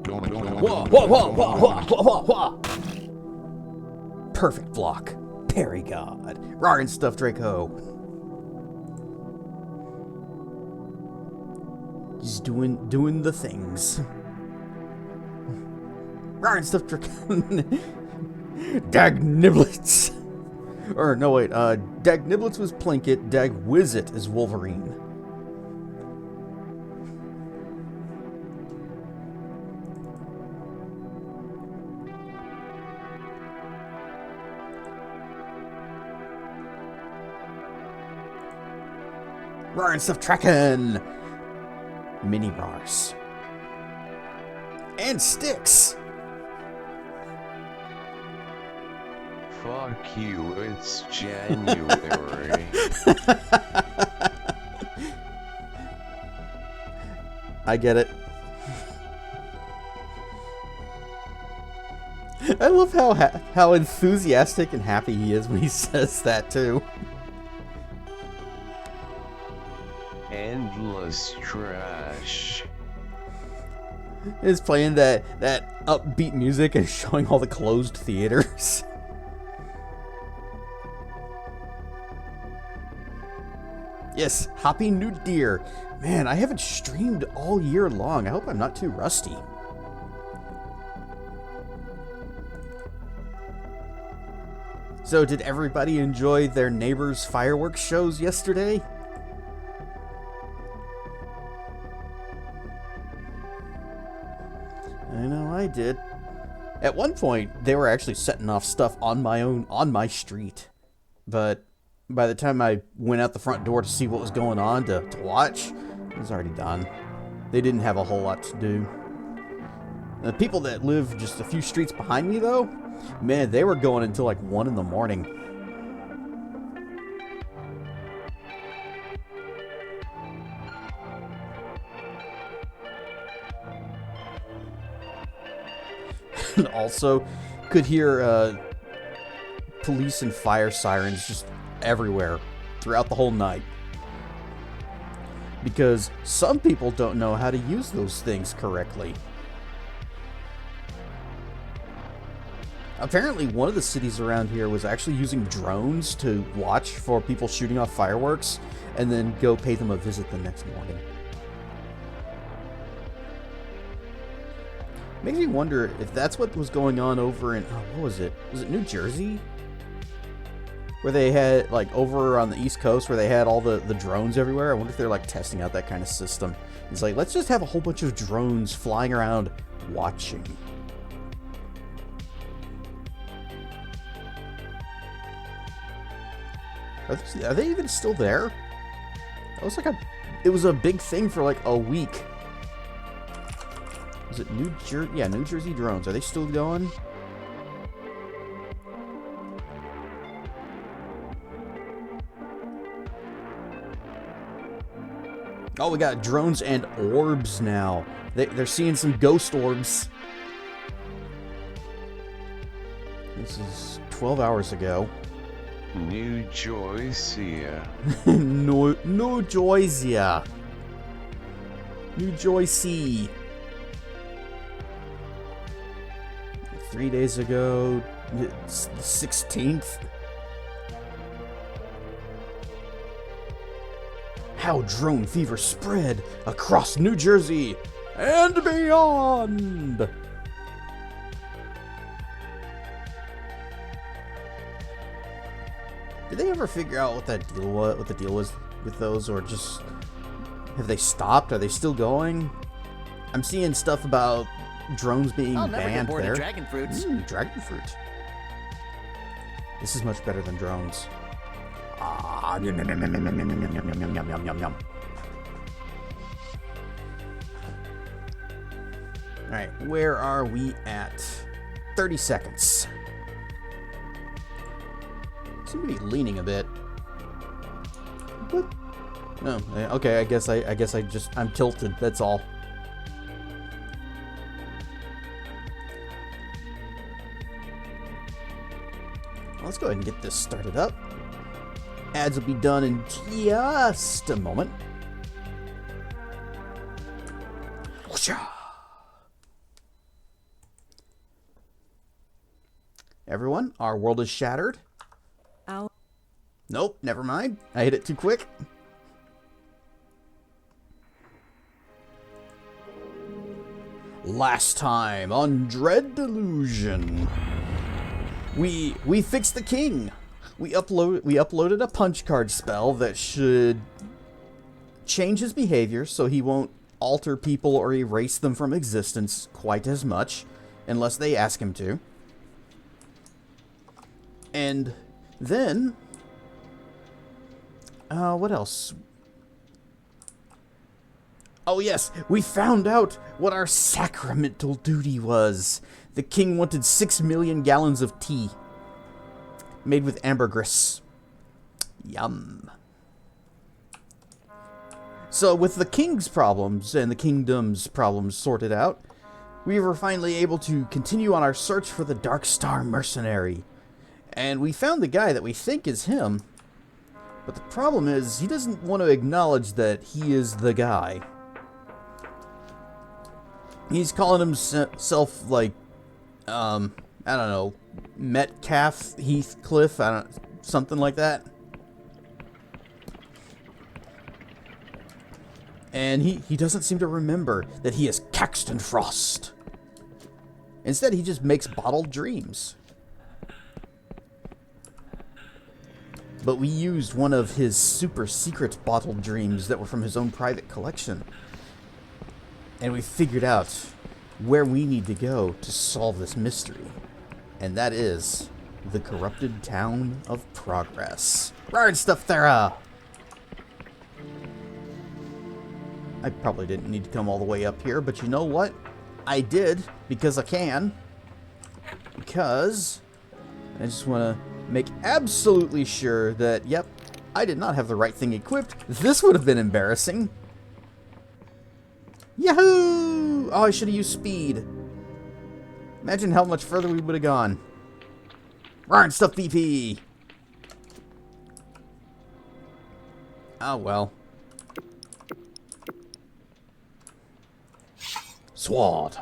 Whoa, whoa, whoa, whoa, whoa, whoa, whoa. Perfect block. Parry God. Rar and stuff, Draco. Just doing the things. Rar and stuff, Draco. Dag Niblets. Or, no, wait. Dag Niblets was Plinkett. Dag Wizzet is Wolverine. Rar and stuff tracking. Mini Rars. And Sticks. Fuck you, it's January. I get it. I love how enthusiastic and happy he is when he says that too. Endless trash. It's playing that upbeat music and showing all the closed theaters. Yes, Happy New Year. Man, I haven't streamed all year long. I hope I'm not too rusty. So, did everybody enjoy their neighbors' fireworks shows yesterday? I know I did. At one point, they were actually setting off stuff on my street. But by the time I went out the front door to see what was going on to watch, it was already done. They didn't have a whole lot to do. The people that live just a few streets behind me, though, man, they were going until like 1 in the morning. And also could hear police and fire sirens just everywhere throughout the whole night. Because some people don't know how to use those things correctly. Apparently, one of the cities around here was actually using drones to watch for people shooting off fireworks and then go pay them a visit the next morning. Makes me wonder if that's what was going on over in, what was it? Was it New Jersey? Where they had, like, over on the East Coast where they had all the drones everywhere. I wonder if they're, like, testing out that kind of system. It's like, let's just have a whole bunch of drones flying around watching. Are they even still there? It was a big thing for, like, a week. Is it New Jersey? Yeah, New Jersey drones. Are they still going? Oh, we got drones and orbs now. They're seeing some ghost orbs. This is 12 hours ago. New Jersey. New Jersey. New Jersey. 3 days ago, it's the 16th. How drone fever spread across New Jersey and beyond. Did they ever figure out what the deal was with those, or just have they stopped? Are they still going? I'm seeing stuff about drones being banned there. I'll never get bored of dragon fruits. Dragon fruit. This is much better than drones. Ah, yum, yum, yum, yum, yum, yum, yum, yum, yum, yum, yum, yum, yum. All right, where are we at? 30 seconds. Seem to be leaning a bit. What? No, okay. I guess I'm tilted. That's all. Let's go ahead and get this started up. Ads will be done in just a moment. Everyone, our world is shattered. Ow. Nope, never mind. I hit it too quick. Last time on Dread Delusion, we fixed the king. We uploaded a punch card spell that should change his behavior so he won't alter people or erase them from existence quite as much unless they ask him to. And then what else? Oh yes, we found out what our sacramental duty was. The king wanted 6 million gallons of tea made with ambergris. Yum. So with the king's problems and the kingdom's problems sorted out, we were finally able to continue on our search for the Dark Star mercenary. And we found the guy that we think is him. But the problem is, he doesn't want to acknowledge that he is the guy. He's calling himself, like, I don't know, Metcalf Heathcliff, something like that. And he doesn't seem to remember that he is Caxton Frost. Instead, he just makes bottled dreams. But we used one of his super secret bottled dreams that were from his own private collection. And we figured out where we need to go to solve this mystery. And that is the corrupted town of Progress. Rard stuff, Thera! I probably didn't need to come all the way up here, but you know what? I did, because I can. Because I just want to make absolutely sure that, yep, I did not have the right thing equipped. This would have been embarrassing. Yahoo! Oh, I should have used speed. Imagine how much further we would have gone. Run, stuff BP! Oh, well. Sword.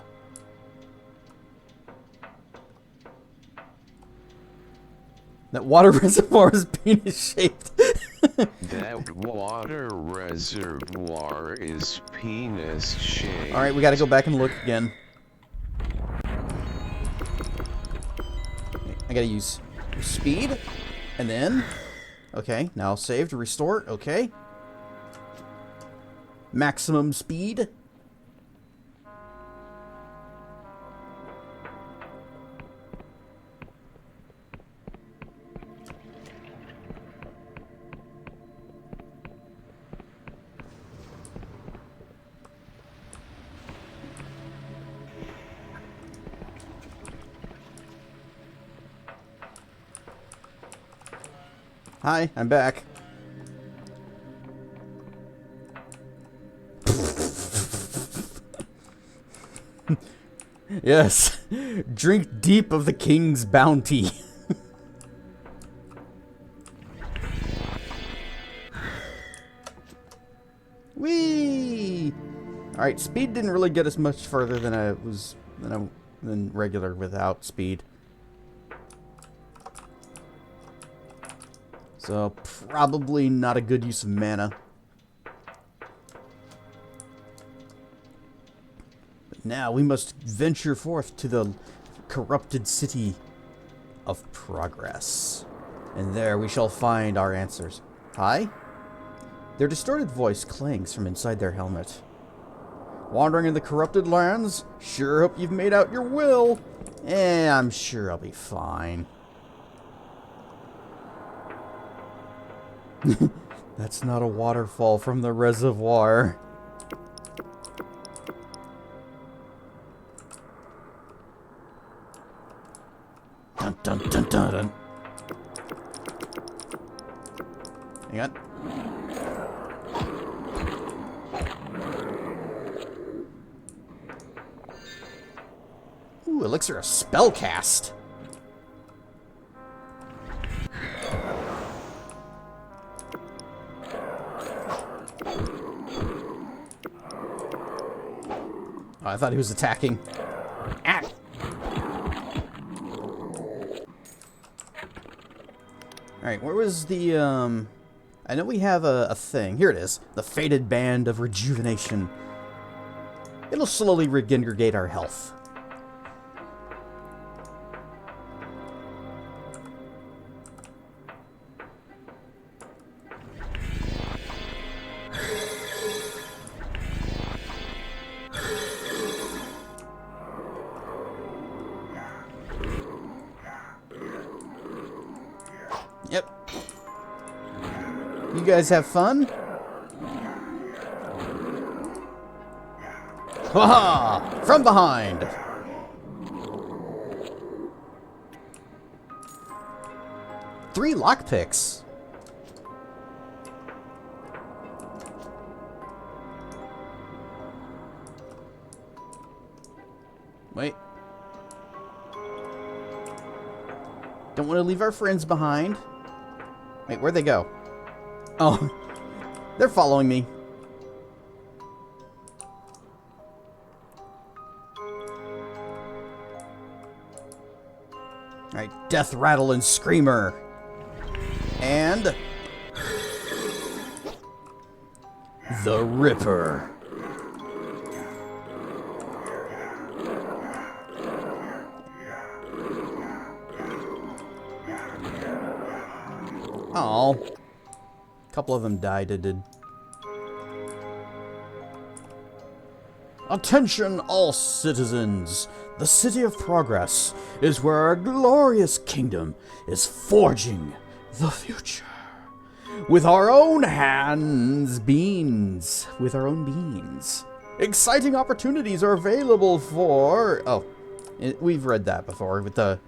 That water reservoir is penis-shaped. That water reservoir is penis-shaped. Alright, we gotta go back and look again. I gotta use speed, and then... Okay, now save to restore. Okay. Maximum speed. Hi, I'm back. Yes. Drink deep of the king's bounty. Whee! Alright, speed didn't really get us much further than regular without speed. So, probably not a good use of mana. But now we must venture forth to the corrupted city of Progress. And there we shall find our answers. Hi? Their distorted voice clangs from inside their helmet. Wandering in the corrupted lands? Sure hope you've made out your will. I'm sure I'll be fine. That's not a waterfall from the reservoir. Dun dun dun dun dun. Hang on. Ooh, elixir of spellcast. Oh, I thought he was attacking. Ah. Alright, where was the, I know we have a thing. Here it is. The Fated Band of Rejuvenation. It'll slowly regenerate our health. Yep. You guys have fun? Haha! From behind! Three lockpicks. Wait. Don't want to leave our friends behind. Wait, where'd they go? Oh, they're following me. Alright, Death Rattle and Screamer. And... the Ripper. Oh, a couple of them died. It did. Attention, all citizens! The City of Progress is where our glorious kingdom is forging the future. With our own hands, with our own beans. Exciting opportunities are available for... Oh, we've read that before with the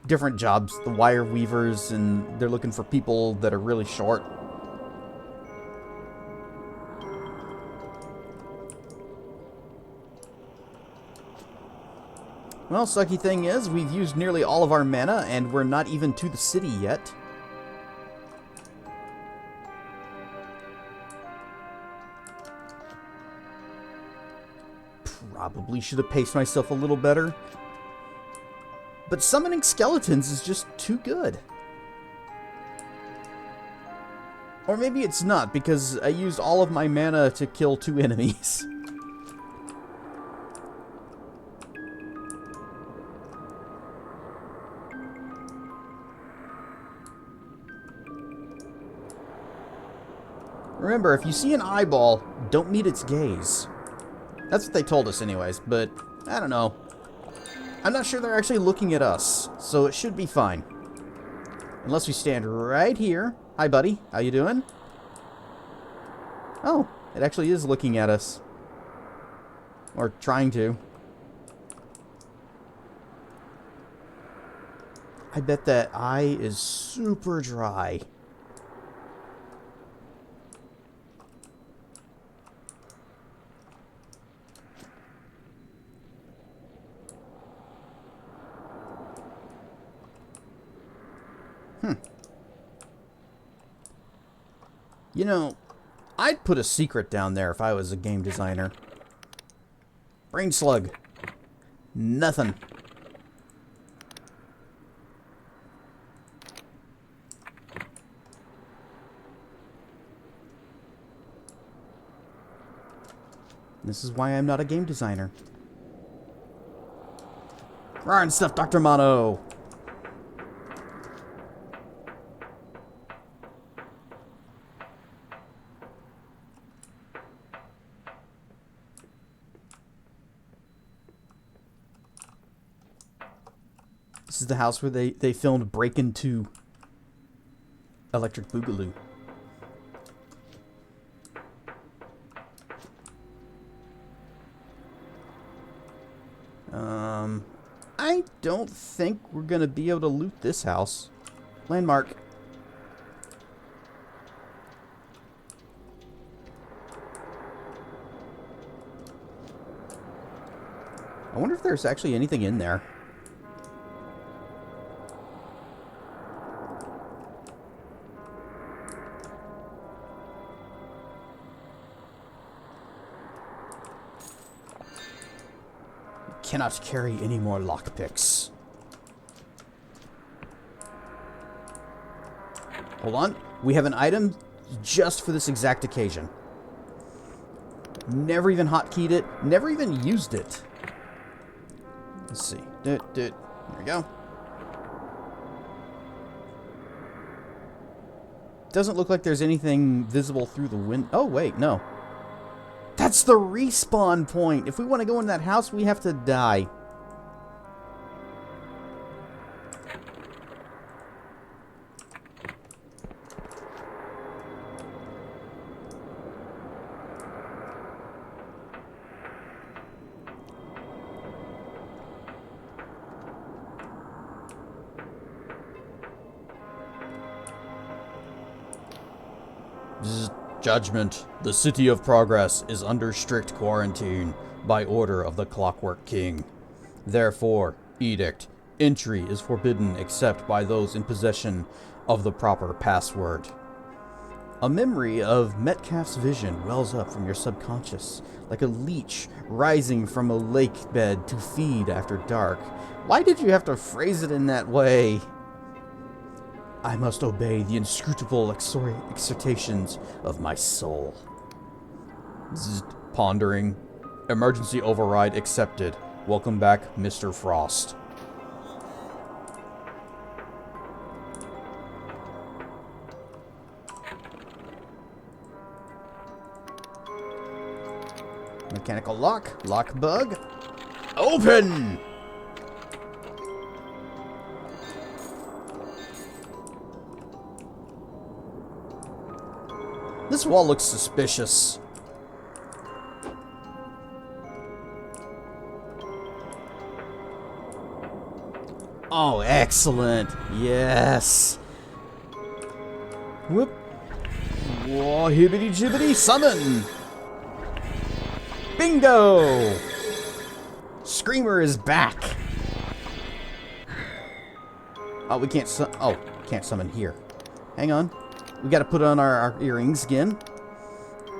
different jobs, the wire weavers, and they're looking for people that are really short. Well, sucky thing is, we've used nearly all of our mana, and we're not even to the city yet. Probably should have paced myself a little better. But summoning skeletons is just too good. Or maybe it's not, because I used all of my mana to kill 2 enemies. Remember, if you see an eyeball, don't meet its gaze. That's what they told us anyways, but I don't know. I'm not sure they're actually looking at us, so it should be fine. Unless we stand right here. Hi, buddy. How you doing? Oh, it actually is looking at us. Or trying to. I bet that eye is super dry. You know, I'd put a secret down there if I was a game designer. Brain slug. Nothing. This is why I'm not a game designer. Rawr and stuff, Dr. Mono! This is the house where they filmed Breakin' 2 Electric Boogaloo. I don't think we're gonna be able to loot this house. Landmark. I wonder if there's actually anything in there. Cannot carry any more lockpicks. Hold on. We have an item just for this exact occasion. Never even hotkeyed it. Never even used it. Let's see. There we go. Doesn't look like there's anything visible through the window. Oh, wait, no. That's the respawn point. If we want to go in that house, we have to die. Judgment. The City of Progress is under strict quarantine by order of the Clockwork King. Therefore, edict. Entry is forbidden except by those in possession of the proper password. A memory of Metcalf's vision wells up from your subconscious, like a leech rising from a lake bed to feed after dark. Why did you have to phrase it in that way? I must obey the inscrutable exhortations of my soul. Pondering. Emergency override accepted. Welcome back, Mr. Frost. Mechanical lock. Lock bug. Open! This wall looks suspicious. Oh, excellent. Yes. Whoop. Whoa, hibbity jibbity summon. Bingo! Screamer is back. Oh, we can't can't summon here. Hang on. We gotta put on our earrings again.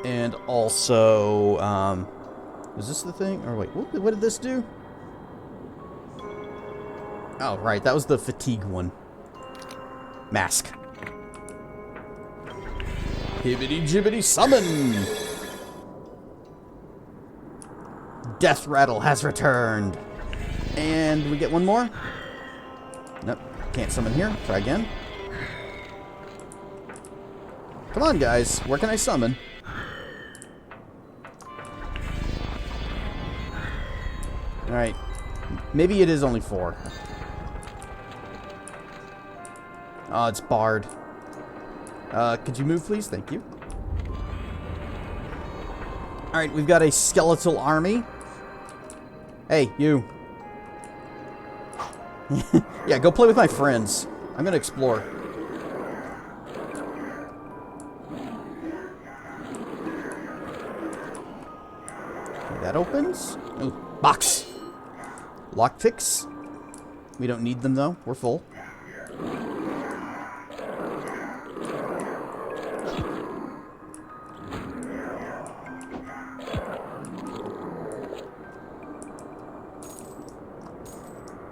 And also, was this the thing? Or wait, what did this do? Oh, right, that was the fatigue one. Mask. Hibbity jibbity summon! Death Rattle has returned. And we get one more? Nope, can't summon here. Try again. Come on, guys. Where can I summon? Alright. Maybe it is only 4. Oh, it's barred. Could you move, please? Thank you. Alright, we've got a skeletal army. Hey, you. Yeah, go play with my friends. I'm gonna explore. That opens. Ooh, box. Lockpicks. We don't need them though. We're full.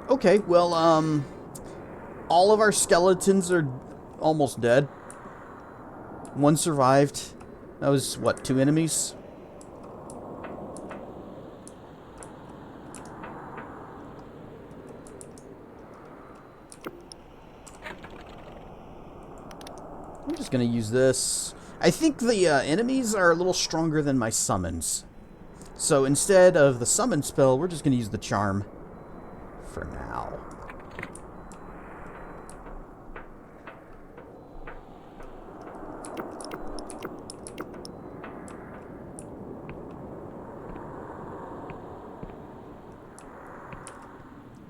Okay, well, all of our skeletons are almost dead. One survived. That was, what, 2 enemies? I'm just going to use this. I think the enemies are a little stronger than my summons. So instead of the summon spell, we're just going to use the charm for now.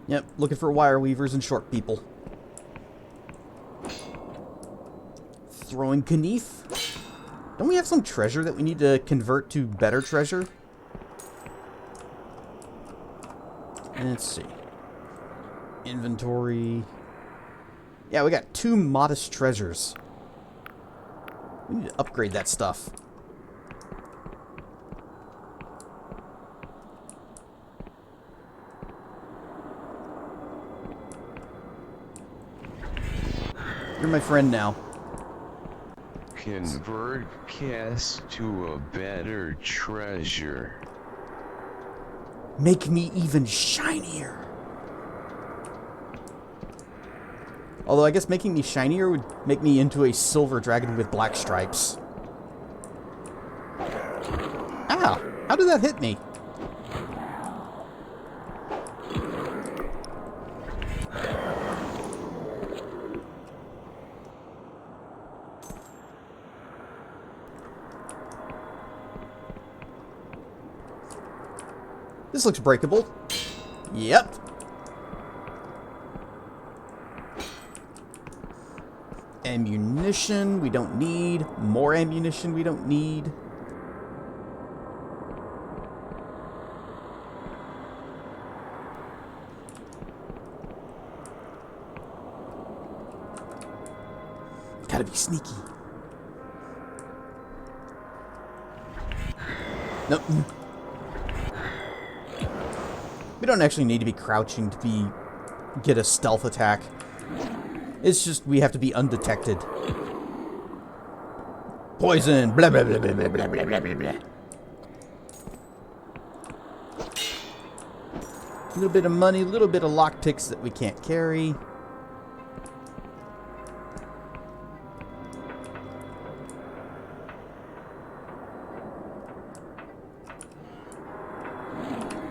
Yep, looking for wire weavers and short people. Throwing Knief. Don't we have some treasure that we need to convert to better treasure? Let's see. Inventory. Yeah, we got 2 modest treasures. We need to upgrade that stuff. You're my friend now. convert Kess to a better treasure. Make me even shinier. Although I guess making me shinier would make me into a silver dragon with black stripes. Ow! How did that hit me? This looks breakable. Yep. Ammunition we don't need. More ammunition we don't need. Gotta be sneaky. Nope. We don't actually need to be crouching to get a stealth attack. It's just we have to be undetected. Poison! Blah, blah, blah, blah, blah, blah, blah, blah, blah. A little bit of money, a little bit of lockpicks that we can't carry.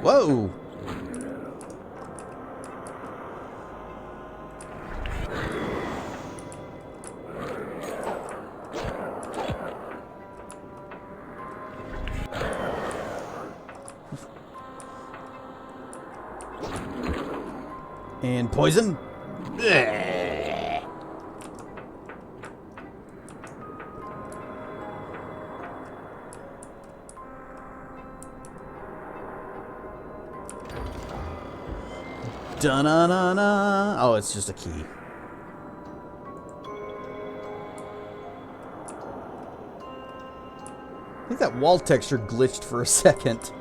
Whoa! And poison. Da-na-na-na. Oh, it's just a key. I think that wall texture glitched for a second.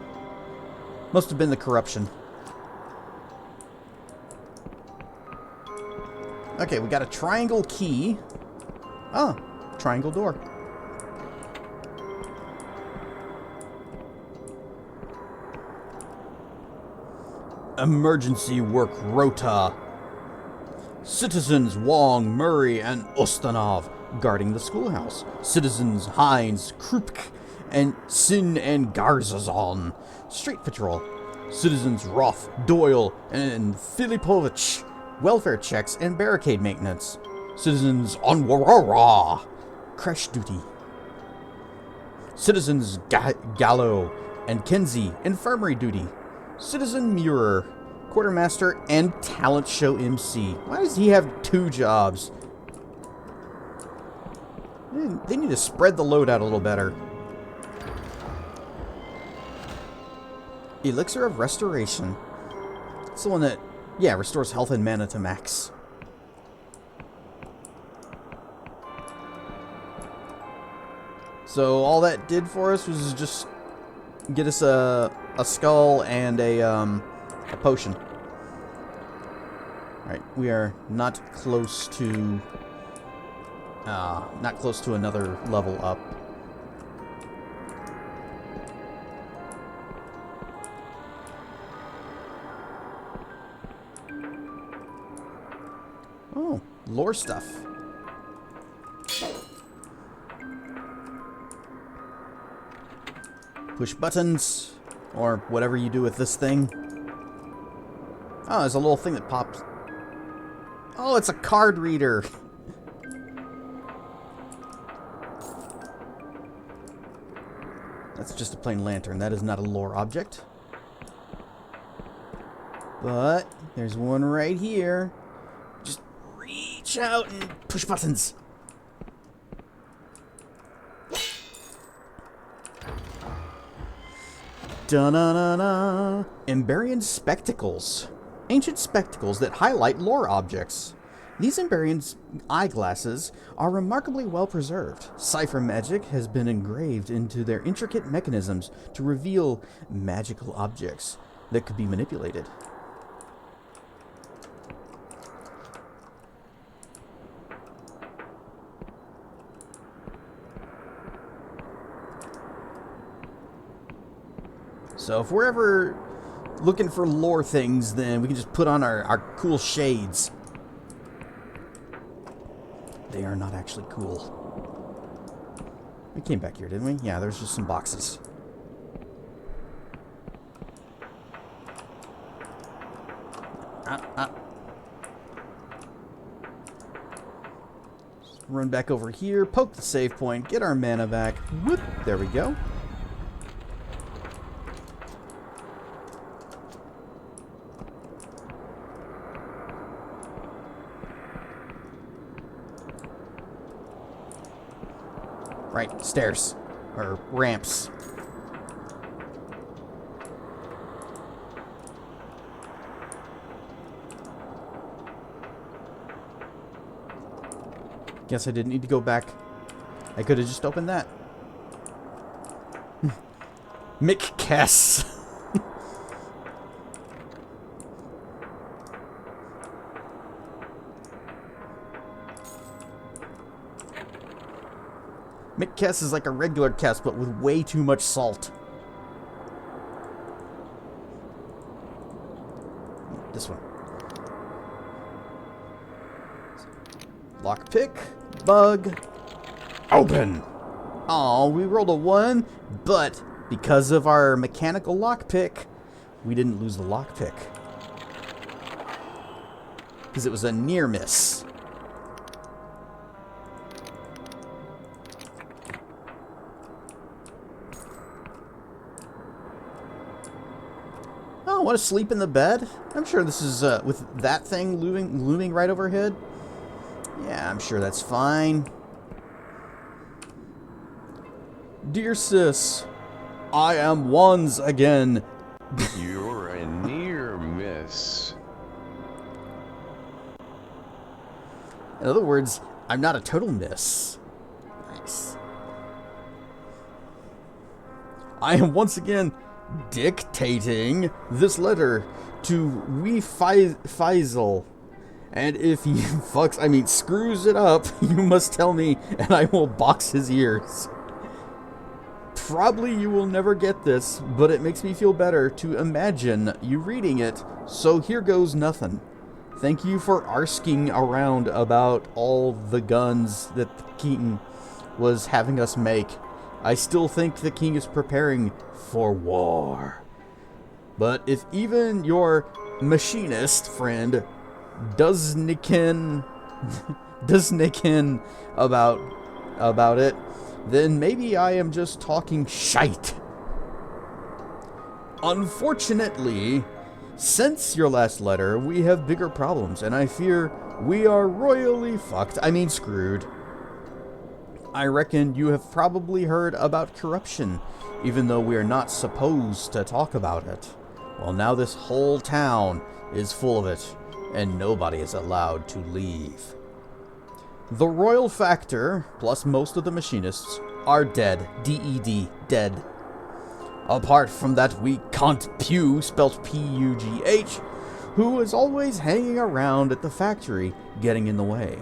Must have been the corruption. Okay, we got a triangle key. Oh, triangle door. Emergency work rota. Citizens Wong, Murray, and Ostanov guarding the schoolhouse. Citizens Hines, Krupk, and Sin and Garzazon. Street patrol. Citizens Roth, Doyle, and Filipovich. Welfare checks and barricade maintenance. Citizens Onwarara. Crash duty. Citizens Gallo and Kenzie. Infirmary duty. Citizen Muir. Quartermaster and talent show MC. Why does he have 2 jobs? They need to spread the load out a little better. Elixir of Restoration. It's the one that, yeah, restores health and mana to max. So all that did for us was just get us a skull and a potion. All right, we are not close to another level up. Oh, lore stuff. Push buttons, or whatever you do with this thing. Oh, there's a little thing that pops. Oh, it's a card reader. That's just a plain lantern. That is not a lore object. But there's one right here. Just reach out and push buttons. Da-na-na-na. Emberian spectacles. Ancient spectacles that highlight lore objects. These Emberian eyeglasses are remarkably well preserved. Cipher magic has been engraved into their intricate mechanisms to reveal magical objects that could be manipulated. So if we're ever looking for lore things, then we can just put on our cool shades. They are not actually cool. We came back here, didn't we? Yeah, there's just some boxes. Just run back over here, poke the save point, get our mana back. Whoop, there we go. Right, stairs. Or ramps. Guess I didn't need to go back. I could have just opened that. Mick Kess. Mick Kess is like a regular Kess, but with way too much salt. This one. Lockpick. Bug. Open! Aw, we rolled a 1, but because of our mechanical lockpick, we didn't lose the lockpick. Because it was a near miss. Oh, want to sleep in the bed? I'm sure this is, with that thing looming right overhead. Yeah, I'm sure that's fine. Dear sis, I am ones again. You're a near miss. In other words, I'm not a total miss. Nice. I am once again dictating this letter to Wee Faisal. And if he screws it up, you must tell me and I will box his ears. Probably you will never get this, but it makes me feel better to imagine you reading it, so here goes nothing. Thank you for asking around about all the guns that the king was having us make. I still think the king is preparing for war. But if even your machinist friend does nickin about it, then maybe I am just talking shite. Unfortunately, since your last letter, we have bigger problems, and I fear we are royally screwed. I reckon you have probably heard about corruption, even though we are not supposed to talk about it. Well, now this whole town is full of it, and nobody is allowed to leave. The royal factor, plus most of the machinists, are dead. D-E-D, dead. Apart from that weak cunt Pew, spelt P-U-G-H, who is always hanging around at the factory, getting in the way.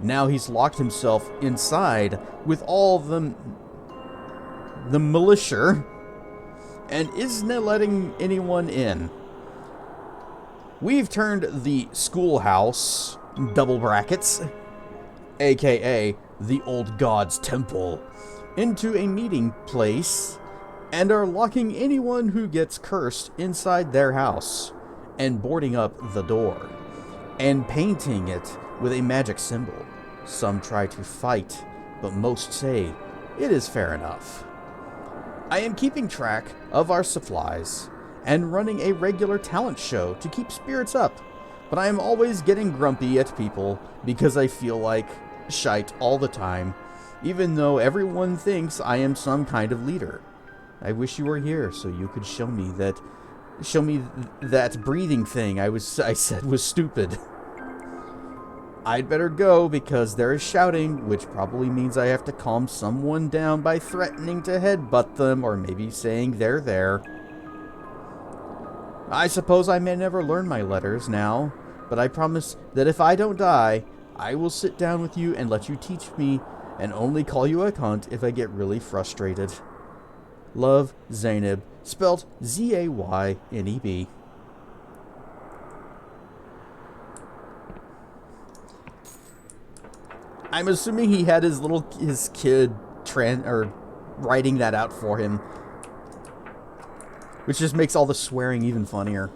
Now he's locked himself inside with all the militia, and isn't letting anyone in. We've turned the schoolhouse, double brackets, aka the old god's temple, into a meeting place, and are locking anyone who gets cursed inside their house, and boarding up the door, and painting it with a magic symbol. Some try to fight, but most say it is fair enough. I am keeping track of our supplies, and running a regular talent show to keep spirits up, but I am always getting grumpy at people because I feel like shite all the time, even though everyone thinks I am some kind of leader. I wish you were here so you could show me that breathing thing I said was stupid. I'd better go because there is shouting, which probably means I have to calm someone down by threatening to headbutt them or maybe saying they're there. I suppose I may never learn my letters now, but I promise that if I don't die, I will sit down with you and let you teach me, and only call you a cunt if I get really frustrated. Love Zaynab, spelled Zayneb. I'm assuming he had his kid writing that out for him, which just makes all the swearing even funnier.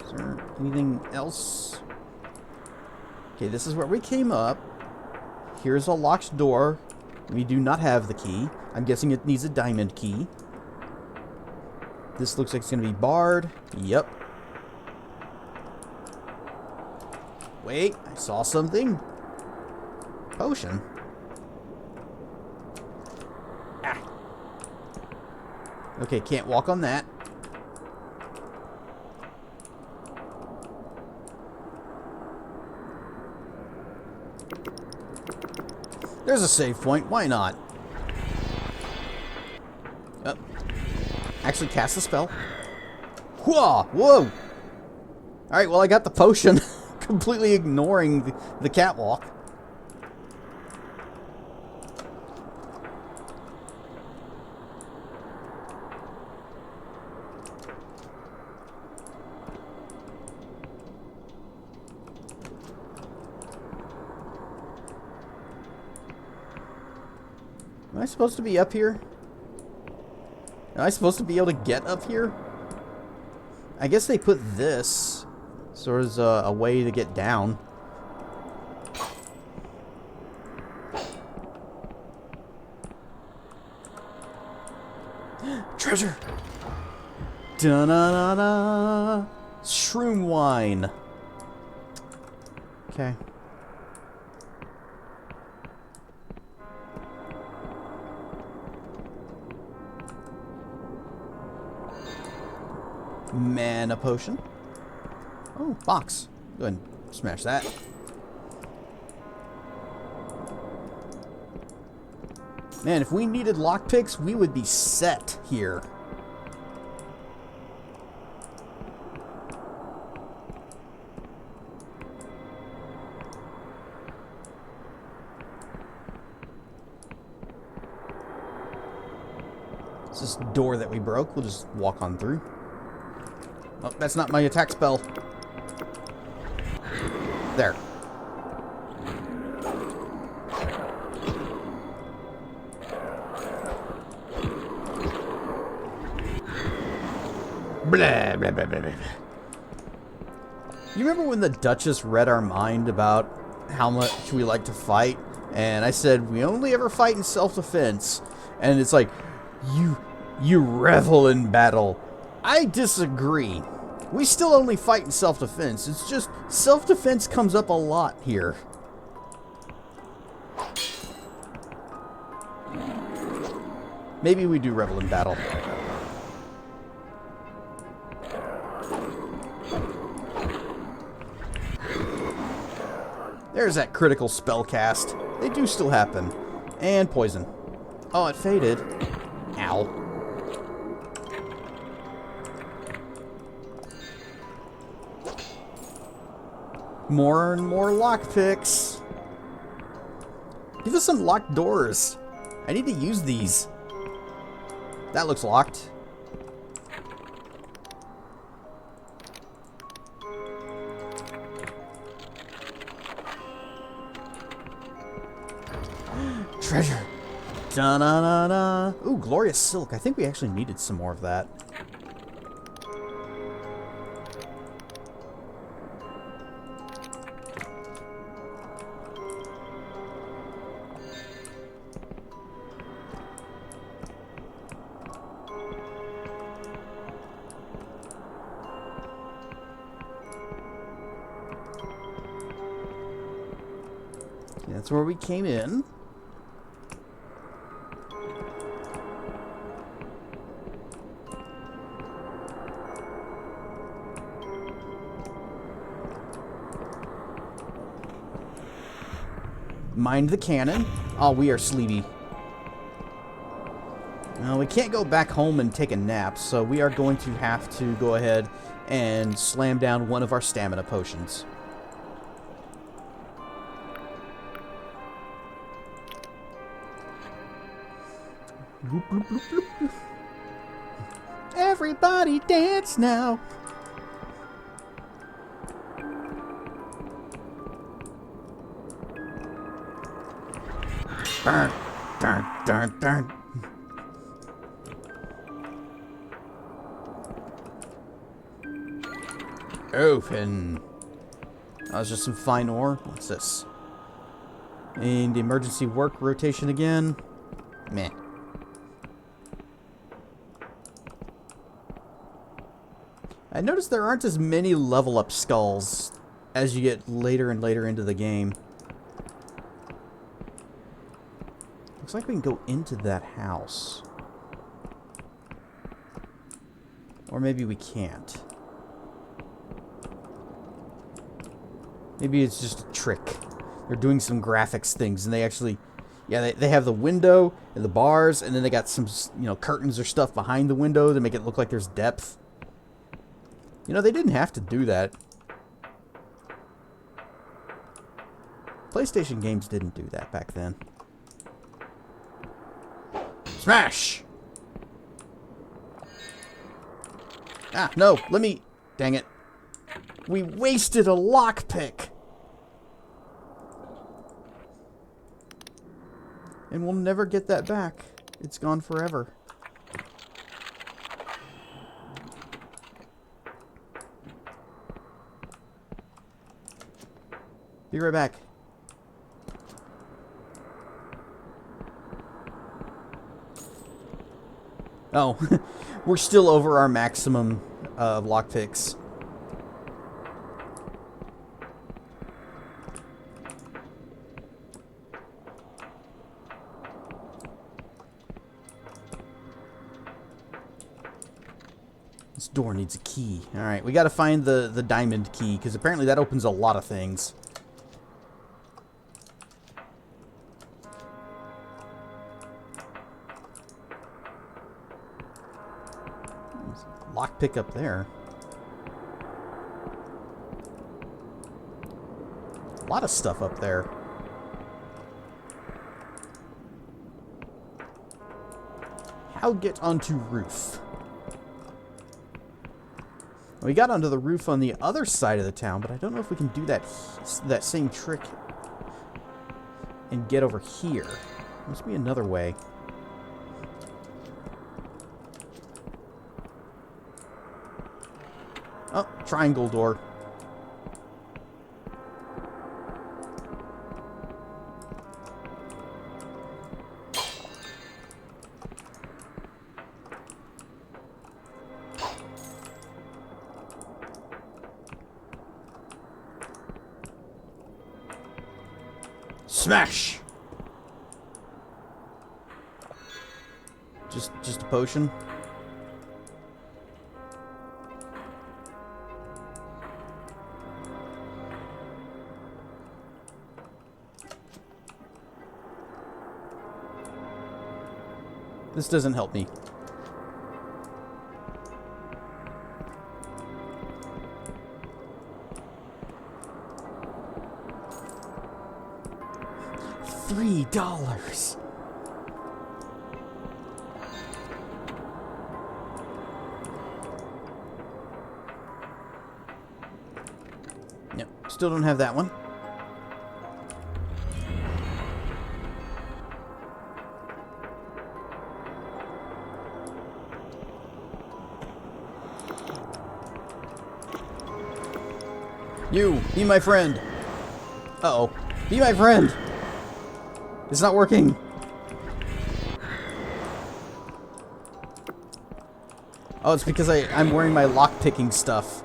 Is there anything else? Okay, this is where we came up. Here's a locked door. We do not have the key. I'm guessing it needs a diamond key. This looks like it's going to be barred. Yep. Wait, I saw something. Potion. Ah. Okay, can't walk on that. There's a save point. Why not? Oh. Actually cast the spell. Whoa! Whoa! Alright, well I got the potion. Completely ignoring the catwalk. Am I supposed to be up here? Am I supposed to be able to get up here? I guess they put this sort of a way to get down. Treasure! Da-na-na-na! Shroom wine. Okay. Mana potion. Oh, box. Go ahead and smash that. Man, if we needed lockpicks, we would be set here. It's this door that we broke. We'll just walk on through. Oh, that's not my attack spell. There. Blah, blah, blah, blah, blah. You remember when the Duchess read our mind about how much we like to fight? And I said, we only ever fight in self-defense. And it's like, you revel in battle. I disagree. We still only fight in self-defense. It's just self-defense comes up a lot here. Maybe we do revel in battle. There's that critical spell cast. They do still happen. And poison. Oh, it faded. Ow. More and more lockpicks. Give us some locked doors. I need to use these. That looks locked. Treasure. Da-na-na-na. Ooh, glorious silk. I think we actually needed some more of that. That's where we came in. Mind the cannon. Oh, we are sleepy. Now, we can't go back home and take a nap, so we are going to have to go ahead and slam down one of our stamina potions. Bloop, bloop, bloop, bloop. Everybody dance now. Burn, burn, burn, burn. Open. That was just some fine ore. What's this? And emergency work rotation again. Meh. I noticed there aren't as many level up skulls as you get later and later into the game. Looks like we can go into that house. Or maybe we can't. Maybe it's just a trick. They're doing some graphics things, and they actually... Yeah, they have the window and the bars, and then they got some, you know, curtains or stuff behind the window to make it look like there's depth. You know, they didn't have to do that. PlayStation games didn't do that back then. Smash! Ah, no, let me... Dang it. We wasted a lockpick. And we'll never get that back. It's gone forever. Be right back. Oh, we're still over our maximum lockpicks. This door needs a key. Alright, we gotta find the diamond key, because apparently that opens a lot of things. Lockpick up there. A lot of stuff up there. How get onto roof? We got onto the roof on the other side of the town, but I don't know if we can do that same trick and get over here. There must be another way. Oh, triangle door. Smash! Just a potion? This doesn't help me. $3. Yep, still don't have that one. You, be my friend. Uh-oh. Be my friend. It's not working. Oh, it's because I'm wearing my lock-picking stuff.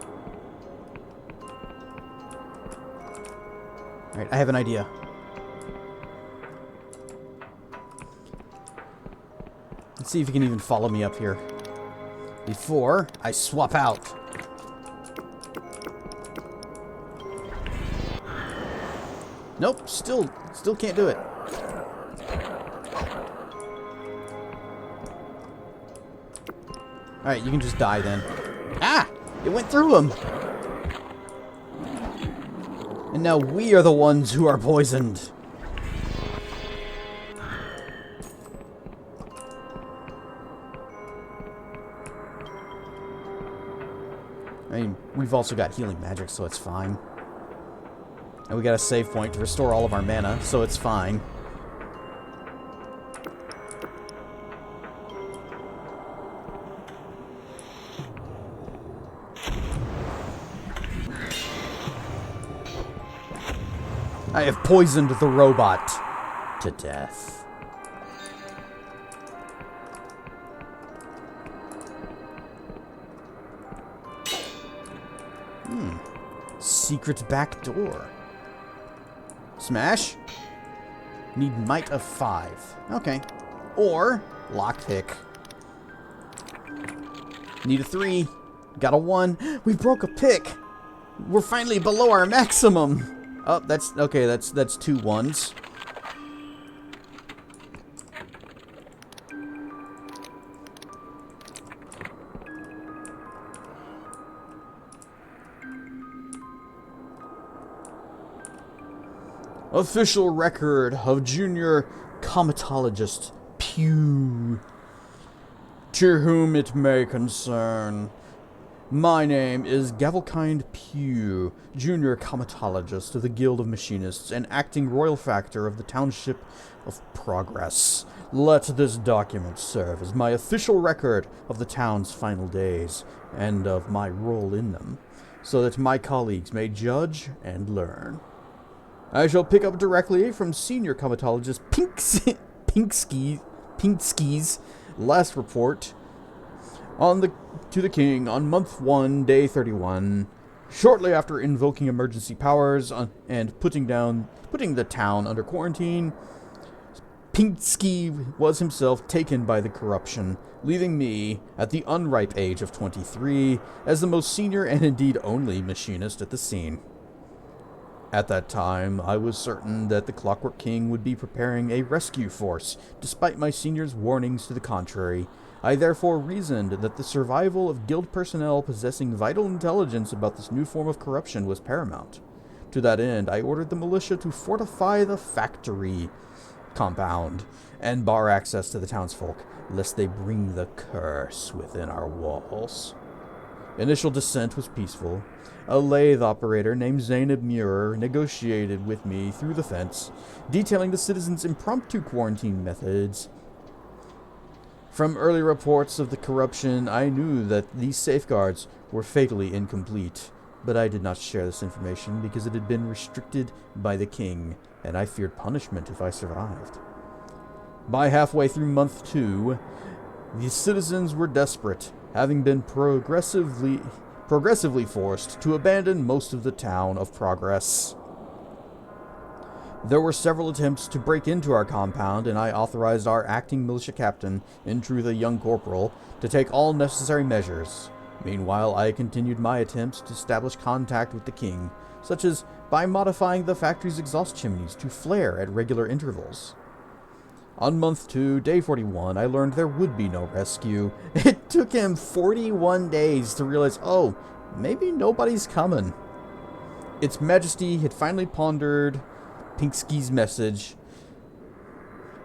Alright, I have an idea. Let's see if you can even follow me up here. Before I swap out. Nope, still can't do it. Alright, you can just die then. Ah! It went through him! And now we are the ones who are poisoned. I mean, we've also got healing magic, so it's fine. And we got a save point to restore all of our mana, so it's fine. I have poisoned the robot to death. Secret back door. Smash. Need might of 5. Okay. Or lockpick. Need a 3. Got a 1. We broke a pick. We're finally below our maximum. Oh, that's okay. That's 2 1s. Official record of junior comatologist Pew. To whom it may concern. My name is Gavelkind Pew, junior comatologist of the Guild of Machinists and acting royal factor of the Township of Progress. Let this document serve as my official record of the town's final days and of my role in them, so that my colleagues may judge and learn. I shall pick up directly from senior comatologist Pinksky's last report to the king on month 1, day 31, shortly after invoking emergency powers and putting the town under quarantine. Pinksky was himself taken by the corruption, leaving me, at the unripe age of 23, as the most senior and indeed only machinist at the scene. At that time, I was certain that the Clockwork King would be preparing a rescue force, despite my senior's warnings to the contrary. I therefore reasoned that the survival of guild personnel possessing vital intelligence about this new form of corruption was paramount. To that end, I ordered the militia to fortify the factory compound and bar access to the townsfolk, lest they bring the curse within our walls. Initial descent was peaceful. A lathe operator named Zainab Muir negotiated with me through the fence, detailing the citizens' impromptu quarantine methods. From early reports of the corruption, I knew that these safeguards were fatally incomplete, but I did not share this information because it had been restricted by the king, and I feared punishment if I survived. By halfway through month 2, the citizens were desperate, having been progressively forced to abandon most of the town of Progress. There were several attempts to break into our compound, and I authorized our acting militia captain, in truth a young corporal, to take all necessary measures. Meanwhile, I continued my attempts to establish contact with the king, such as by modifying the factory's exhaust chimneys to flare at regular intervals. On month 2, day 41, I learned there would be no rescue. It took him 41 days to realize, oh, maybe nobody's coming. Its Majesty had finally pondered Pinksky's message,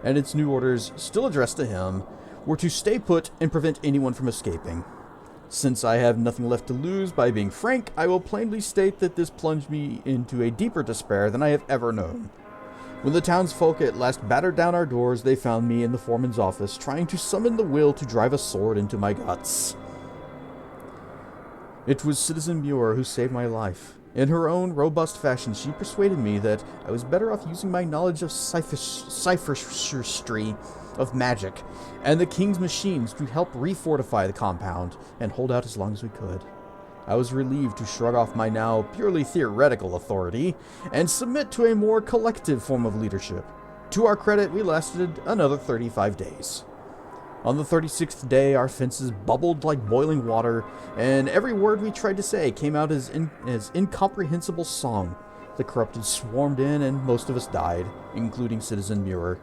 and its new orders, still addressed to him, were to stay put and prevent anyone from escaping. Since I have nothing left to lose by being frank, I will plainly state that this plunged me into a deeper despair than I have ever known. When the townsfolk at last battered down our doors, they found me in the foreman's office, trying to summon the will to drive a sword into my guts. It was Citizen Muir who saved my life. In her own robust fashion, she persuaded me that I was better off using my knowledge of cipherstry of magic and the king's machines to help refortify the compound and hold out as long as we could. I was relieved to shrug off my now purely theoretical authority and submit to a more collective form of leadership. To our credit, we lasted another 35 days. On the 36th day, our fences bubbled like boiling water, and every word we tried to say came out as incomprehensible song. The corrupted swarmed in, and most of us died, including Citizen Muir.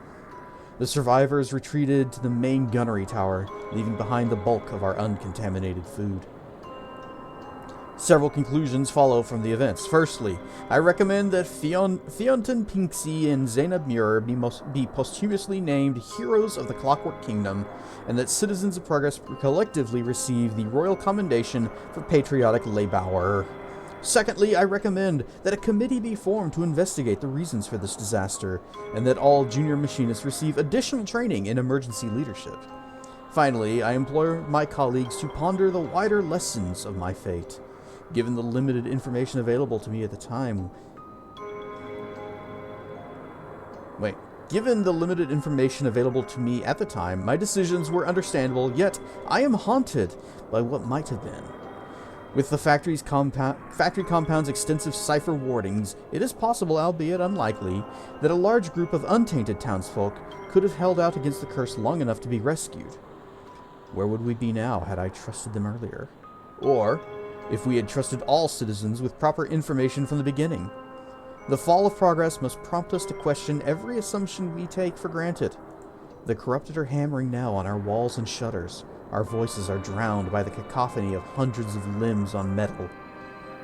The survivors retreated to the main gunnery tower, leaving behind the bulk of our uncontaminated food. Several conclusions follow from the events. Firstly, I recommend that Theonton Pinksy and Zainab Muir be posthumously named Heroes of the Clockwork Kingdom, and that Citizens of Progress collectively receive the Royal Commendation for Patriotic Labor. Secondly, I recommend that a committee be formed to investigate the reasons for this disaster, and that all junior machinists receive additional training in emergency leadership. Finally, I implore my colleagues to ponder the wider lessons of my fate. Given the limited information available to me at the time... Given the limited information available to me at the time, my decisions were understandable, yet I am haunted by what might have been. With the factory compound's extensive cipher wardings, it is possible, albeit unlikely, that a large group of untainted townsfolk could have held out against the curse long enough to be rescued. Where would we be now had I trusted them earlier? Or, if we had trusted all citizens with proper information from the beginning? The fall of progress must prompt us to question every assumption we take for granted. The corrupted are hammering now on our walls and shutters. Our voices are drowned by the cacophony of hundreds of limbs on metal.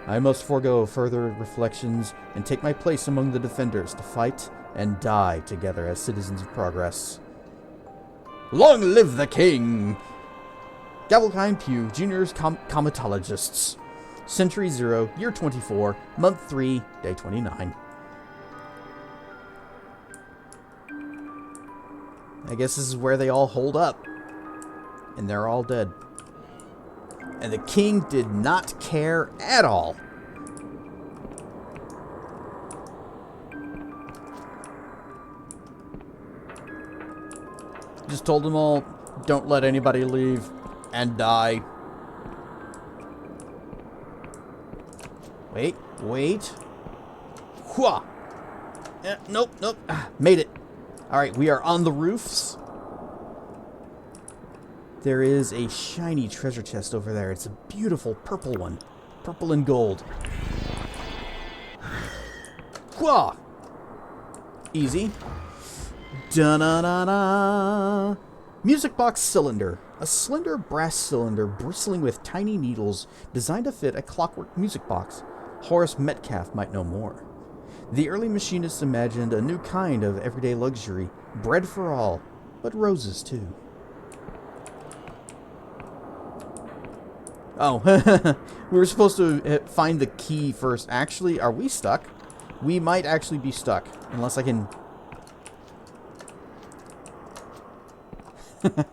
I must forego further reflections and take my place among the defenders to fight and die together as citizens of progress. Long live the king! Gavelkind Pugh, Juniors Comatologists. Century 0, Year 24, Month 3, Day 29. I guess this is where they all hold up. And they're all dead. And the king did not care at all. Just told them all, don't let anybody leave and die. Wait. Hua! Nope. Made it. Alright, we are on the roofs. There is a shiny treasure chest over there. It's a beautiful purple one. Purple and gold. Hua! Easy. Da-na-na-na! Music box cylinder. A slender brass cylinder bristling with tiny needles designed to fit a clockwork music box. Horace Metcalf might know more. The early machinists imagined a new kind of everyday luxury, bread for all, but roses too. Oh, we were supposed to find the key first. Actually, are we stuck? We might actually be stuck, unless I can...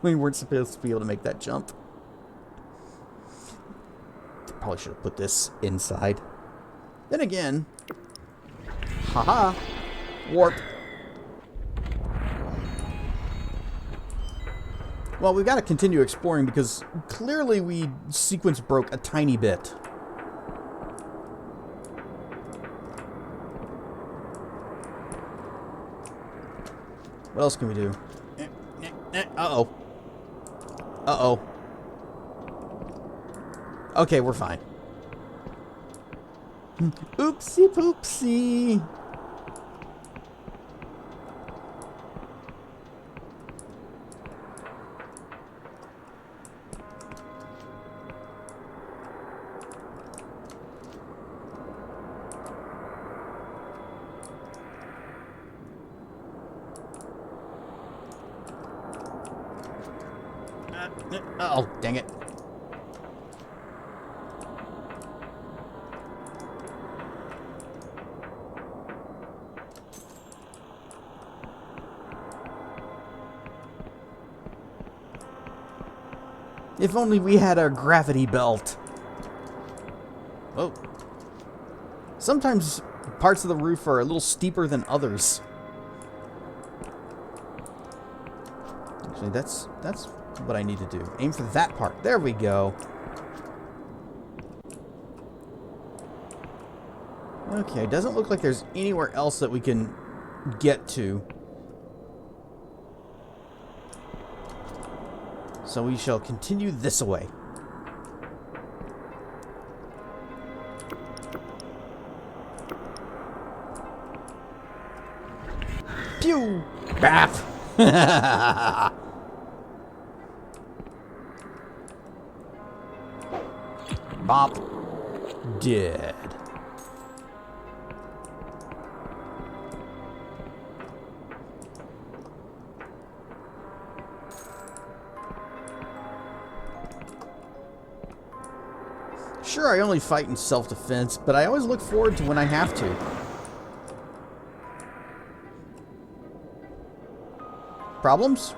We weren't supposed to be able to make that jump. Probably should have put this inside. Then again... Haha! Warp! Well, we've got to continue exploring because clearly we sequence broke a tiny bit. What else can we do? Uh-oh. Uh-oh. Okay, we're fine. Oopsie poopsie. Oh, dang it. If only we had a gravity belt. Oh. Sometimes parts of the roof are a little steeper than others. Actually, that's what I need to do. Aim for that part. There we go. Okay, doesn't look like there's anywhere else that we can get to. So we shall continue this way. Pew! Bap! Bop. Dead. Sure, I only fight in self-defense, but I always look forward to when I have to. Problems?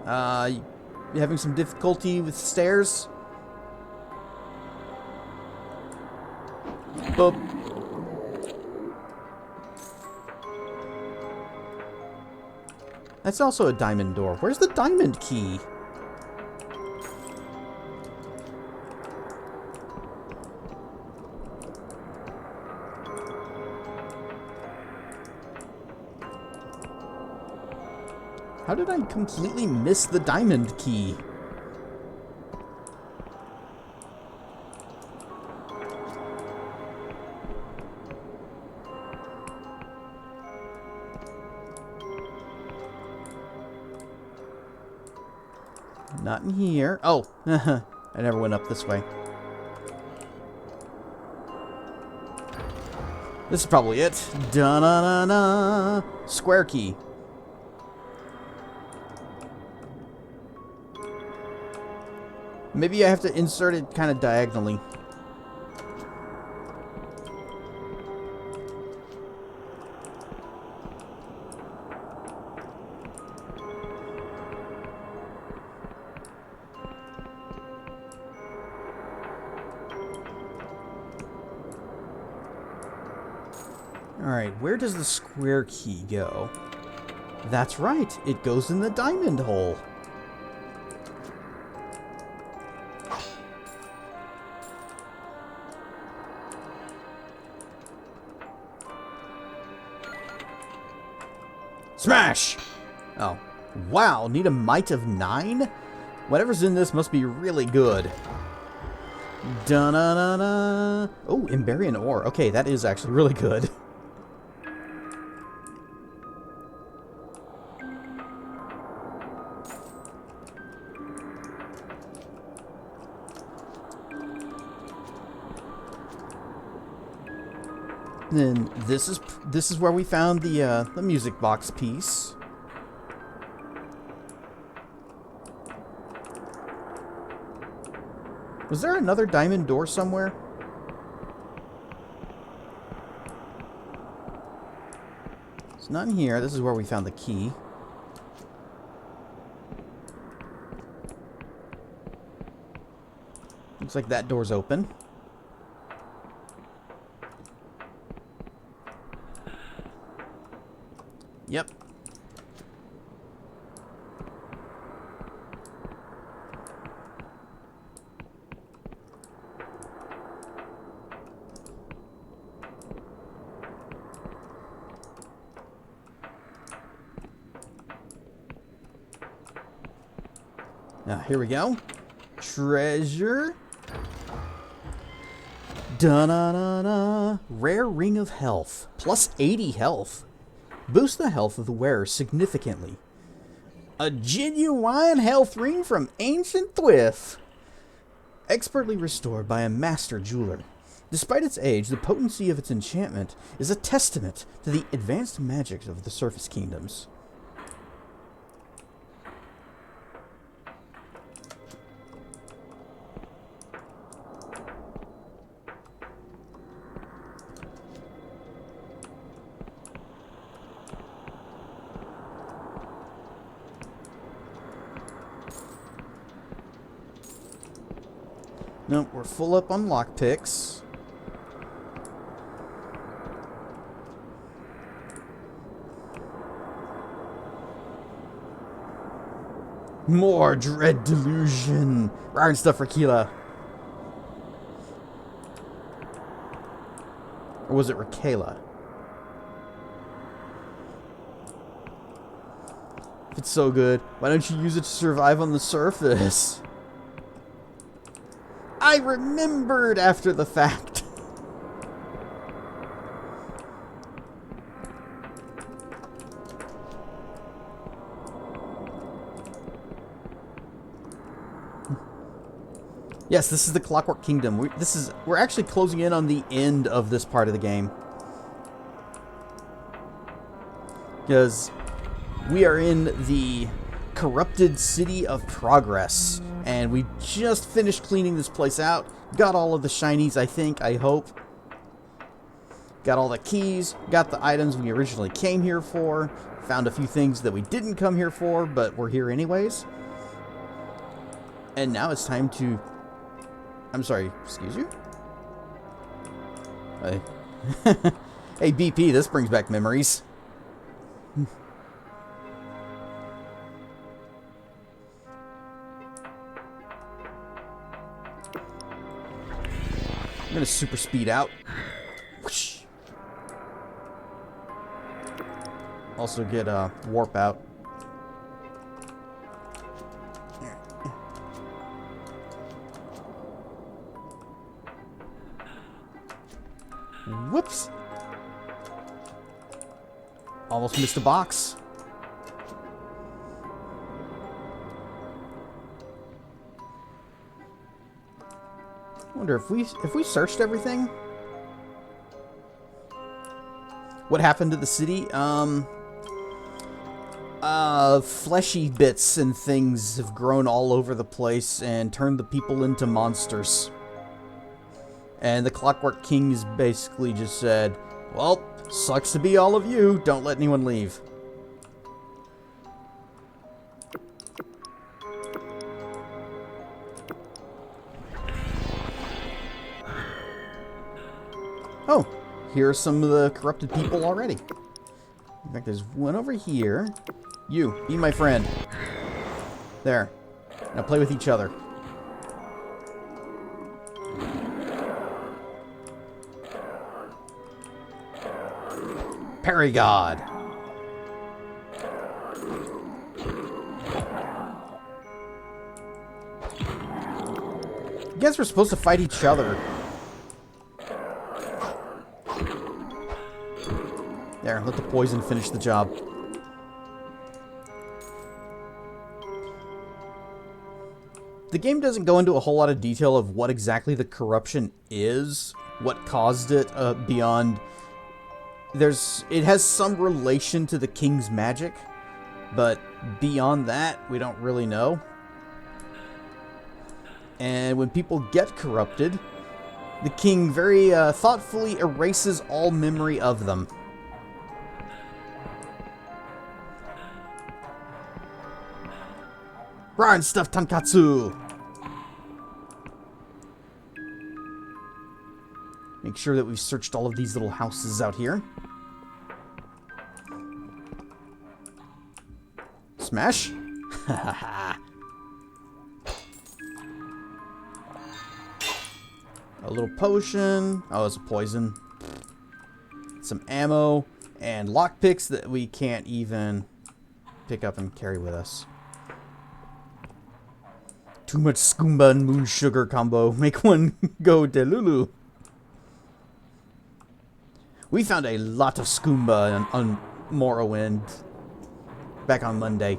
You having some difficulty with stairs? Boop. That's also a diamond door. Where's the diamond key? How did I completely miss the diamond key? Not in here. Oh, I never went up this way. This is probably it. Da-na-na-na. Square key. Maybe I have to insert it kind of diagonally. Alright, where does the square key go? That's right, it goes in the diamond hole. Smash! Oh. Wow, need a might of 9? Whatever's in this must be really good. Da-na-na-na. Oh, Emberian ore. Okay, that is actually really good. Then this is where we found the music box piece. Was there another diamond door somewhere? It's not in here. This is where we found the key. Looks like that door's open. Yep. Now, here we go. Treasure. Da-na-na-na. Rare Ring of Health. Plus 80 health. Boost the health of the wearer significantly. A genuine health ring from Ancient Thwith. Expertly restored by a master jeweler. Despite its age, the potency of its enchantment is a testament to the advanced magic of the surface kingdoms. Nope, we're full up on lockpicks. More dread delusion. Iron stuff for Keela. Or was it Raquela? If it's so good, why don't you use it to survive on the surface? I remembered after the fact. Yes, this is the Clockwork Kingdom. We're actually closing in on the end of this part of the game. Because we are in the corrupted city of Progress. And we just finished cleaning this place out. Got all of the shinies, I hope. Got all the keys. Got the items we originally came here for. Found a few things that we didn't come here for, but we're here anyways. And now it's time to... I'm sorry, excuse you? Hey. Hey, BP, this brings back memories. I'm gonna super speed out. Whoosh. Also get a warp out. Whoops. Almost missed a box. Wonder if we searched everything. What happened to the city? Fleshy bits and things have grown all over the place and turned the people into monsters. And the Clockwork Kings basically just said, well, sucks to be all of you. Don't let anyone leave. Oh, here are some of the corrupted people already. In fact, there's one over here. You, be my friend. There. Now play with each other. Parry God. You guys were supposed to fight each other. There, let the poison finish the job. The game doesn't go into a whole lot of detail of what exactly the corruption is, what caused it, beyond... It has some relation to the king's magic, but beyond that, we don't really know. And when people get corrupted, the king very thoughtfully erases all memory of them. Raw and stuffed tonkatsu! Make sure that we've searched all of these little houses out here. Smash? A little potion. Oh, it's a poison. Some ammo. And lockpicks that we can't even pick up and carry with us. Too much skoomba and moon sugar combo. Make one go delulu. We found a lot of skoomba on Morrowind. Back on Monday.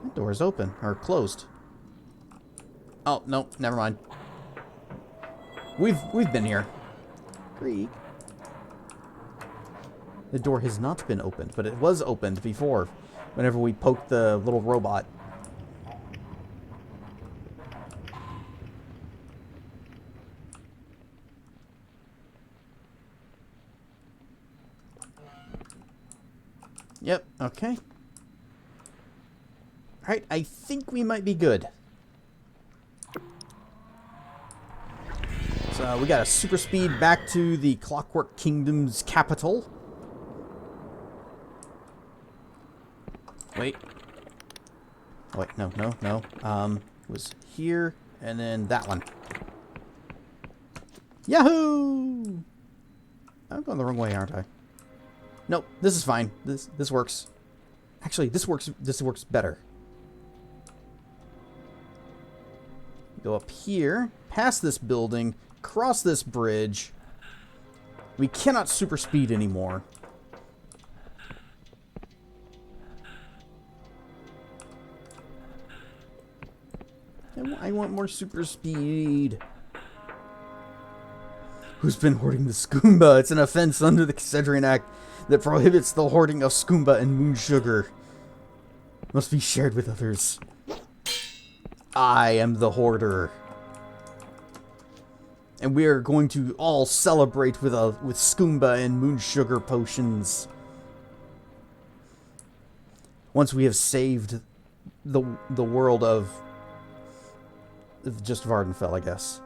That door is open. Or closed. Oh, no. Never mind. We've been here. Greek. The door has not been opened, but it was opened before. Whenever we poked the little robot. Yep, okay. Alright, I think we might be good. So we got a super speed back to the Clockwork Kingdom's capital. Wait. Oh, wait, no. Was here, and then that one. Yahoo! I'm going the wrong way, aren't I? Nope, this is fine. This works. Actually, this works better. Go up here, past this building, cross this bridge. We cannot super speed anymore. I want more super speed. Who's been hoarding the skoomba? It's an offense under the Excedrin Act that prohibits the hoarding of skoomba and moon sugar. Must be shared with others. I am the hoarder. And we are going to all celebrate with skoomba and moon sugar potions. Once we have saved the world of just Vardenfell, I guess.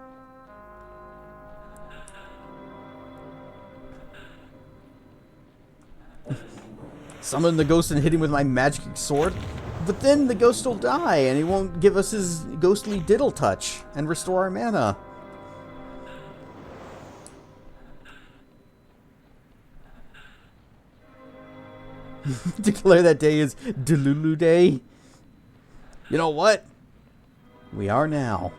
Summon the ghost and hit him with my magic sword, but then the ghost will die and he won't give us his ghostly diddle touch and restore our mana. Declare that day is Delulu Day. You know what? We are now.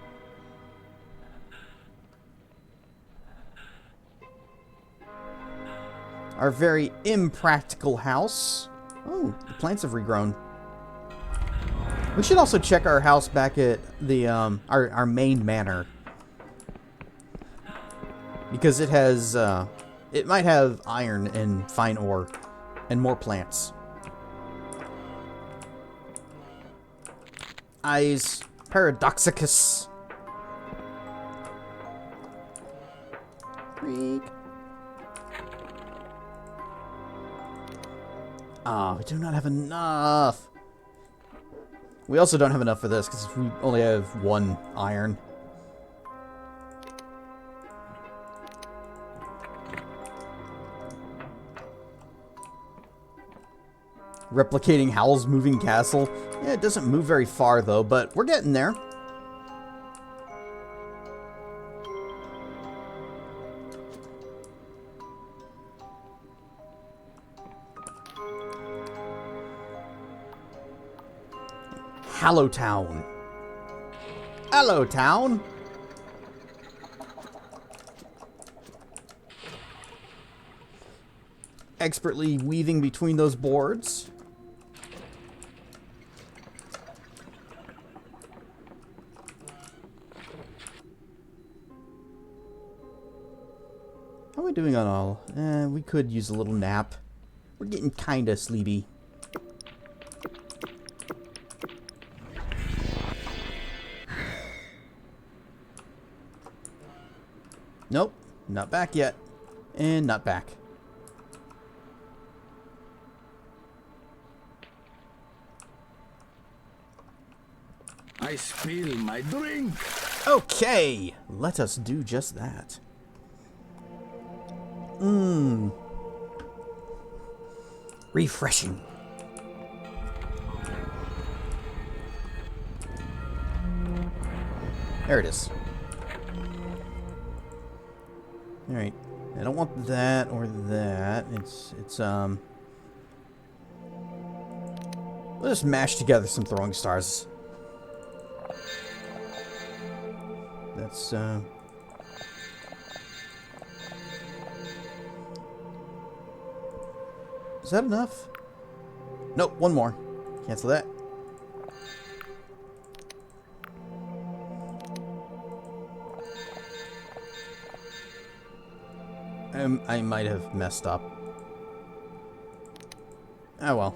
Our very impractical house. Oh, the plants have regrown. We should also check our house back at the our main manor, because it has it might have iron and fine ore and more plants. Eyes Paradoxicus. Freak. Ah, we do not have enough. We also don't have enough for this because we only have 1 iron. Replicating Howl's moving castle. Yeah, it doesn't move very far though, but we're getting there. Hallowtown. Hallowtown. Expertly weaving between those boards. How are we doing on all? We could use a little nap. We're getting kinda sleepy. Nope, not back yet. And not back. I spill my drink. Okay, let us do just that. Refreshing. There it is. Alright. I don't want that or that. We'll just mash together some throwing stars. That's, is that enough? Nope, 1 more. Cancel that. I might have messed up. Oh well.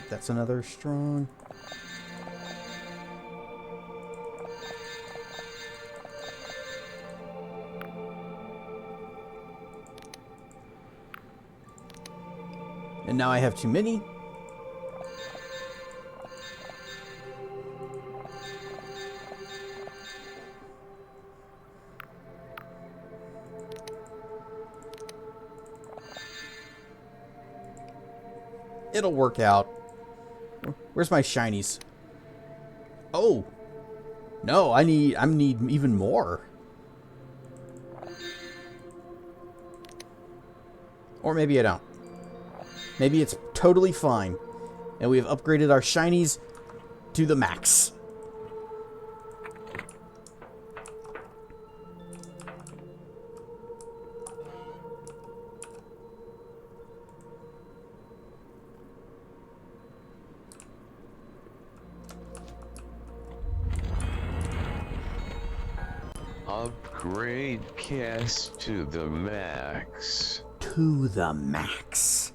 That's another strong. And now I have too many. It'll work out. Where's my shinies? Oh. No, I need even more. Or maybe I don't. Maybe it's totally fine. And we have upgraded our shinies to the max. upgrade cast to the max. To the max.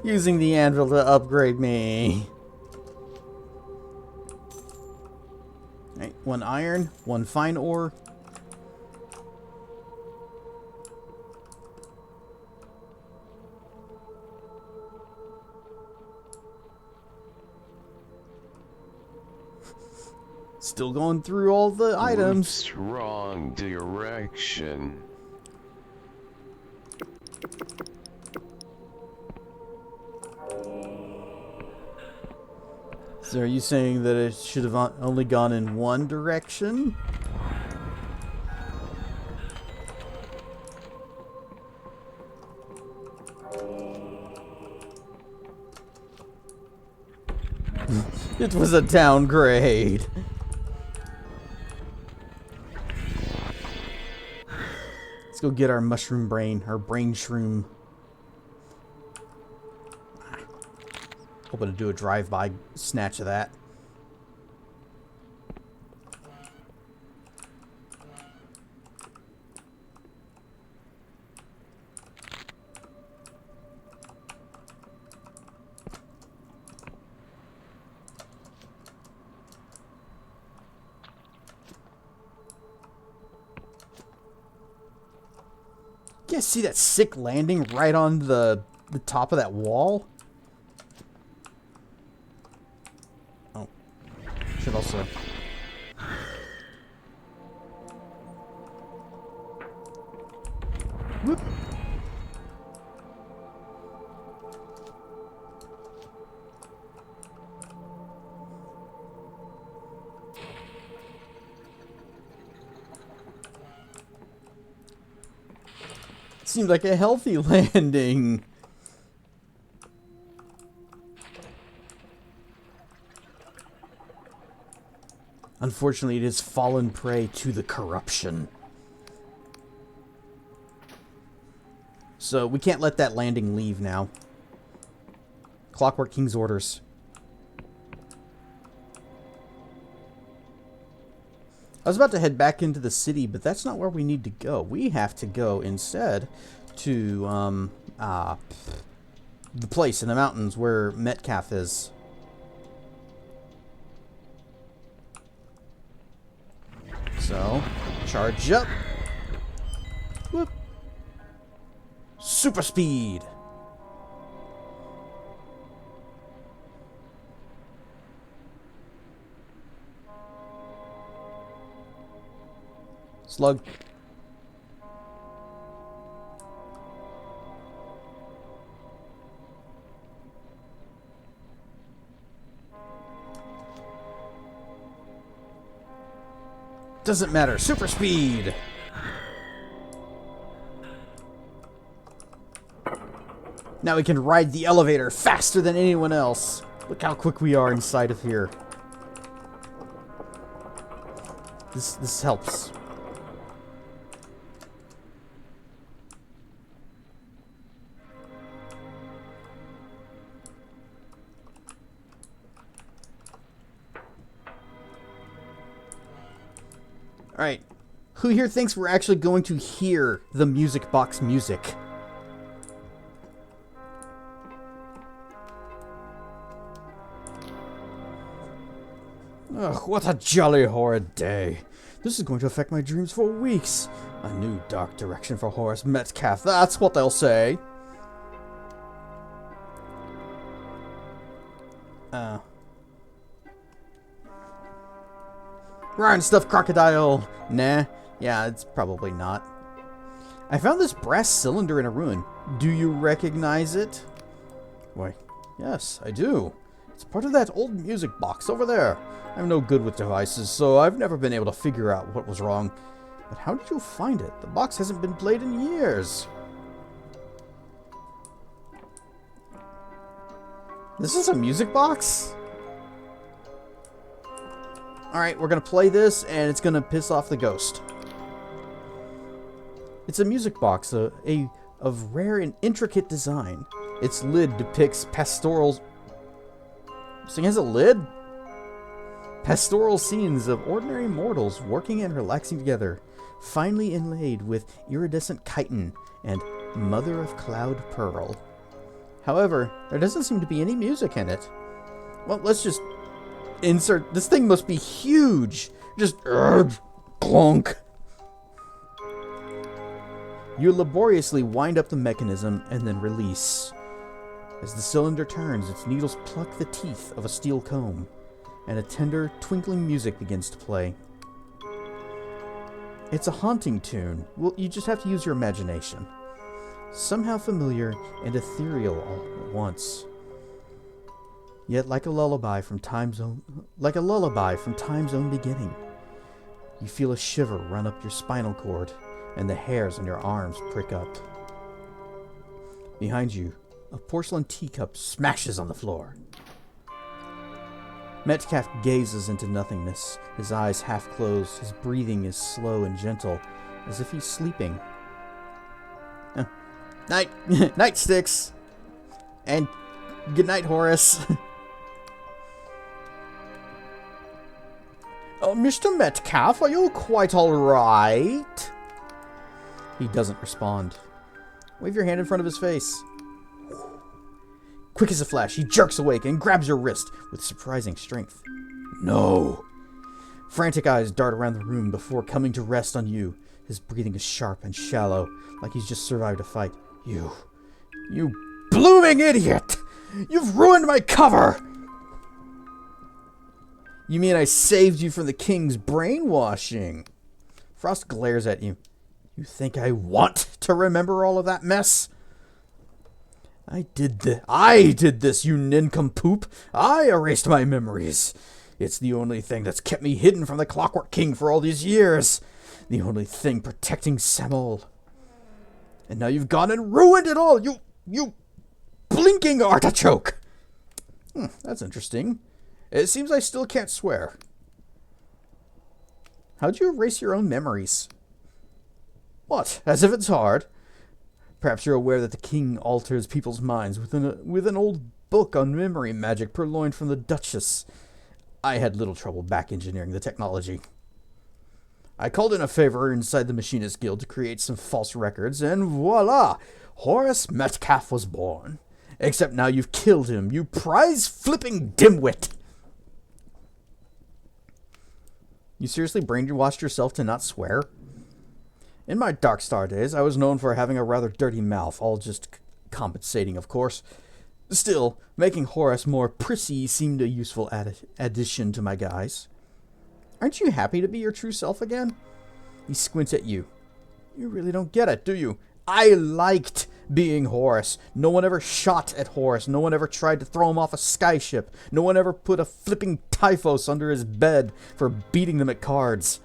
Using the anvil to upgrade me. Right, 1 iron, 1 fine ore. Still going through all the items. Oops, wrong direction. So are you saying that it should have only gone in one direction? It was a downgrade. Let's go get our mushroom brain, our brain shroom. Hoping to do a drive-by snatch of that. You guys see that sick landing right on the top of that wall? Oh. Should also... Whoop. Seemed like a healthy landing. Unfortunately, it has fallen prey to the corruption. So we can't let that landing leave now. Clockwork King's orders. I was about to head back into the city, but that's not where we need to go. We have to go instead to the place in the mountains where Metcalf is. So, charge up. Whoop. Super speed. Slug. Doesn't matter. Super speed. Now we can ride the elevator faster than anyone else. Look how quick we are inside of here. This helps. Alright, who here thinks we're actually going to hear the music box music? Ugh, what a jolly horrid day. This is going to affect my dreams for weeks. A new dark direction for Horace Metcalf, that's what they'll say. Ryan stuffed crocodile. Nah. Yeah, it's probably not. I found this brass cylinder in a ruin. Do you recognize it? Why, yes, I do. It's part of that old music box over there. I'm no good with devices, so I've never been able to figure out what was wrong. But how did you find it? The box hasn't been played in years. This is a music box? Alright, we're gonna play this, and it's gonna piss off the ghost. It's a music box, of rare and intricate design. Its lid depicts pastoral... This thing has a lid? Pastoral scenes of ordinary mortals working and relaxing together, finely inlaid with iridescent chitin and mother of cloud pearl. However, there doesn't seem to be any music in it. Well, let's just insert. This thing must be huge. Just clunk. You laboriously wind up the mechanism and then release. As the cylinder turns, its needles pluck the teeth of a steel comb, and a tender, twinkling music begins to play. It's a haunting tune. Well, you just have to use your imagination. Somehow familiar and ethereal all at once. Yet like a lullaby from time's own beginning. You feel a shiver run up your spinal cord, and the hairs on your arms prick up. Behind you, a porcelain teacup smashes on the floor. Metcalf gazes into nothingness, his eyes half closed, his breathing is slow and gentle, as if he's sleeping. Night, night, Sticks, and good night, Horace. Oh, Mr. Metcalf, are you quite all right? He doesn't respond. Wave your hand in front of his face. Quick as a flash, he jerks awake and grabs your wrist with surprising strength. No. Frantic eyes dart around the room before coming to rest on you. His breathing is sharp and shallow, like he's just survived a fight. You blooming idiot! You've ruined my cover! You mean I saved you from the king's brainwashing? Frost glares at you. You think I want to remember all of that mess? I did this, you nincompoop. I erased my memories. It's the only thing that's kept me hidden from the Clockwork King for all these years. The only thing protecting Samol. And now you've gone and ruined it all, you blinking artichoke. That's interesting. It seems I still can't swear. How'd you erase your own memories? What? As if it's hard. Perhaps you're aware that the king alters people's minds with an old book on memory magic purloined from the Duchess. I had little trouble back engineering the technology. I called in a favor inside the Machinist Guild to create some false records, and voila! Horace Metcalf was born. Except now you've killed him, you prize-flipping dimwit! You seriously brainwashed yourself to not swear? In my Dark Star days, I was known for having a rather dirty mouth, all just compensating, of course. Still, making Horace more prissy seemed a useful addition to my guise. Aren't you happy to be your true self again? He squints at you. You really don't get it, do you? I liked being Horace. No one ever shot at Horace. No one ever tried to throw him off a skyship. No one ever put a flipping typhus under his bed for beating them at cards.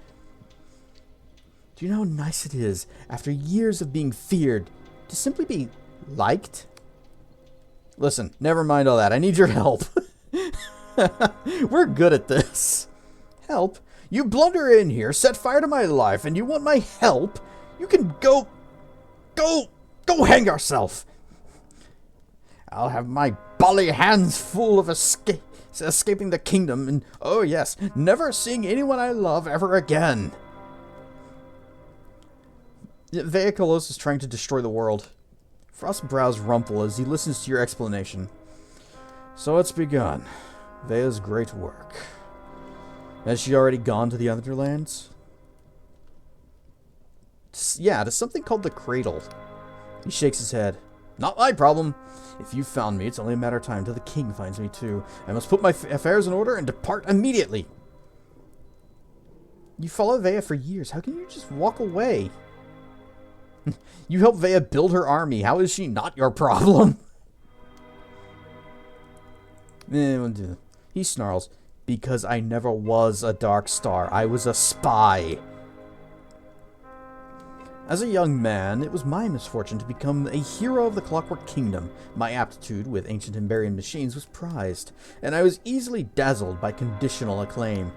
Do you know how nice it is, after years of being feared, to simply be liked? Listen, never mind all that. I need your help. We're good at this. Help? You blunder in here, set fire to my life, and you want my help? You can go hang yourself. I'll have my bally hands full of escaping the kingdom, and oh yes, never seeing anyone I love ever again. Vehiculos is trying to destroy the world. Frost's brows rumple as he listens to your explanation. So it's begun. Vea's great work. Has she already gone to the Underlands? Yeah, to something called the Cradle. He shakes his head. Not my problem. If you found me, it's only a matter of time till the king finds me too. I must put my affairs in order and depart immediately. You followed Vea for years. How can you just walk away? You helped Vea build her army. How is she not your problem? He snarls. Because I never was a Dark Star. I was a spy. As a young man, it was my misfortune to become a hero of the Clockwork Kingdom. My aptitude with ancient Emberian machines was prized, and I was easily dazzled by conditional acclaim.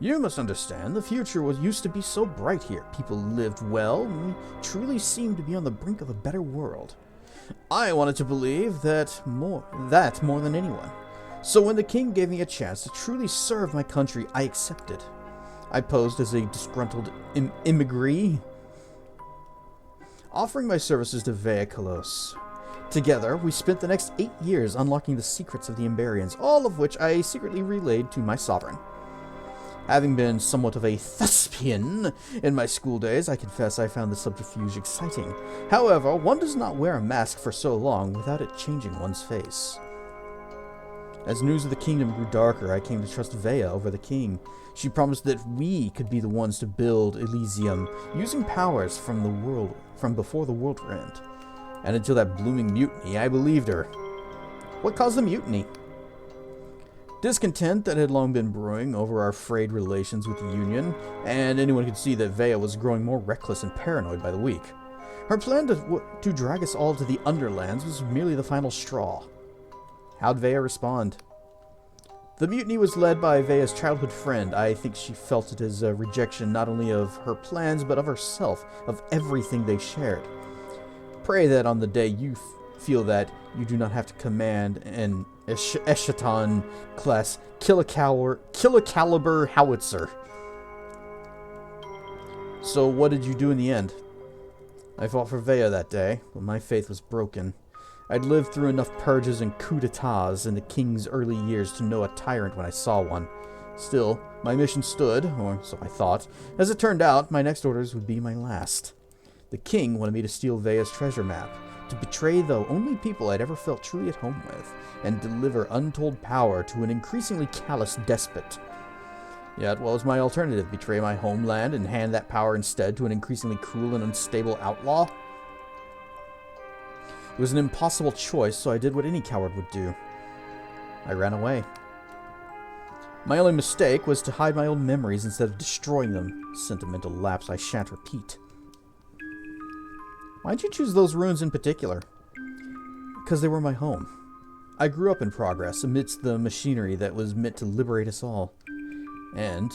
You must understand, the future used to be so bright here. People lived well, and we truly seemed to be on the brink of a better world. I wanted to believe that more than anyone. So when the king gave me a chance to truly serve my country, I accepted. I posed as a disgruntled immigree, offering my services to Vea Kalos. Together, we spent the next 8 years unlocking the secrets of the Emberians, all of which I secretly relayed to my sovereign. Having been somewhat of a thespian in my school days, I confess I found the subterfuge exciting. However, one does not wear a mask for so long without it changing one's face. As news of the kingdom grew darker, I came to trust Vea over the king. She promised that we could be the ones to build Elysium, using powers from before the world would end. And until that blooming mutiny, I believed her. What caused the mutiny? Discontent that had long been brewing over our frayed relations with the Union, and anyone could see that Vea was growing more reckless and paranoid by the week. Her plan to drag us all to the Underlands was merely the final straw. How'd Vea respond? The mutiny was led by Vea's childhood friend. I think she felt it as a rejection not only of her plans, but of herself, of everything they shared. Pray that on the day you feel that, you do not have to command an Eschaton-class kilocaliber howitzer. So what did you do in the end? I fought for Vea that day, but my faith was broken. I'd lived through enough purges and coups d'etats in the king's early years to know a tyrant when I saw one. Still, my mission stood, or so I thought. As it turned out, my next orders would be my last. The king wanted me to steal Vea's treasure map, to betray the only people I'd ever felt truly at home with, and deliver untold power to an increasingly callous despot. Yet, what was my alternative? Betray my homeland and hand that power instead to an increasingly cruel and unstable outlaw? It was an impossible choice, so I did what any coward would do. I ran away. My only mistake was to hide my old memories instead of destroying them. Sentimental lapse I shan't repeat. Why'd you choose those ruins in particular? Because they were my home. I grew up in progress amidst the machinery that was meant to liberate us all. And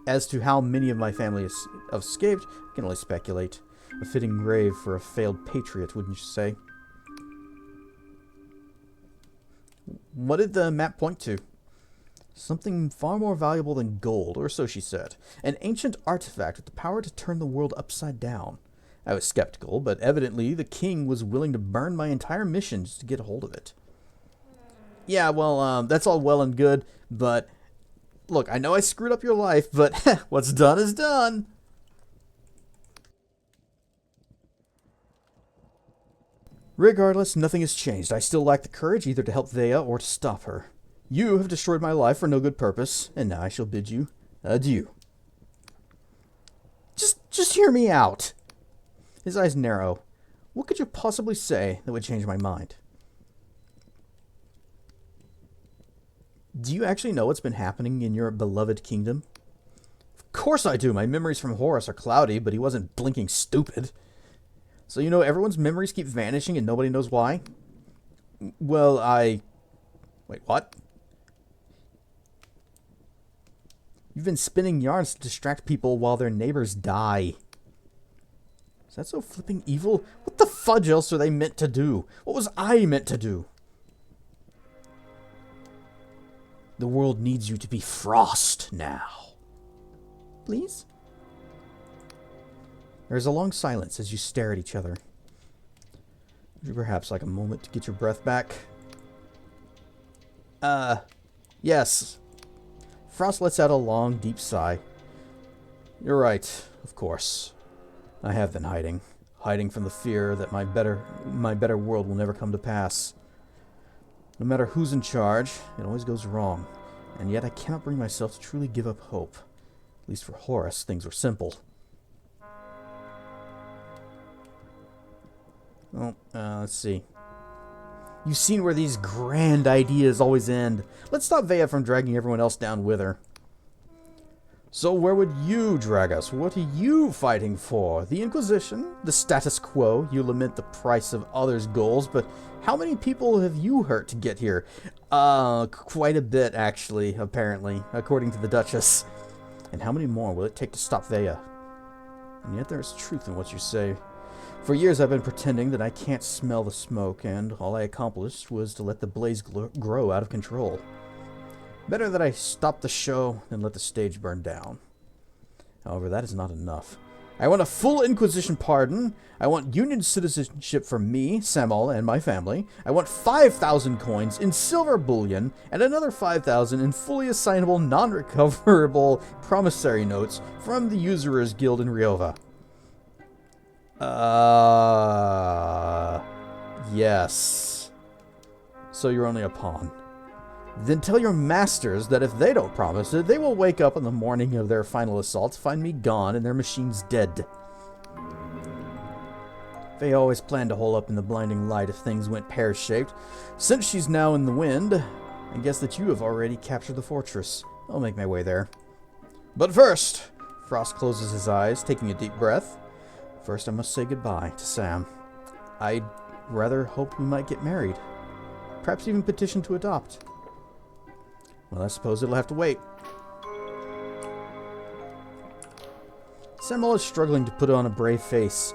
as to how many of my family have escaped, I can only speculate. A fitting grave for a failed patriot, wouldn't you say? What did the map point to? Something far more valuable than gold, or so she said. An ancient artifact with the power to turn the world upside down. I was skeptical, but evidently the king was willing to burn my entire mission just to get a hold of it. Yeah, well, that's all well and good, but... Look, I know I screwed up your life, but what's done is done. Regardless, nothing has changed. I still lack the courage either to help Vea or to stop her. You have destroyed my life for no good purpose, and now I shall bid you adieu. Just hear me out. His eyes narrow. What could you possibly say that would change my mind? Do you actually know what's been happening in your beloved kingdom? Of course I do. My memories from Horus are cloudy, but he wasn't blinking stupid. So you know everyone's memories keep vanishing and nobody knows why? Well, Wait, what? You've been spinning yarns to distract people while their neighbors die. Is that so flipping evil? What the fudge else are they meant to do? What was I meant to do? The world needs you to be Frost now. Please? There is a long silence as you stare at each other. Would you perhaps like a moment to get your breath back? Yes. Frost lets out a long, deep sigh. You're right, of course. I have been hiding. Hiding from the fear that my better world will never come to pass. No matter who's in charge, it always goes wrong. And yet I cannot bring myself to truly give up hope. At least for Horus, things were simple. Oh, let's see. You've seen where these grand ideas always end. Let's stop Vea from dragging everyone else down with her. So where would you drag us? What are you fighting for? The Inquisition? The status quo? You lament the price of others' goals, but how many people have you hurt to get here? Quite a bit, actually, apparently, according to the Duchess. And how many more will it take to stop Vea? And yet there is truth in what you say. For years I've been pretending that I can't smell the smoke, and all I accomplished was to let the blaze grow out of control. Better that I stop the show than let the stage burn down. However, that is not enough. I want a full Inquisition pardon. I want Union citizenship for me, Samuel, and my family. I want 5,000 coins in silver bullion, and another 5,000 in fully assignable, non-recoverable promissory notes from the Usurers Guild in Riova. Yes. So you're only a pawn. Then tell your masters that if they don't promise it, they will wake up on the morning of their final assault to find me gone and their machines dead. They always planned to hole up in the blinding light if things went pear-shaped. Since she's now in the wind, I guess that you have already captured the fortress. I'll make my way there. But first, Frost closes his eyes, taking a deep breath. First, I must say goodbye to Sam. I'd rather hope we might get married. Perhaps even petition to adopt. Well, I suppose it'll have to wait. Samuel is struggling to put on a brave face.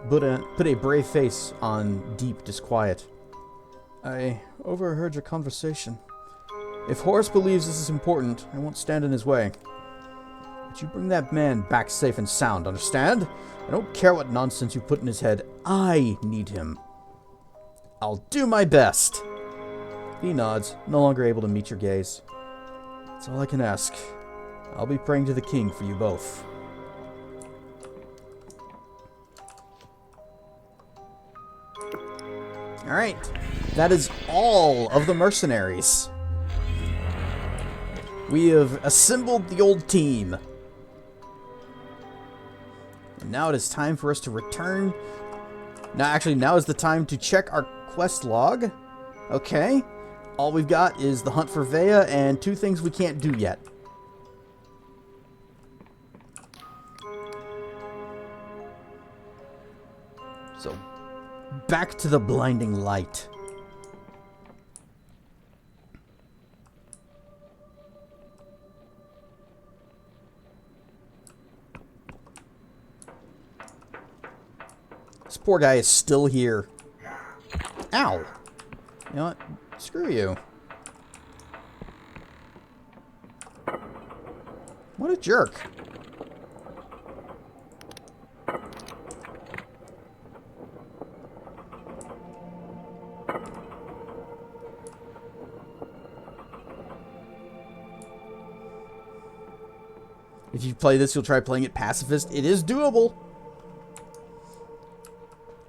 Put a brave face on deep disquiet. I overheard your conversation. If Horace believes this is important, I won't stand in his way. But you bring that man back safe and sound, understand? I don't care what nonsense you put in his head. I need him. I'll do my best. He nods, no longer able to meet your gaze. That's all I can ask. I'll be praying to the king for you both. Alright, that is all of the mercenaries. We have assembled the old team. And now it is time for us to return. Now is the time to check our quest log. Okay. All we've got is the hunt for Vea and 2 things we can't do yet. So, back to the blinding light. This poor guy is still here. Ow! You know what? Screw you. What a jerk. If you play this, you'll try playing it pacifist. It is doable.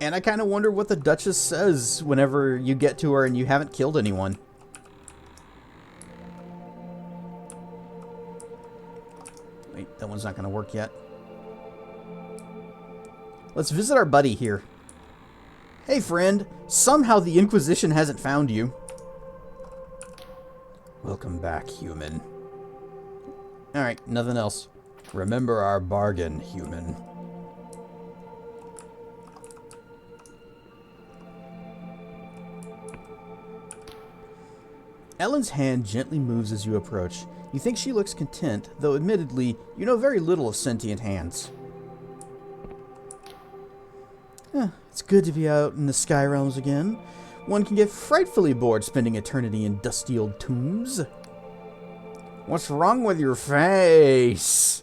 And I kind of wonder what the Duchess says whenever you get to her and you haven't killed anyone. Wait, that one's not going to work yet. Let's visit our buddy here. Hey, friend. Somehow the Inquisition hasn't found you. Welcome back, human. Alright, nothing else. Remember our bargain, human. Ellen's hand gently moves as you approach. You think she looks content, though admittedly, you know very little of sentient hands. It's good to be out in the Sky Realms again. One can get frightfully bored spending eternity in dusty old tombs. What's wrong with your face?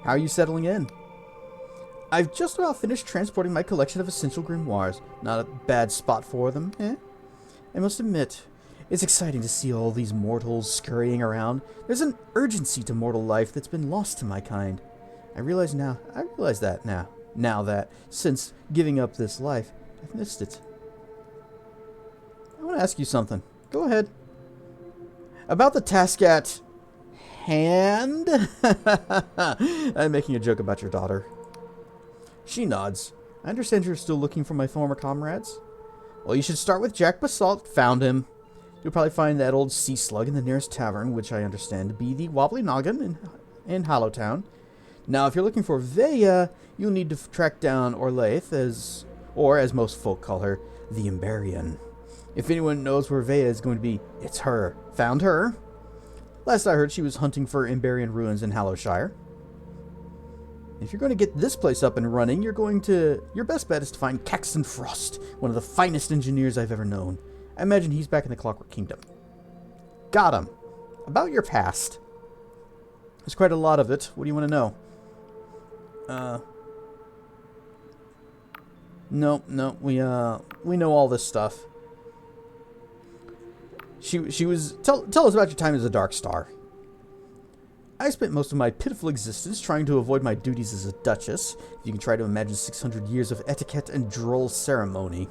How are you settling in? I've just about finished transporting my collection of essential grimoires. Not a bad spot for them, eh? I must admit, it's exciting to see all these mortals scurrying around. There's an urgency to mortal life that's been lost to my kind. I realize that now that, since giving up this life, I've missed it. I want to ask you something. Go ahead. About the task at hand? I'm making a joke about your daughter. She nods. I understand you're still looking for my former comrades? Well, you should start with Jack Basalt. Found him. You'll probably find that old sea slug in the nearest tavern, which I understand to be the Wobbly Noggin in Hollowtown. Now, if you're looking for Vea, you'll need to track down Orlaith, or as most folk call her, the Emberian. If anyone knows where Vea is going to be, it's her. Found her. Last I heard, she was hunting for Emberian ruins in Hallowshire. If you're going to get this place up and running, your best bet is to find Caxton Frost, one of the finest engineers I've ever known. I imagine he's back in the Clockwork Kingdom. Got him. About your past. There's quite a lot of it. What do you want to know? No, we know all this stuff. She was... Tell us about your time as a Dark Star. I spent most of my pitiful existence trying to avoid my duties as a Duchess. If you can try to imagine 600 years of etiquette and droll ceremony.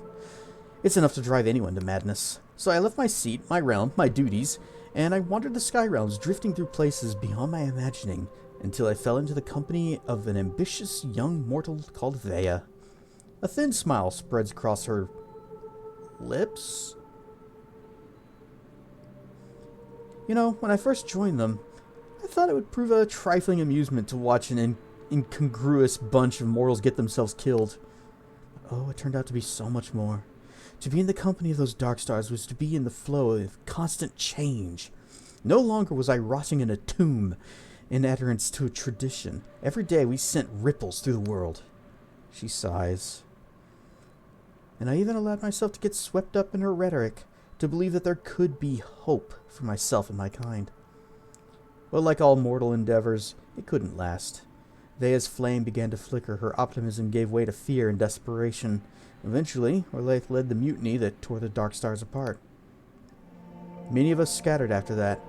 It's enough to drive anyone to madness. So I left my seat, my realm, my duties, and I wandered the Sky Realms, drifting through places beyond my imagining, until I fell into the company of an ambitious young mortal called Vea. A thin smile spreads across her lips. You know, when I first joined them, I thought it would prove a trifling amusement to watch an incongruous bunch of mortals get themselves killed. Oh, it turned out to be so much more. To be in the company of those Dark Stars was to be in the flow of constant change. No longer was I rotting in a tomb in adherence to a tradition. Every day we sent ripples through the world. She sighs. And I even allowed myself to get swept up in her rhetoric, to believe that there could be hope for myself and my kind. But like all mortal endeavors, it couldn't last. Vea's flame began to flicker, her optimism gave way to fear and desperation. Eventually, Orlaith led the mutiny that tore the Dark Stars apart. Many of us scattered after that.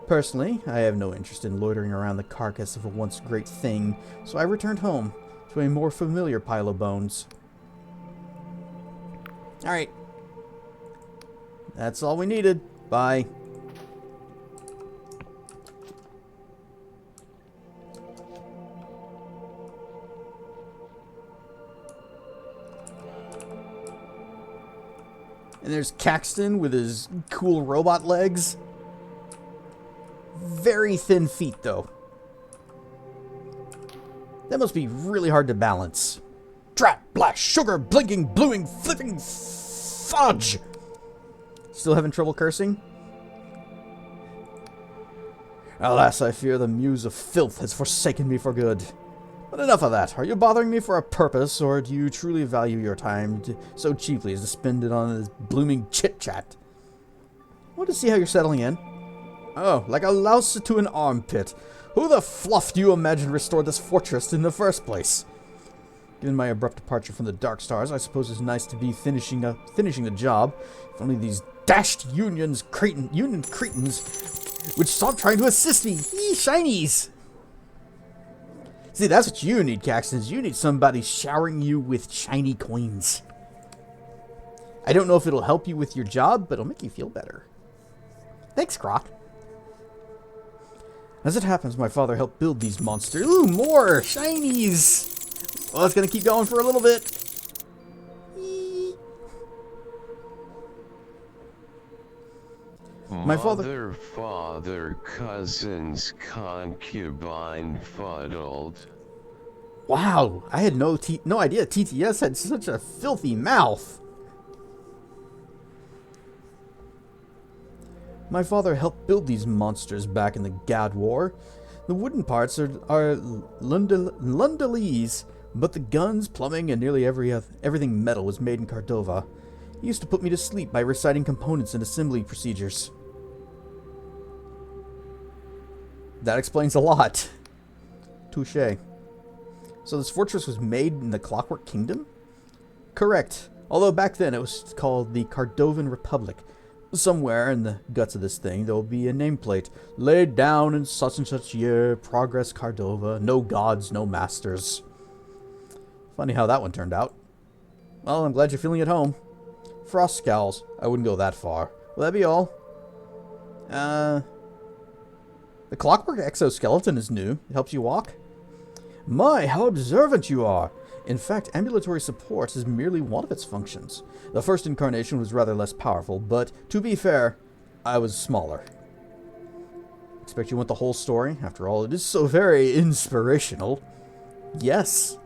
Personally, I have no interest in loitering around the carcass of a once great thing, so I returned home to a more familiar pile of bones. Alright. That's all we needed. Bye. And there's Caxton with his cool robot legs. Very thin feet, though. That must be really hard to balance. Drat, black, sugar, blinking, bluing, flipping, fudge! Still having trouble cursing? Alas, I fear the muse of filth has forsaken me for good. But enough of that. Are you bothering me for a purpose, or do you truly value your time so cheaply as to spend it on this blooming chit-chat? I want to see how you're settling in. Oh, like a louse to an armpit. Who the fluff do you imagine restored this fortress in the first place? Given my abrupt departure from the Dark Stars, I suppose it's nice to be finishing the job. If only these dashed union cretins would stop trying to assist me. Yee, shinies! See, that's what you need, Caxton. You need somebody showering you with shiny coins. I don't know if it'll help you with your job, but it'll make you feel better. Thanks, Croc. As it happens, my father helped build these monsters. Ooh, more shinies! Well, it's gonna keep going for a little bit. My father, cousins, concubine, fuddled. Wow, I had no idea TTS had such a filthy mouth. My father helped build these monsters back in the Gad War. The wooden parts are Lundalese, but the guns, plumbing, and nearly everything metal was made in Cordova. He used to put me to sleep by reciting components and assembly procedures. That explains a lot. Touché. So this fortress was made in the Clockwork Kingdom? Correct. Although back then it was called the Cardovan Republic. Somewhere in the guts of this thing there will be a nameplate. Laid down in such and such year, Progress Cardova, no gods, no masters. Funny how that one turned out. Well, I'm glad you're feeling at home. Frost scowls. I wouldn't go that far. Will that be all? The Clockwork exoskeleton is new. It helps you walk. My, how observant you are! In fact, ambulatory support is merely one of its functions. The first incarnation was rather less powerful, but, to be fair, I was smaller. Expect you want the whole story? After all, it is so very inspirational. Yes.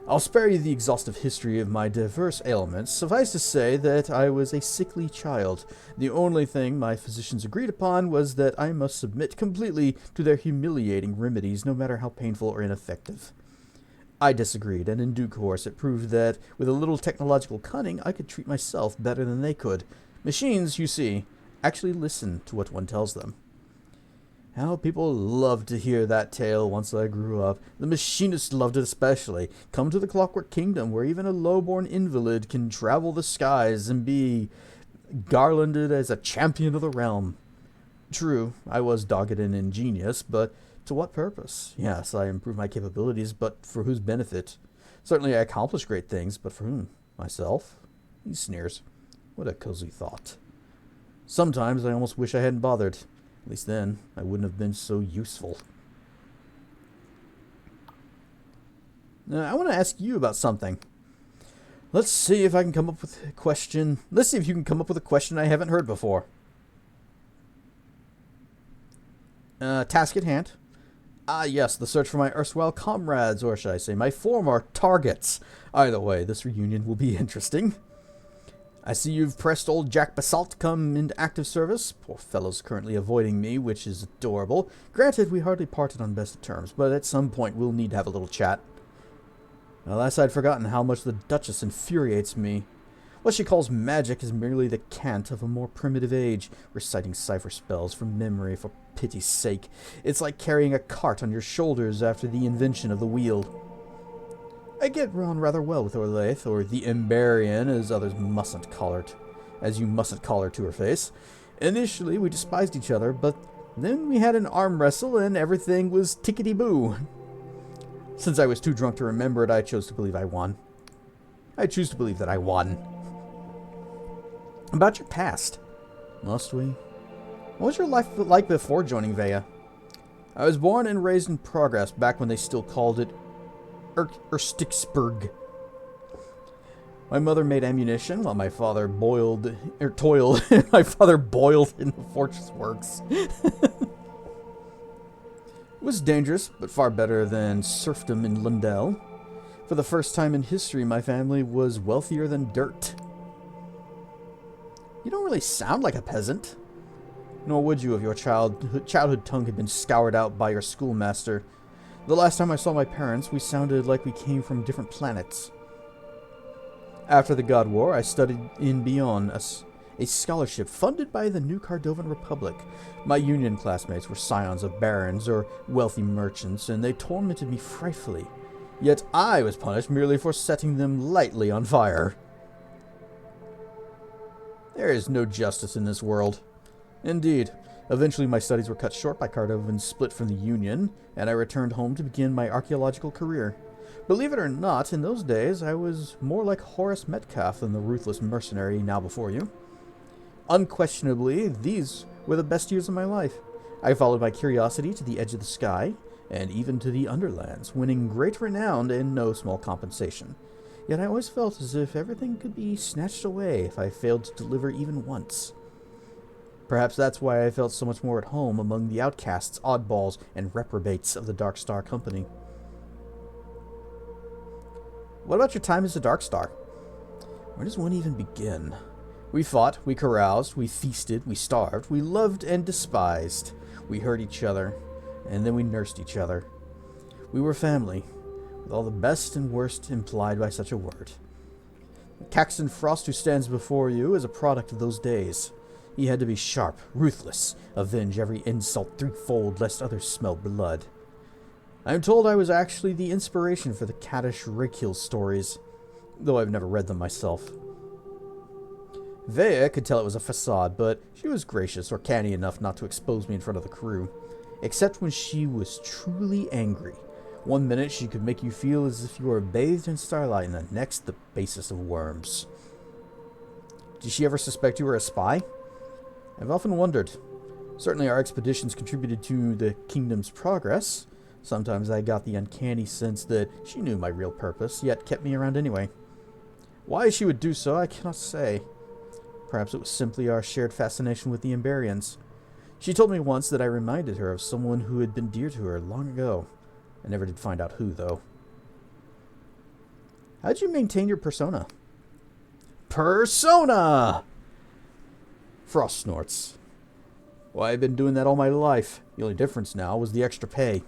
I'll spare you the exhaustive history of my diverse ailments. Suffice to say that I was a sickly child. The only thing my physicians agreed upon was that I must submit completely to their humiliating remedies, no matter how painful or ineffective. I disagreed, and in due course it proved that, with a little technological cunning, I could treat myself better than they could. Machines, you see, actually listen to what one tells them. How people loved to hear that tale once I grew up. The machinists loved it especially. Come to the Clockwork Kingdom, where even a low-born invalid can travel the skies and be garlanded as a champion of the realm. True, I was dogged and ingenious, but to what purpose? Yes, I improved my capabilities, but for whose benefit? Certainly I accomplished great things, but for whom? Myself? He sneers. What a cozy thought. Sometimes I almost wish I hadn't bothered. At least then, I wouldn't have been so useful. Now, I want to ask you about something. Let's see if I can come up with a question. Let's see if you can come up with a question I haven't heard before. Task at hand. Ah, yes, the search for my erstwhile comrades, or should I say my former targets. Either way, this reunion will be interesting. I see you've pressed old Jack Basalt to come into active service. Poor fellow's currently avoiding me, which is adorable. Granted, we hardly parted on best of terms, but at some point we'll need to have a little chat. Alas, I'd forgotten how much the Duchess infuriates me. What she calls magic is merely the cant of a more primitive age, reciting cipher spells from memory for pity's sake. It's like carrying a cart on your shoulders after the invention of the wheel. I get on rather well with Orlaith, or the Emberian, as others mustn't call her, as you mustn't call her to her face. Initially, we despised each other, but then we had an arm wrestle and everything was tickety-boo. Since I was too drunk to remember it, I chose to believe I won. I choose to believe that I won. About your past. Must we? What was your life like before joining Vea? I was born and raised in Progress, back when they still called it Ersticksburg. My mother made ammunition while my father toiled my father boiled in the fortress works. It was dangerous, but far better than serfdom in Lundell. For the first time in history, my family was wealthier than dirt. You don't really sound like a peasant. Nor would you if your childhood tongue had been scoured out by your schoolmaster. The last time I saw my parents, we sounded like we came from different planets. After the God War, I studied in Beyond, a scholarship funded by the New Cardovan Republic. My Union classmates were scions of barons or wealthy merchants, and they tormented me frightfully. Yet I was punished merely for setting them lightly on fire. There is no justice in this world. Indeed. Eventually my studies were cut short by Cardovan's split from the Union, and I returned home to begin my archaeological career. Believe it or not, in those days I was more like Horace Metcalfe than the ruthless mercenary now before you. Unquestionably, these were the best years of my life. I followed my curiosity to the edge of the sky, and even to the underlands, winning great renown and no small compensation. Yet I always felt as if everything could be snatched away if I failed to deliver even once. Perhaps that's why I felt so much more at home among the outcasts, oddballs, and reprobates of the Dark Star Company. What about your time as a Dark Star? Where does one even begin? We fought, we caroused, we feasted, we starved, we loved and despised. We hurt each other, and then we nursed each other. We were family, with all the best and worst implied by such a word. Caxton Frost, who stands before you, is a product of those days. He had to be sharp, ruthless, avenge every insult threefold, lest others smell blood. I am told I was actually the inspiration for the Kaddish Rakiel stories, though I've never read them myself. Vea could tell it was a facade, but she was gracious or canny enough not to expose me in front of the crew, except when she was truly angry. One minute she could make you feel as if you were bathed in starlight, and the next the basest of worms. Did she ever suspect you were a spy? I've often wondered. Certainly our expeditions contributed to the kingdom's progress. Sometimes I got the uncanny sense that she knew my real purpose, yet kept me around anyway. Why she would do so, I cannot say. Perhaps it was simply our shared fascination with the Emberians. She told me once that I reminded her of someone who had been dear to her long ago. I never did find out who, though. How did you maintain your persona? Persona! Frost snorts. Why, I've been doing that all my life. The only difference now was the extra pay.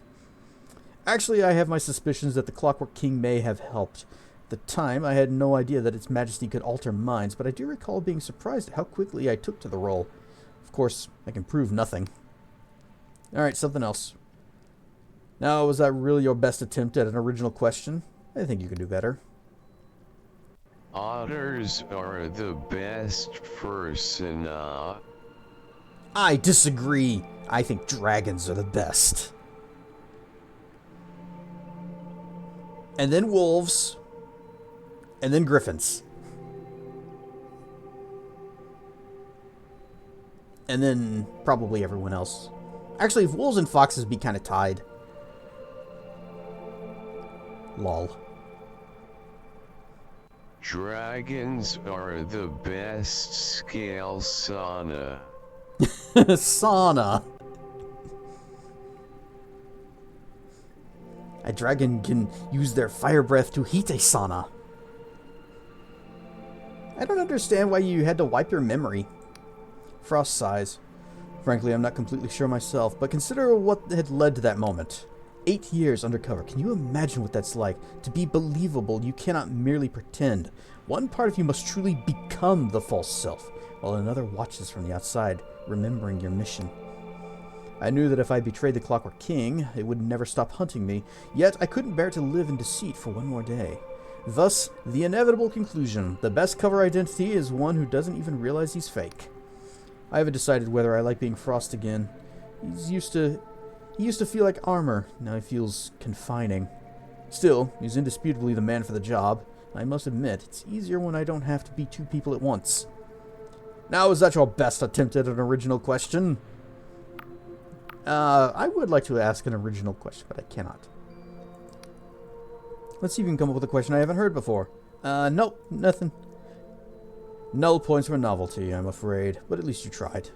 Actually, I have my suspicions that the Clockwork King may have helped. At the time, I had no idea that its majesty could alter minds, but I do recall being surprised at how quickly I took to the role. Of course, I can prove nothing. Alright, something else. Now, was that really your best attempt at an original question? I think you could do better. Otters are the best persona. I disagree. I think dragons are the best. And then wolves. And then griffins. And then probably everyone else. Actually, if wolves and foxes be kind of tied. Lol. Dragons are the best scale sauna. Sauna. A dragon can use their fire breath to heat a sauna. I don't understand why you had to wipe your memory. Frost sighs. Frankly, I'm not completely sure myself, but consider what had led to that moment. 8 years undercover. Can you imagine what that's like? To be believable, you cannot merely pretend. One part of you must truly become the false self, while another watches from the outside, remembering your mission. I knew that if I betrayed the Clockwork King, it would never stop hunting me, yet I couldn't bear to live in deceit for one more day. Thus, the inevitable conclusion: the best cover identity is one who doesn't even realize he's fake. I haven't decided whether I like being Frost again. He used to feel like armor, now he feels confining. Still, he's indisputably the man for the job. I must admit, it's easier when I don't have to be two people at once. Now, is that your best attempt at an original question? I would like to ask an original question, but I cannot. Let's see if you can come up with a question I haven't heard before. Nope, nothing. Null points for novelty, I'm afraid, but at least you tried.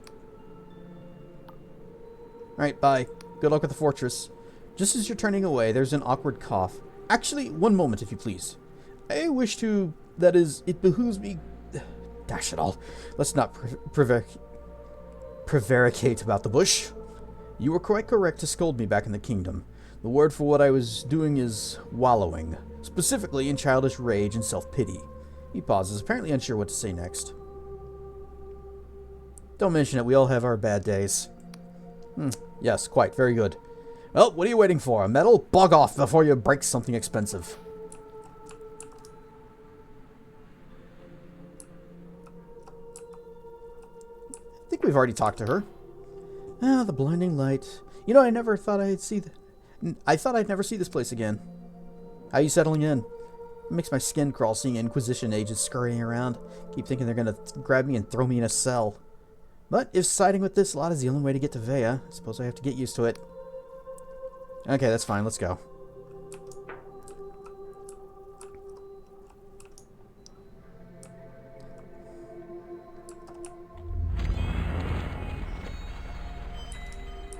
Alright, bye. Good luck with the fortress. Just as you're turning away, there's an awkward cough. Actually, one moment, if you please. I wish to... That is, it behooves me... Dash it all. Let's not prevaricate about the bush. You were quite correct to scold me back in the kingdom. The word for what I was doing is wallowing. Specifically in childish rage and self-pity. He pauses, apparently unsure what to say next. Don't mention it, we all have our bad days. Yes, quite. Very good. Well, what are you waiting for? A medal? Bog off before you break something expensive. I think we've already talked to her. Ah, the blinding light. You know, I never thought I'd see... I thought I'd never see this place again. How are you settling in? It makes my skin crawl seeing Inquisition agents scurrying around. Keep thinking they're gonna grab me and throw me in a cell. But if siding with this lot is the only way to get to Vea, I suppose I have to get used to it. Okay, that's fine. Let's go.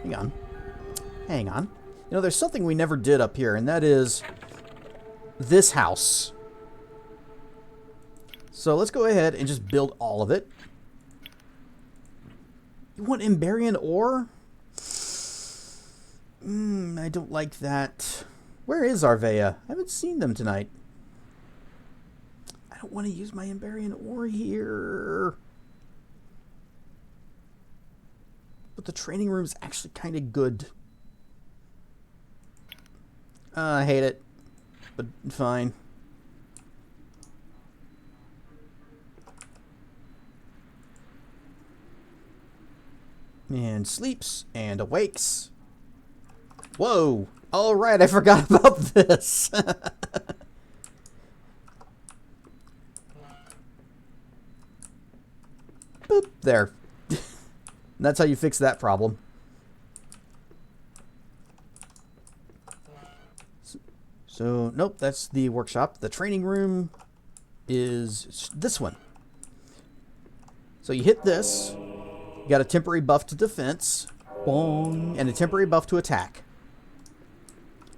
Hang on. Hang on. You know, there's something we never did up here, and that is this house. So let's go ahead and just build all of it. You want Emberian ore? I don't like that. Where is Arvea? I haven't seen them tonight. I don't want to use my Emberian ore here. But the training room's actually kind of good. I hate it. But fine. And sleeps and awakes. Whoa! Alright, I forgot about this. Boop, there. That's how you fix that problem. So, nope, that's the workshop. The training room is this one. So you hit this. You got a temporary buff to defense. Bong. And a temporary buff to attack.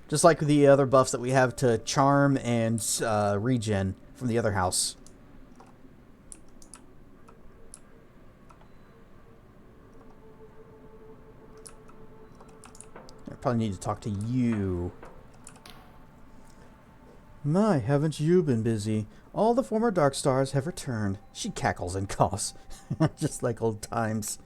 Just like the other buffs that we have to charm and regen from the other house. I probably need to talk to you. My, haven't you been busy? All the former Dark Stars have returned. She cackles and coughs, just like old times.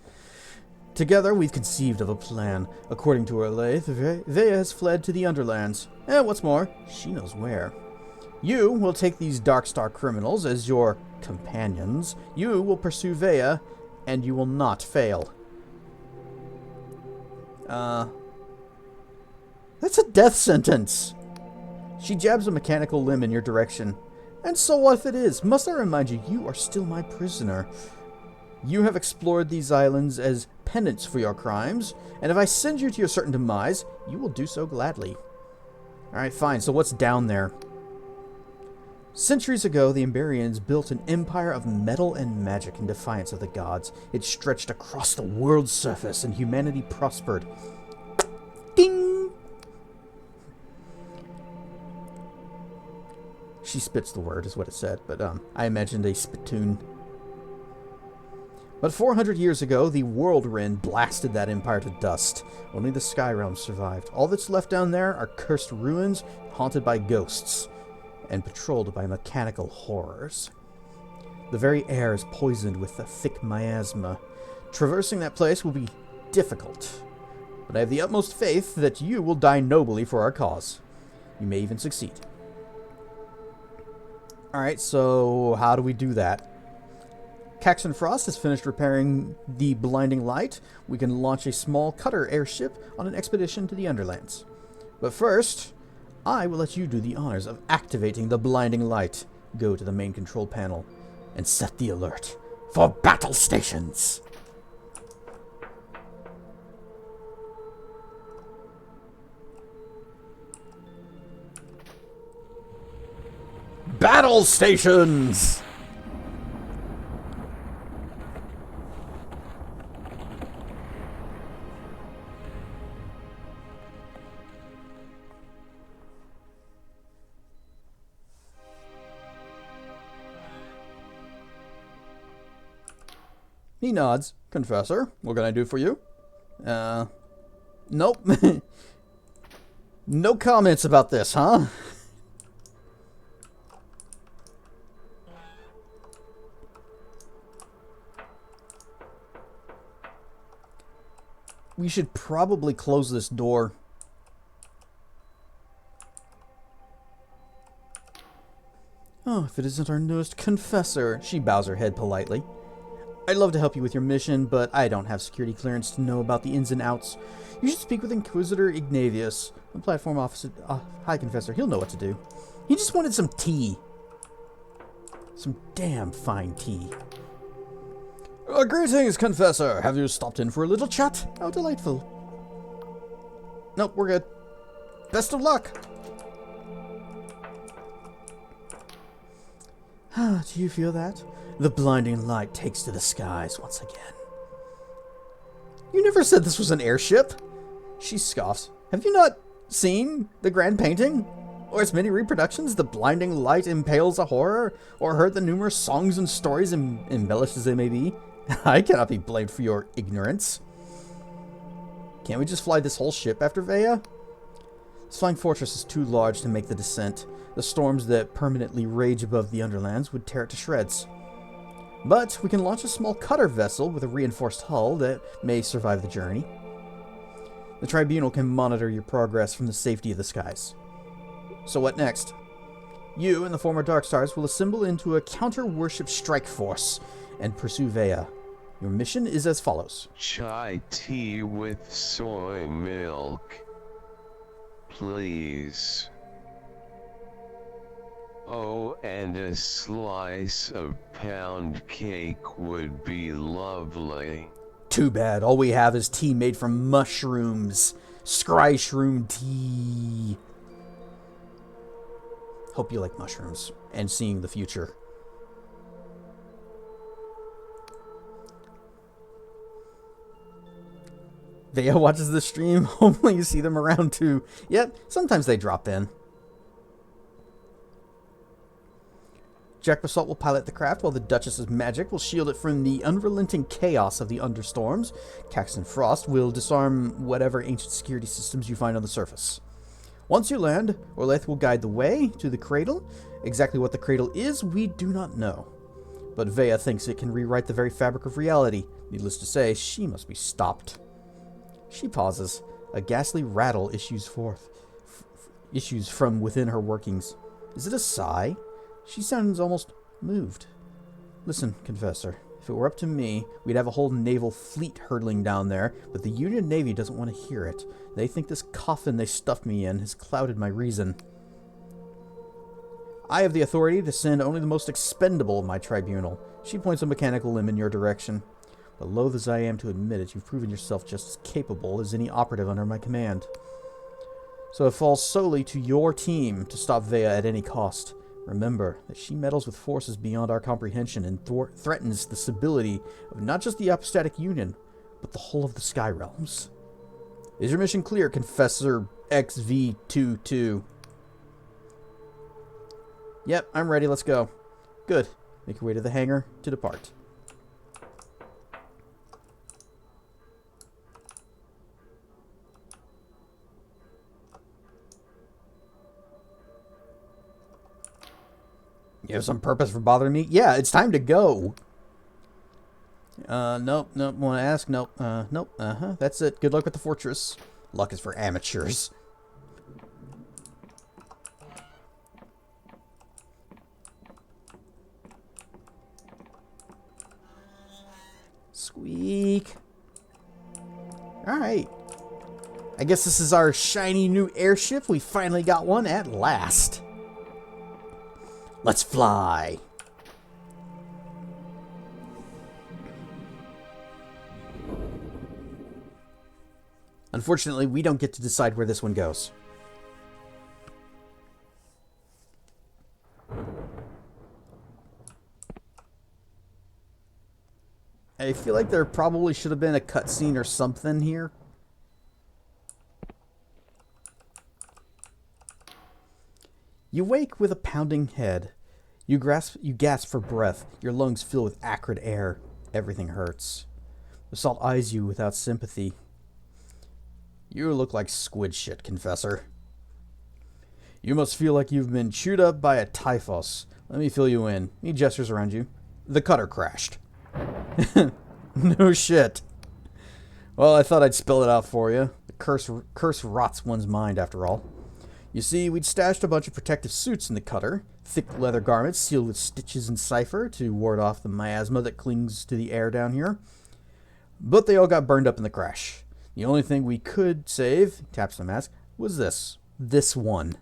Together, we've conceived of a plan. According to her lathe, Vea has fled to the Underlands. And what's more, she knows where. You will take these Dark Star criminals as your companions. You will pursue Vea, and you will not fail. That's a death sentence. She jabs a mechanical limb in your direction. And so what if it is? Must I remind you, you are still my prisoner. You have explored these islands as penance for your crimes, and if I send you to your certain demise, you will do so gladly. Alright, fine, so what's down there? Centuries ago, the Emberians built an empire of metal and magic in defiance of the gods. It stretched across the world's surface, and humanity prospered. Ding! She spits the word, is what it said, but I imagined a spittoon. But 400 years ago, the Whirlwind blasted that empire to dust. Only the Sky Realm survived. All that's left down there are cursed ruins, haunted by ghosts, and patrolled by mechanical horrors. The very air is poisoned with a thick miasma. Traversing that place will be difficult, but I have the utmost faith that you will die nobly for our cause. You may even succeed. Alright, so how do we do that? Caxton Frost has finished repairing the blinding light. We can launch a small cutter airship on an expedition to the Underlands. But first, I will let you do the honors of activating the blinding light. Go to the main control panel and set the alert for battle stations. Battle stations! He nods. Confessor, what can I do for you? Nope. No comments about this, huh? We should probably close this door. Oh, if it isn't our newest confessor. She bows her head politely. I'd love to help you with your mission, but I don't have security clearance to know about the ins and outs. You should speak with Inquisitor Ignavius, the platform officer, High Confessor. He'll know what to do. He just wanted some tea. Some damn fine tea. Greetings, Confessor. Have you stopped in for a little chat? How delightful. Nope, we're good. Best of luck. Do you feel that? The blinding light takes to the skies once again. You never said this was an airship. She scoffs. Have you not seen the grand painting? Or its many reproductions? The blinding light impales a horror? Or heard the numerous songs and stories, embellished as they may be? I cannot be blamed for your ignorance. Can't we just fly this whole ship after Vea? This flying fortress is too large to make the descent. The storms that permanently rage above the Underlands would tear it to shreds. But we can launch a small cutter vessel with a reinforced hull that may survive the journey. The Tribunal can monitor your progress from the safety of the skies. So what next? You and the former Dark Stars will assemble into a counter-warship strike force and pursue Vea. Your mission is as follows. Chai tea with soy milk, please. Oh, and a slice of pound cake would be lovely. Too bad. All we have is tea made from mushrooms. Scry shroom tea. Hope you like mushrooms and seeing the future. Vea watches the stream. Hopefully you see them around too. Yep, sometimes they drop in. Jack Basalt will pilot the craft while the Duchess's magic will shield it from the unrelenting chaos of the understorms. Caxton Frost will disarm whatever ancient security systems you find on the surface. Once you land, Orlaith will guide the way to the cradle. Exactly what the cradle is, we do not know. But Vea thinks it can rewrite the very fabric of reality. Needless to say, she must be stopped. She pauses. A ghastly rattle issues from within her workings. Is it a sigh? She sounds almost moved. Listen, Confessor, if it were up to me, we'd have a whole naval fleet hurtling down there, but the Union Navy doesn't want to hear it. They think this coffin they stuffed me in has clouded my reason. I have the authority to send only the most expendable of my tribunal. She points a mechanical limb in your direction. But loath as I am to admit it, you've proven yourself just as capable as any operative under my command. So it falls solely to your team to stop Vea at any cost. Remember that she meddles with forces beyond our comprehension and threatens the stability of not just the Apostatic Union, but the whole of the Sky Realms. Is your mission clear, Confessor XV22? Yep, I'm ready. Let's go. Good. Make your way to the hangar to depart. You have some purpose for bothering me? Yeah, it's time to go. Nope. Want to ask? Nope. Nope. That's it. Good luck with the fortress. Luck is for amateurs. Squeak. Alright. I guess this is our shiny new airship. We finally got one at last. Let's fly. Unfortunately, we don't get to decide where this one goes. I feel like there probably should have been a cutscene or something here. You wake with a pounding head. You gasp for breath. Your lungs fill with acrid air. Everything hurts. Basalt eyes you without sympathy. You look like squid shit, Confessor. You must feel like you've been chewed up by a typhus. Let me fill you in. He gestures around you. The cutter crashed. No shit. Well, I thought I'd spell it out for you. The curse rots one's mind, after all. You see, we'd stashed a bunch of protective suits in the cutter, thick leather garments sealed with stitches and cipher to ward off the miasma that clings to the air down here. But they all got burned up in the crash. The only thing we could save, taps the mask, was this one.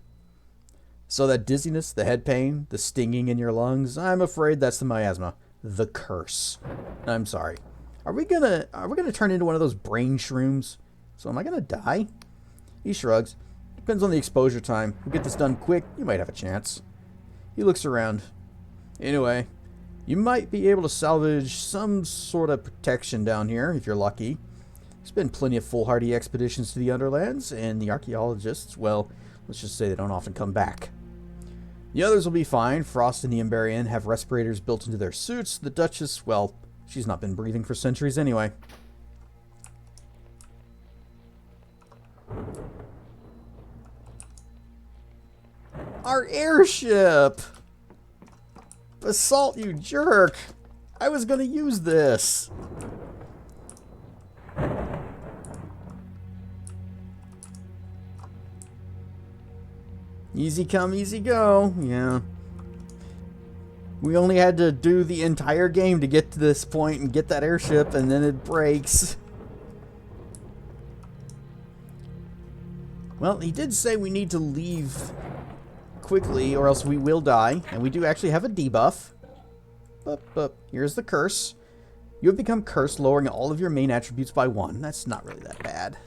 So that dizziness, the head pain, the stinging in your lungs, I'm afraid that's the miasma. The curse. I'm sorry. Are we gonna turn into one of those brain shrooms? So am I gonna die? He shrugs. Depends on the exposure time. We'll get this done quick. You might have a chance. He looks around. Anyway, you might be able to salvage some sort of protection down here if you're lucky. There's been plenty of foolhardy expeditions to the Underlands, and the archaeologists, well, let's just say they don't often come back. The others will be fine. Frost and the Emberian have respirators built into their suits. The Duchess, well, she's not been breathing for centuries anyway. Our airship! Basalt, you jerk! I was gonna use this! Easy come, easy go. Yeah. We only had to do the entire game to get to this point and get that airship, and then it breaks. Well, he did say we need to leave quickly or else we will die. And we do actually have a debuff. But here's the curse. You have become cursed, lowering all of your main attributes by 1. That's not really that bad.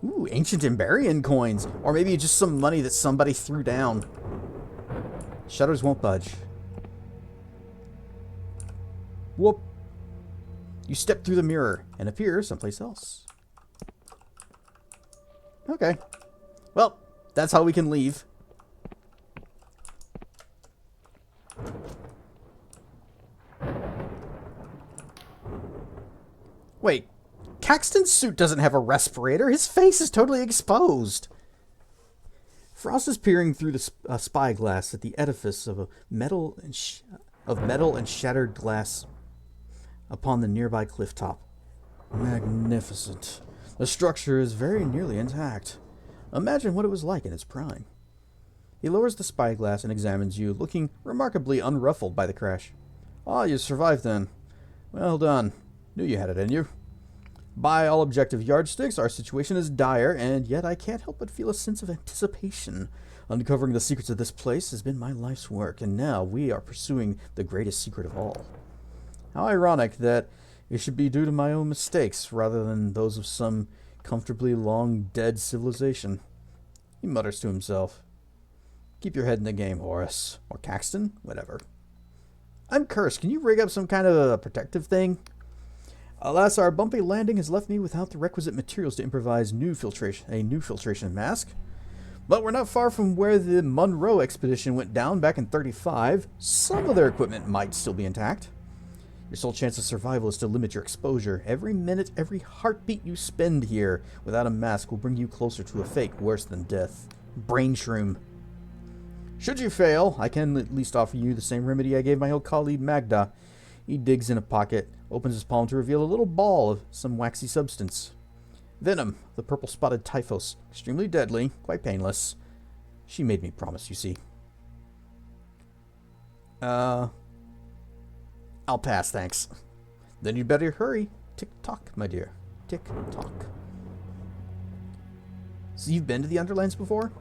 Ooh, ancient Emberian coins. Or maybe just some money that somebody threw down. Shutters won't budge. Whoop. You step through the mirror and appear someplace else. Okay. Well, that's how we can leave. Wait, Caxton's suit doesn't have a respirator. His face is totally exposed. Frost is peering through the spyglass at the edifice of metal and shattered glass upon the nearby cliff top. Magnificent. The structure is very nearly intact. Imagine what it was like in its prime. He lowers the spyglass and examines you, looking remarkably unruffled by the crash. Ah, you survived then. Well done. Knew you had it in you. By all objective yardsticks, our situation is dire, and yet I can't help but feel a sense of anticipation. Uncovering the secrets of this place has been my life's work, and now we are pursuing the greatest secret of all. How ironic that it should be due to my own mistakes, rather than those of some comfortably long-dead civilization. He mutters to himself. Keep your head in the game, Horace. Or Caxton? Whatever. I'm cursed. Can you rig up some kind of a protective thing? Alas, our bumpy landing has left me without the requisite materials to improvise a new filtration mask. But we're not far from where the Monroe expedition went down back in 35. Some of their equipment might still be intact. Your sole chance of survival is to limit your exposure. Every minute, every heartbeat you spend here without a mask will bring you closer to a fate worse than death. Brain shroom. Should you fail, I can at least offer you the same remedy I gave my old colleague Magda. He digs in a pocket, opens his palm to reveal a little ball of some waxy substance. Venom, the purple-spotted typhus. Extremely deadly, quite painless. She made me promise, you see. I'll pass, thanks. Then you'd better hurry. Tick-tock, my dear. Tick-tock. So you've been to the Underlands before?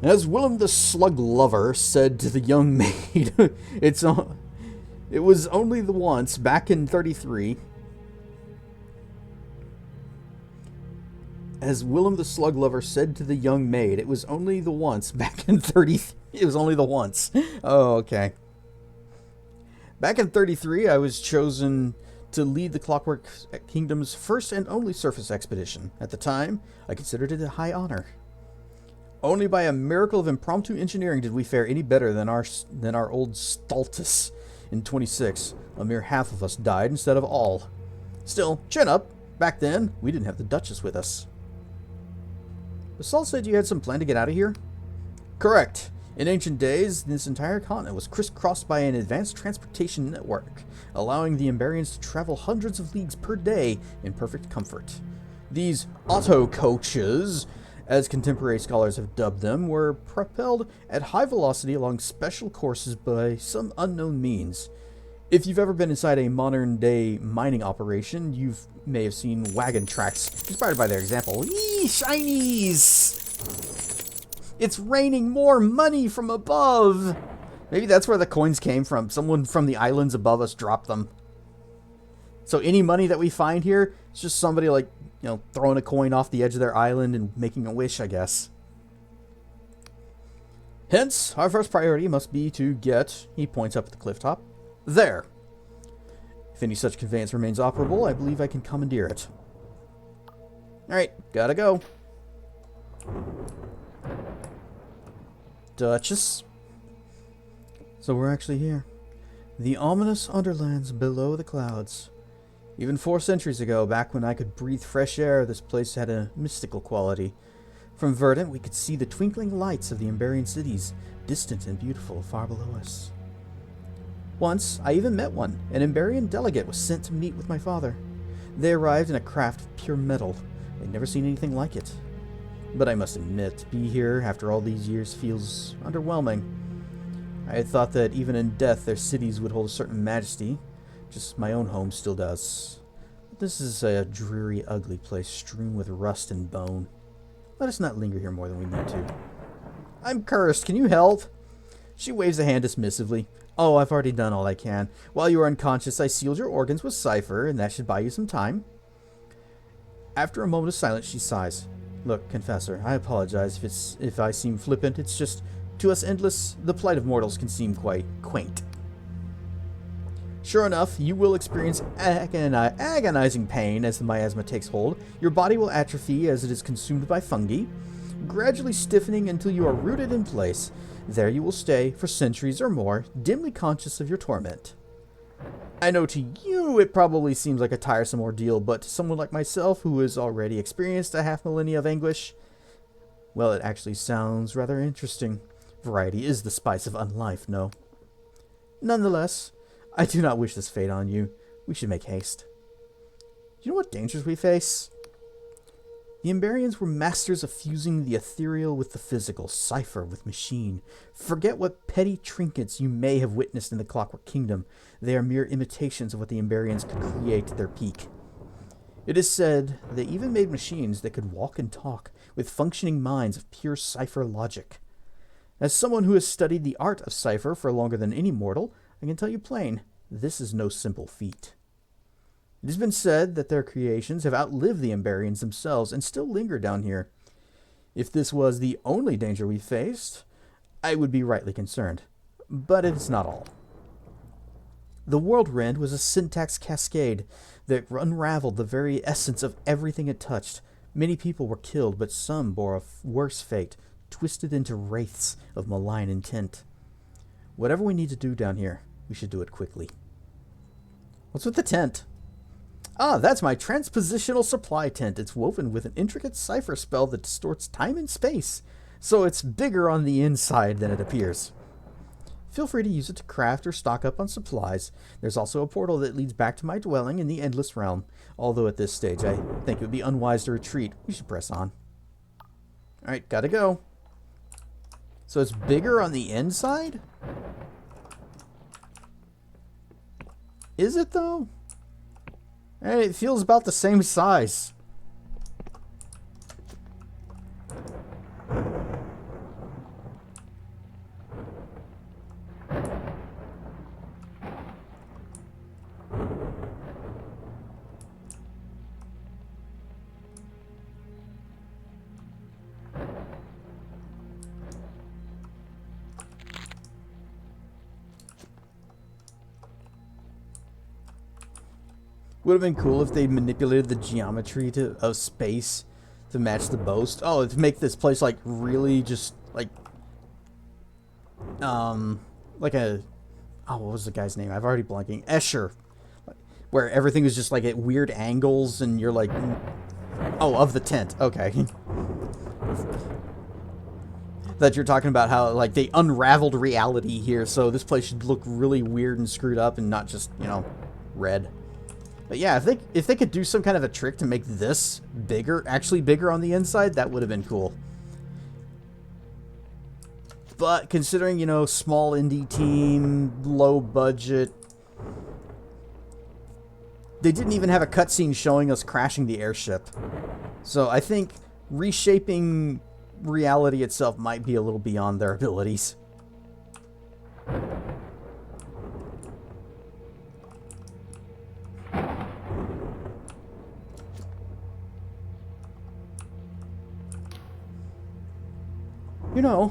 As Willem the Slug Lover said to the young maid, it was only the once, back in 33. As Willem the Slug Lover said to the young maid, it was only the once, back in 30. It was only the once. Oh, okay. Back in 33, I was chosen to lead the Clockwork Kingdom's first and only surface expedition. At the time, I considered it a high honor. Only by a miracle of impromptu engineering did we fare any better than our old Stultus in 26. A mere half of us died instead of all. Still, chin up. Back then, we didn't have the Duchess with us. Basalt said you had some plan to get out of here? Correct. In ancient days, this entire continent was crisscrossed by an advanced transportation network, allowing the Emberians to travel hundreds of leagues per day in perfect comfort. These auto coaches, as contemporary scholars have dubbed them, were propelled at high velocity along special courses by some unknown means. If you've ever been inside a modern-day mining operation, you may have seen wagon tracks inspired by their example. Eee, shinies! It's raining more money from above! Maybe that's where the coins came from. Someone from the islands above us dropped them. So any money that we find here, it's just somebody like, throwing a coin off the edge of their island and making a wish, I guess. Hence, our first priority must be to get, he points up at the cliff top, there. If any such conveyance remains operable, I believe I can commandeer it. Alright, gotta go. Duchess. So we're actually here. The ominous Underlands below the clouds. Even 4 centuries ago, back when I could breathe fresh air, this place had a mystical quality. From Verdant, we could see the twinkling lights of the Emberian cities, distant and beautiful, far below us. Once, I even met one. An Emberian delegate was sent to meet with my father. They arrived in a craft of pure metal. They'd never seen anything like it. But I must admit, to be here after all these years feels underwhelming. I had thought that even in death, their cities would hold a certain majesty. Just my own home still does. But this is a dreary, ugly place strewn with rust and bone. Let us not linger here more than we need to. I'm cursed. Can you help? She waves a hand dismissively. Oh, I've already done all I can. While you were unconscious, I sealed your organs with cipher, and that should buy you some time. After a moment of silence, she sighs. Look, Confessor, I apologize if I seem flippant. It's just, to us endless, the plight of mortals can seem quite quaint. Sure enough, you will experience agonizing pain as the miasma takes hold. Your body will atrophy as it is consumed by fungi, gradually stiffening until you are rooted in place. There you will stay for centuries or more, dimly conscious of your torment. I know to you it probably seems like a tiresome ordeal, but to someone like myself who has already experienced a half millennia of anguish, well, it actually sounds rather interesting. Variety is the spice of unlife, no? Nonetheless, I do not wish this fate on you. We should make haste. Do you know what dangers we face? The Emberians were masters of fusing the ethereal with the physical, cipher with machine. Forget what petty trinkets you may have witnessed in the Clockwork Kingdom. They are mere imitations of what the Emberians could create at their peak. It is said they even made machines that could walk and talk, with functioning minds of pure cipher logic. As someone who has studied the art of cipher for longer than any mortal, I can tell you plain, this is no simple feat. It has been said that their creations have outlived the Emberians themselves and still linger down here. If this was the only danger we faced, I would be rightly concerned. But it is not all. The World Rend was a syntax cascade that unraveled the very essence of everything it touched. Many people were killed, but some bore a worse fate, twisted into wraiths of malign intent. Whatever we need to do down here, we should do it quickly. What's with the tent? Ah, that's my transpositional supply tent. It's woven with an intricate cipher spell that distorts time and space, so it's bigger on the inside than it appears. Feel free to use it to craft or stock up on supplies. There's also a portal that leads back to my dwelling in the Endless Realm, although at this stage I think it would be unwise to retreat. We should press on. Alright, gotta go. So it's bigger on the inside? Is it though? Hey, it feels about the same size. Would have been cool if they manipulated the geometry of space to match the boast. Oh, to make this place like really just like a what was the guy's name? I've already blanking. Escher, where everything was just like at weird angles, and you're like, of the tent. Okay. That you're talking about how like they unraveled reality here, so this place should look really weird and screwed up and not just, red. But yeah, if they could do some kind of a trick to make this bigger, actually bigger on the inside, that would have been cool. But considering, small indie team, low budget, they didn't even have a cutscene showing us crashing the airship. So I think reshaping reality itself might be a little beyond their abilities.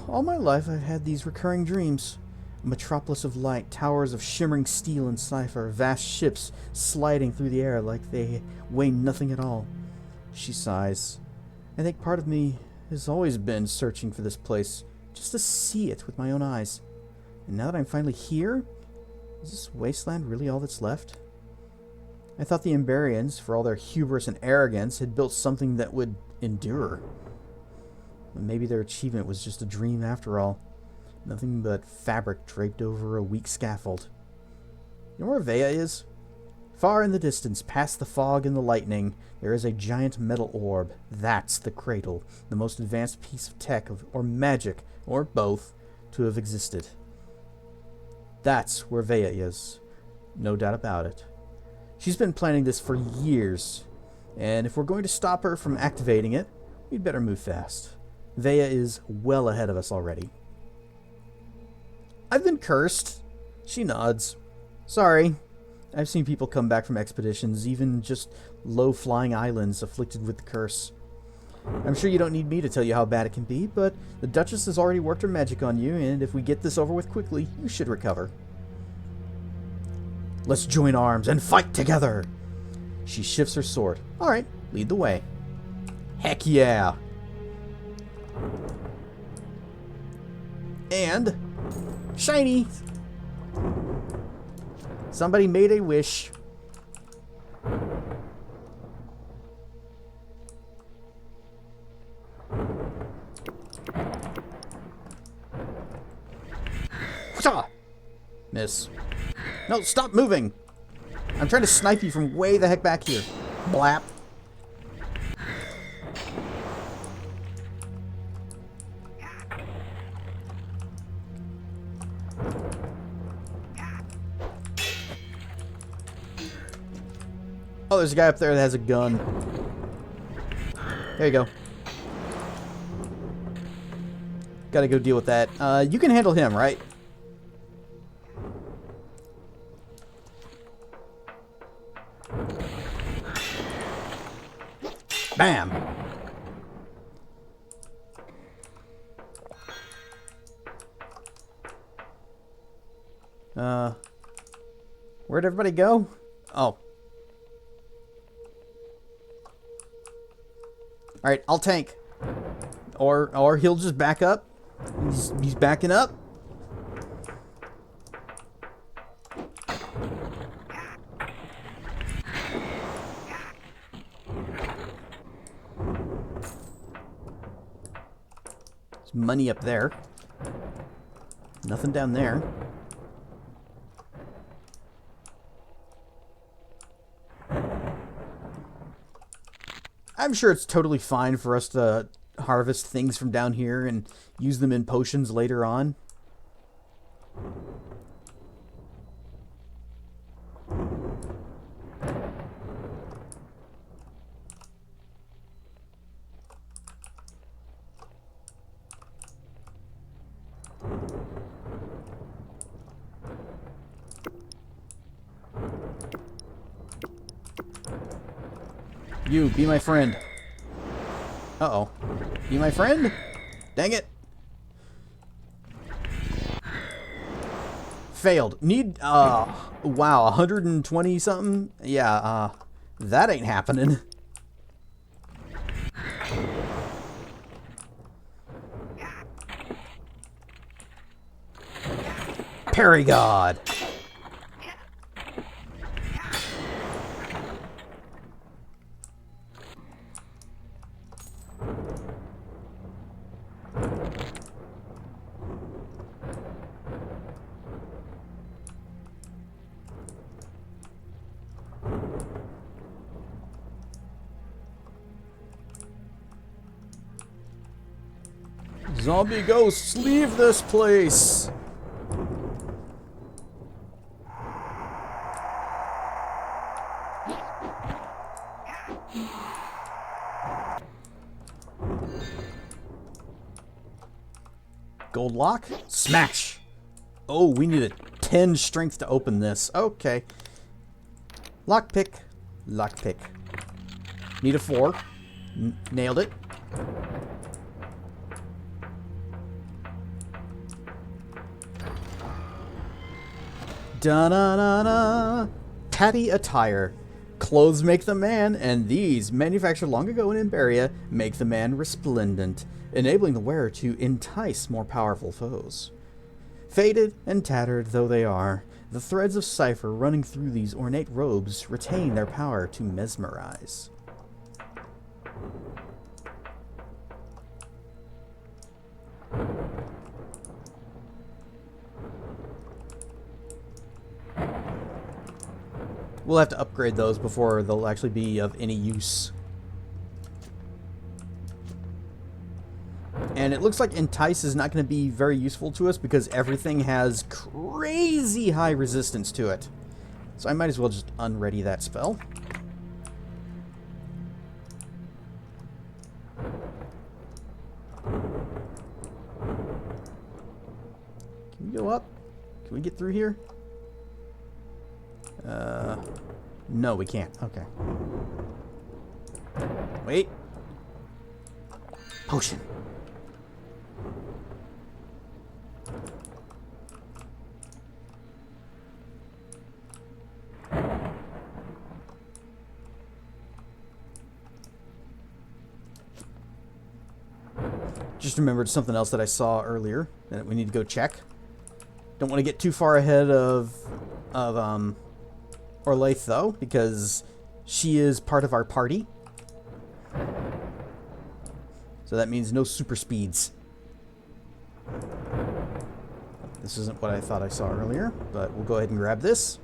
All my life I've had these recurring dreams. A metropolis of light, towers of shimmering steel and cipher, vast ships sliding through the air like they weigh nothing at all. She sighs. I think part of me has always been searching for this place, just to see it with my own eyes. And now that I'm finally here, is this wasteland really all that's left? I thought the Emberians, for all their hubris and arrogance, had built something that would endure. But maybe their achievement was just a dream after all. Nothing but fabric draped over a weak scaffold. You know where Vea is? Far in the distance, past the fog and the lightning, there is a giant metal orb. That's the cradle, the most advanced piece of tech or magic, or both, to have existed. That's where Vea is. No doubt about it. She's been planning this for years, and if we're going to stop her from activating it, we'd better move fast. Vea is well ahead of us already. I've been cursed. She nods. Sorry. I've seen people come back from expeditions, even just low-flying islands afflicted with the curse. I'm sure you don't need me to tell you how bad it can be, but the Duchess has already worked her magic on you, and if we get this over with quickly, you should recover. Let's join arms and fight together! She shifts her sword. Alright, lead the way. Heck yeah! And shiny! Somebody made a wish. Miss. No, stop moving. I'm trying to snipe you from way the heck back here. Blap. Oh, there's a guy up there that has a gun. There you go. Gotta go deal with that. You can handle him, right? Bam! Where'd everybody go? Oh. Alright, I'll tank. Or he'll just back up. He's backing up. There's money up there. Nothing down there. I'm sure it's totally fine for us to harvest things from down here and use them in potions later on. You, be my friend. Uh-oh. Be my friend? Dang it. Failed. Need, wow, 120 something? Yeah, that ain't happening. Parry God. Zombie ghosts, leave this place! Gold lock? Smash! Oh, we need a 10 strength to open this. Okay. Lockpick. Lockpick. Need a 4. Nailed it. Da-na-na-na. Tatty attire. Clothes make the man, and these, manufactured long ago in Imberia, make the man resplendent, enabling the wearer to entice more powerful foes. Faded and tattered though they are, the threads of cipher running through these ornate robes retain their power to mesmerize. We'll have to upgrade those before they'll actually be of any use. And it looks like Entice is not going to be very useful to us because everything has crazy high resistance to it. So I might as well just unready that spell. Can we go up? Can we get through here? No, we can't. Okay. Wait. Potion. Just remembered something else that I saw earlier that we need to go check. Don't want to get too far ahead of Orlaith, though, because she is part of our party. So that means no super speeds. This isn't what I thought I saw earlier, but we'll go ahead and grab this.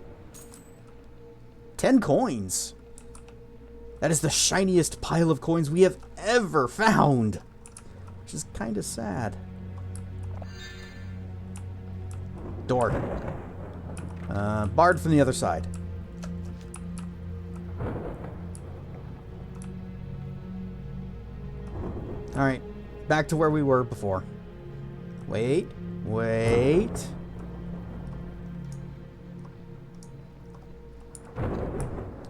10 coins. That is the shiniest pile of coins we have ever found. Which is kind of sad. Door. Barred from the other side. Alright, back to where we were before. Wait.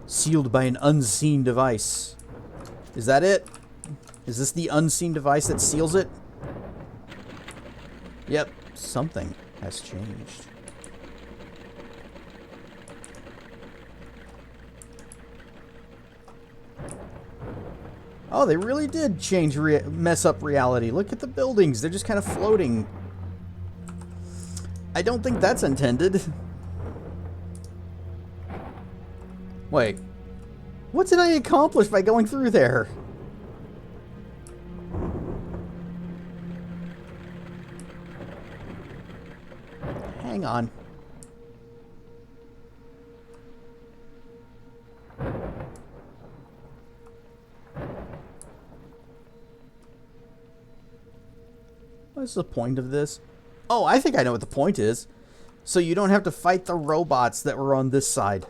Sealed by an unseen device. Is that it? Is this the unseen device that seals it? Yep, something has changed. Oh, they really did change, mess up reality. Look at the buildings. They're just kind of floating. I don't think that's intended. Wait. What did I accomplish by going through there? Hang on. What's the point of this? Oh, I think I know what the point is. So you don't have to fight the robots that were on this side.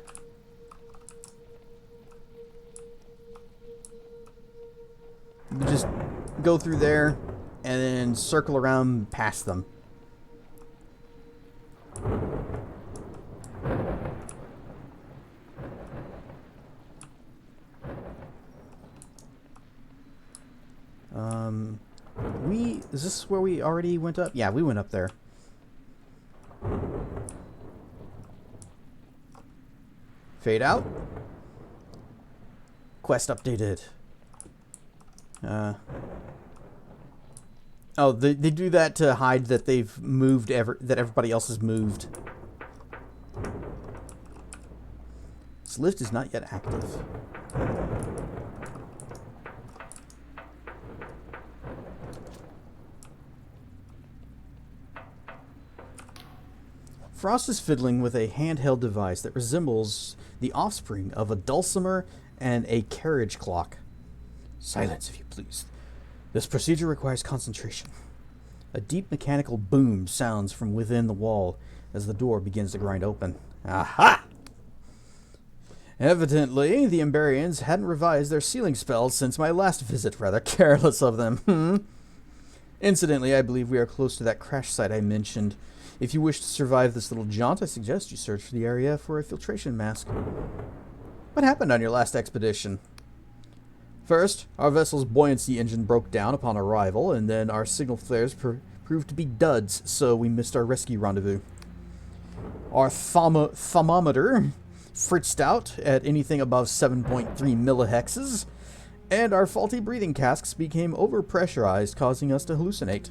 You just go through there and then circle around past them. Is this where we already went up? Yeah, we went up there. Fade out. Quest updated. Oh, they do that to hide that they've moved, that everybody else has moved. This lift is not yet active. Frost is fiddling with a handheld device that resembles the offspring of a dulcimer and a carriage clock. Silence, if you please. This procedure requires concentration. A deep mechanical boom sounds from within the wall as the door begins to grind open. Aha! Evidently, the Emberians hadn't revised their sealing spells since my last visit. Rather careless of them. Incidentally, I believe we are close to that crash site I mentioned. If you wish to survive this little jaunt, I suggest you search for the area for a filtration mask. What happened on your last expedition? First, our vessel's buoyancy engine broke down upon arrival, and then our signal flares proved to be duds, so we missed our rescue rendezvous. Our thermometer fritzed out at anything above 7.3 millihexes, and our faulty breathing casks became overpressurized, causing us to hallucinate.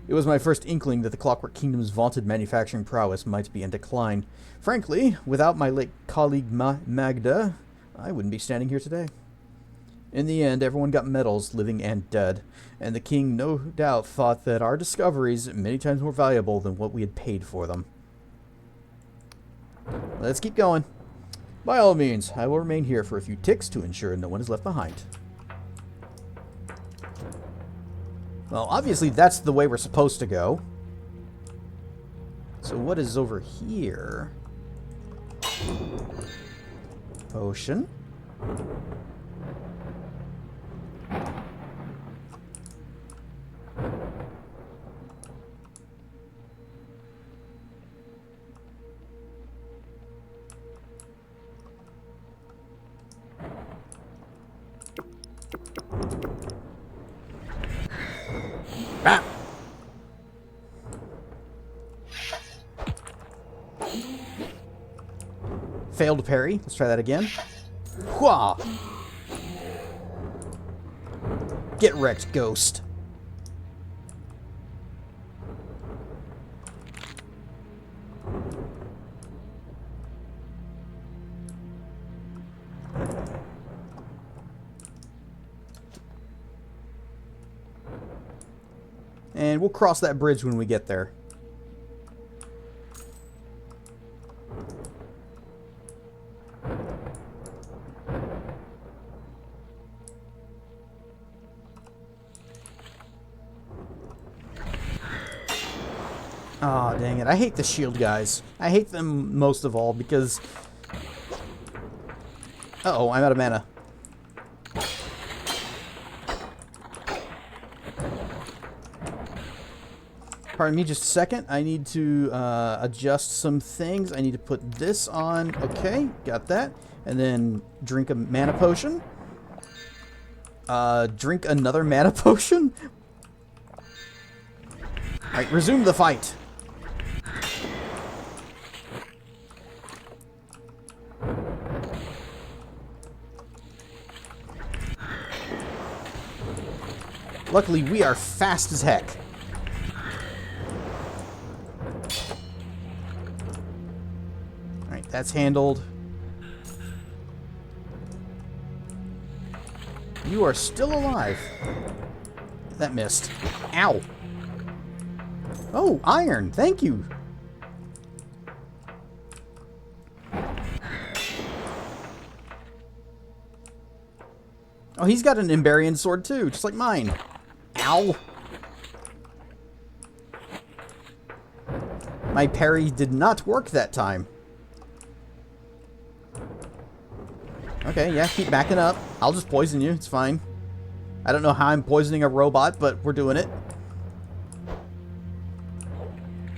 It was my first inkling that the Clockwork Kingdom's vaunted manufacturing prowess might be in decline. Frankly, without my late colleague Magda, I wouldn't be standing here today. In the end, everyone got medals, living and dead, and the king no doubt thought that our discoveries many times more valuable than what we had paid for them. Let's keep going. By all means, I will remain here for a few ticks to ensure no one is left behind. Well, obviously that's the way we're supposed to go. So what is over here? Potion. Ah! Failed parry. Let's try that again. Hwah! Get wrecked, ghost. And we'll cross that bridge when we get there. Aw, dang it. I hate the shield guys. I hate them most of all because... Uh-oh, I'm out of mana. Pardon me just a second. I need to adjust some things. I need to put this on. Okay, got that. And then drink a mana potion. Drink another mana potion? Alright, resume the fight. Luckily, we are fast as heck. Alright, that's handled. You are still alive. That missed. Ow. Oh, iron. Thank you. Oh, he's got an Emberian sword too, just like mine. Ow. My parry did not work that time. Okay, yeah, keep backing up. I'll just poison you. It's fine. I don't know how I'm poisoning a robot, but we're doing it.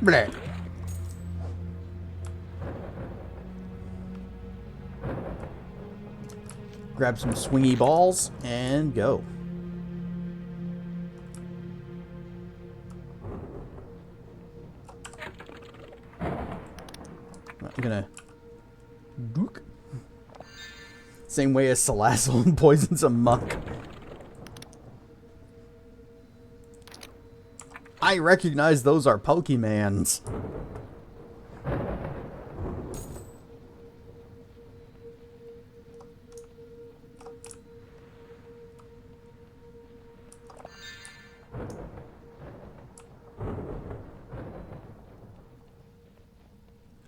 Bleh. Grab some swingy balls and go. I'm gonna... Book. Same way as Salazzle poisons a monk. I recognize those are Pokemans.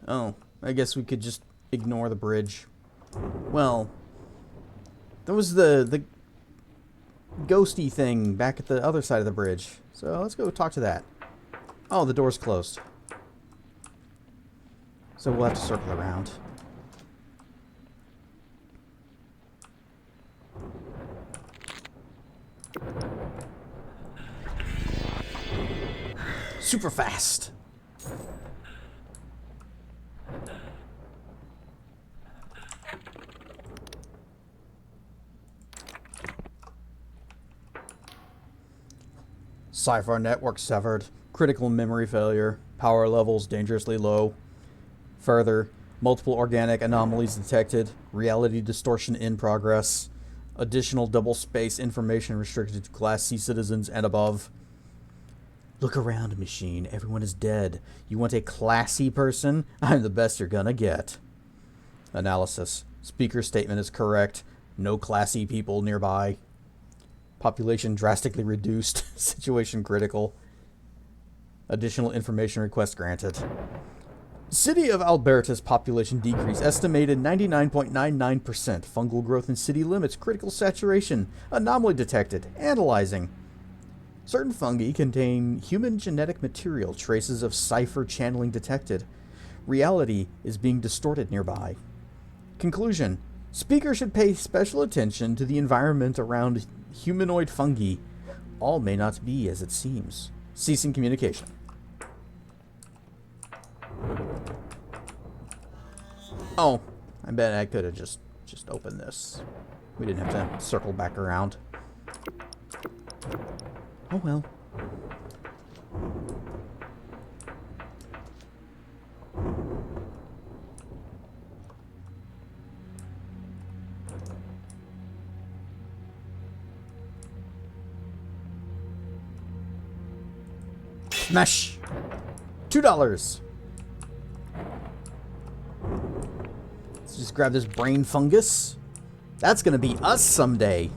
Oh, I guess we could just ignore the bridge. Well, there was the ghosty thing back at the other side of the bridge. So let's go talk to that. Oh, the door's closed. So we'll have to circle around. Super fast. Cipher network severed. Critical memory failure. Power levels dangerously low. Further, multiple organic anomalies detected. Reality distortion in progress. Additional double space information restricted to Class C citizens and above. Look around, machine. Everyone is dead. You want a classy person? I'm the best you're gonna get. Analysis. Speaker's statement is correct. No classy people nearby. Population drastically reduced. Situation critical. Additional information request granted. City of Alberta's population decrease estimated 99.99%. Fungal growth in city limits. Critical saturation. Anomaly detected. Analyzing. Certain fungi contain human genetic material. Traces of cipher channeling detected. Reality is being distorted nearby. Conclusion. Speaker should pay special attention to the environment around humanoid fungi. All may not be as it seems. Ceasing communication. Oh, I bet I could have just opened this. We didn't have to circle back around. Oh well. Smash! $2. Let's just grab this brain fungus. That's gonna be us someday.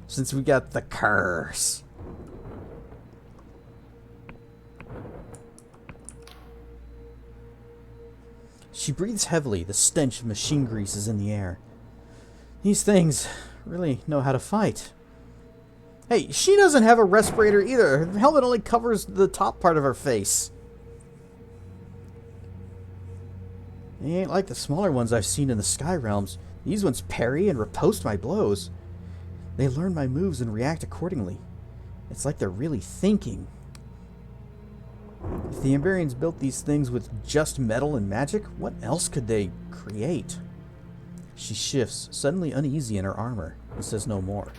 Since we got the curse. She breathes heavily. The stench of machine grease is in the air. These things really know how to fight. Hey, she doesn't have a respirator either. Her helmet only covers the top part of her face. They ain't like the smaller ones I've seen in the Sky Realms. These ones parry and riposte my blows. They learn my moves and react accordingly. It's like they're really thinking. If the Emberians built these things with just metal and magic, what else could they create? She shifts, suddenly uneasy in her armor, and says no more.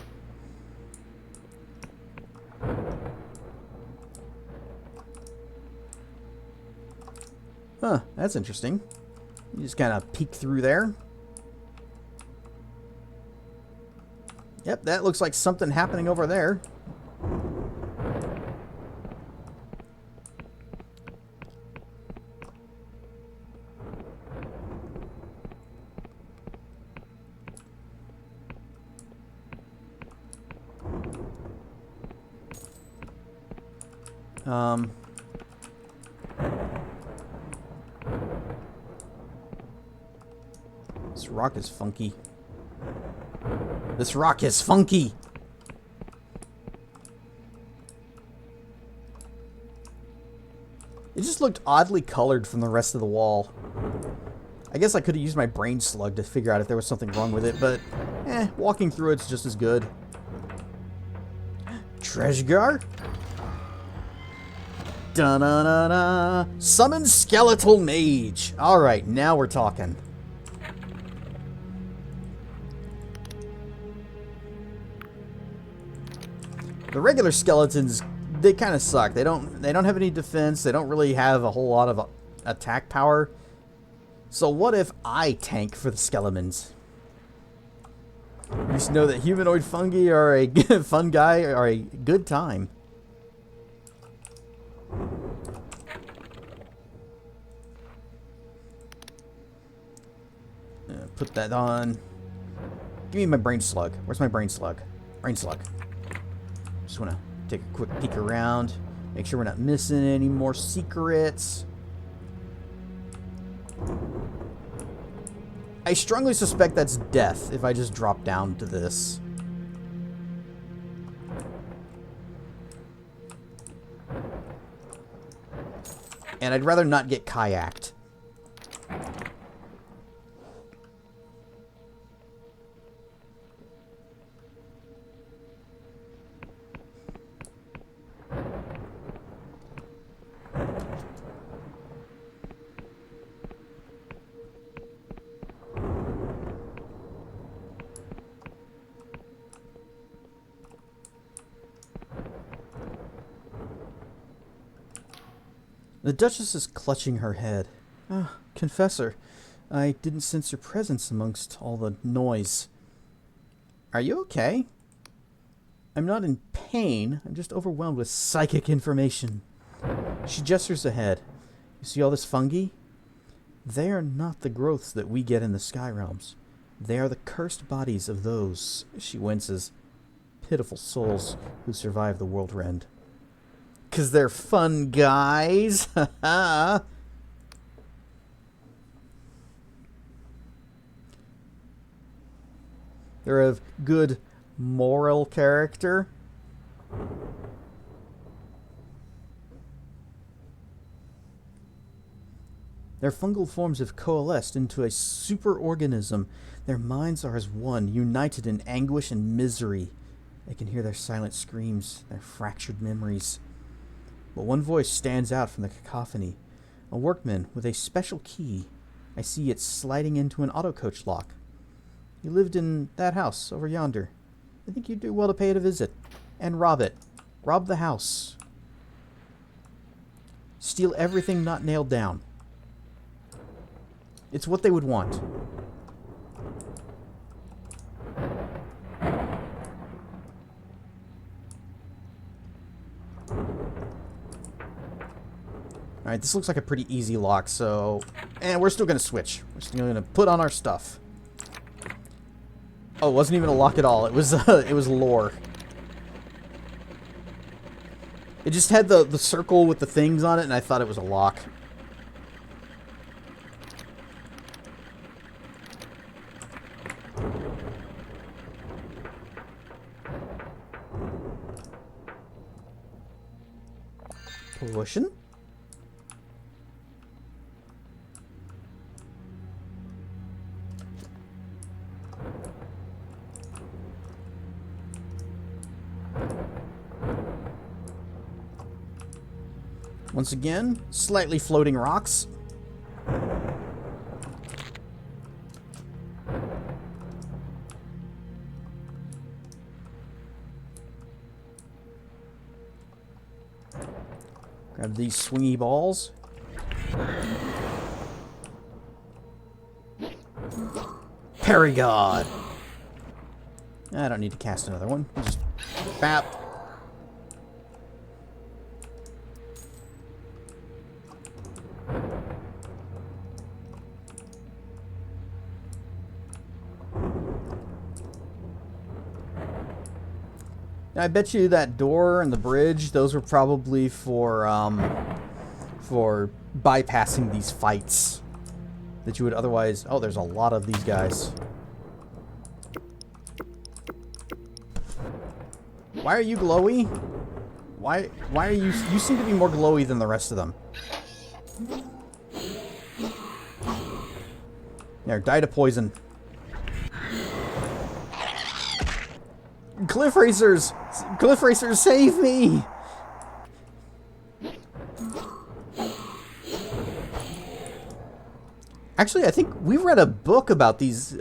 Huh, that's interesting. You just kind of peek through there. Yep, that looks like something happening over there. This rock is funky. This rock is funky! It just looked oddly colored from the rest of the wall. I guess I could have used my brain slug to figure out if there was something wrong with it, but walking through it's just as good. Treasgar? Da-na-na-na! Summon Skeletal Mage! Alright, now we're talking. The regular skeletons, they kind of suck. They don't have any defense. They don't really have a whole lot of attack power. So what if I tank for the skeletons? You just know that humanoid fungi are a fungi are a good time. Put that on. Give me my brain slug. Where's my brain slug? Brain slug. Just want to take a quick peek around. Make sure we're not missing any more secrets. I strongly suspect that's death if I just drop down to this. And I'd rather not get kayaked. The Duchess is clutching her head. Ah, Confessor, I didn't sense your presence amongst all the noise. Are you okay? I'm not in pain. I'm just overwhelmed with psychic information. She gestures ahead. You see all this fungi? They are not the growths that we get in the Sky Realms. They are the cursed bodies of those, she winces, pitiful souls who survive the world rend. 'Cause they're fun guys. They're of good moral character. Their fungal forms have coalesced into a superorganism. Their minds are as one, united in anguish and misery. They can hear their silent screams, their fractured memories. But one voice stands out from the cacophony. A workman with a special key. I see it sliding into an auto-coach lock. You lived in that house over yonder. I think you'd do well to pay it a visit. And rob it. Rob the house. Steal everything not nailed down. It's what they would want. Alright, this looks like a pretty easy lock, so... And we're still going to switch. We're still going to put on our stuff. Oh, it wasn't even a lock at all. It was lore. It just had the circle with the things on it, and I thought it was a lock. potion. Once again, slightly floating rocks. Grab these swingy balls. Parry God. I don't need to cast another one. Just bap. I bet you that door and the bridge, those were probably for bypassing these fights that you would otherwise... Oh, there's a lot of these guys. Why are you glowy? Why are you... You seem to be more glowy than the rest of them. There, die to poison. Cliff Racers! Cliff Racers, save me! Actually, I think we read a book about these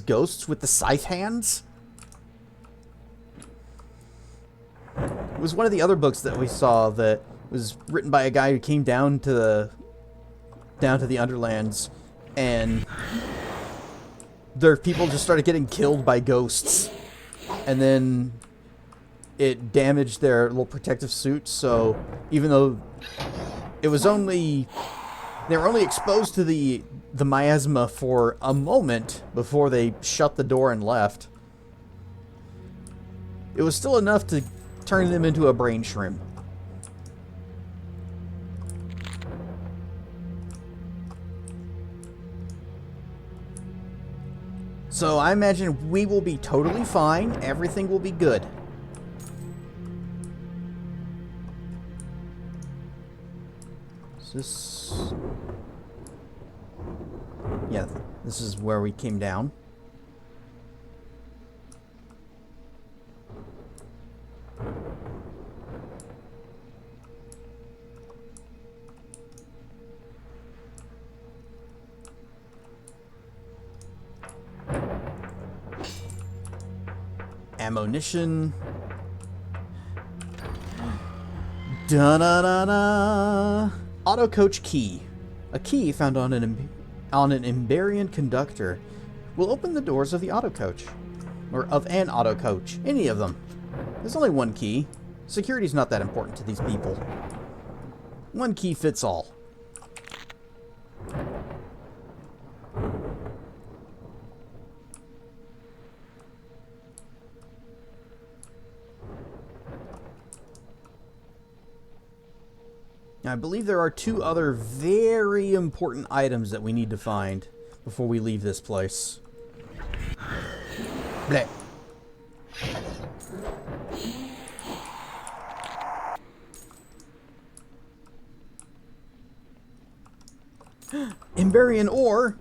ghosts with the scythe hands. It was one of the other books that we saw that was written by a guy who came down to the Underlands, and their people just started getting killed by ghosts. And then it damaged their little protective suit, so even though it was only... They were only exposed to the miasma for a moment before they shut the door and left. It was still enough to turn them into a brain shrimp. So I imagine we will be totally fine. Everything will be good. Is this... Yeah, this is where we came down. Ammunition. Da-da-da-da. Auto coach key. A key found on an Emberian conductor will open the doors of the auto coach. Or of an auto coach. Any of them. There's only one key. Security's not that important to these people. One key fits all. Now, I believe there are two other very important items that we need to find before we leave this place. Bleh. Emberian ore!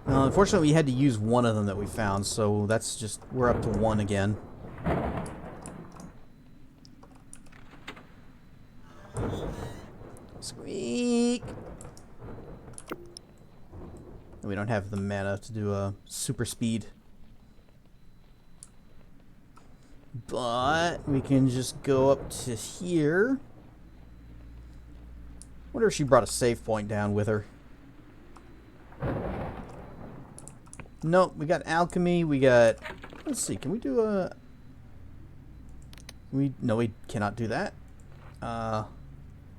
Unfortunately, we had to use one of them that we found, so that's just... We're up to one again. Squeak! We don't have the mana to do a super speed. But we can just go up to here. Wonder if she brought a save point down with her. Nope, we got alchemy, we got... Let's see, can we do a... No, we cannot do that.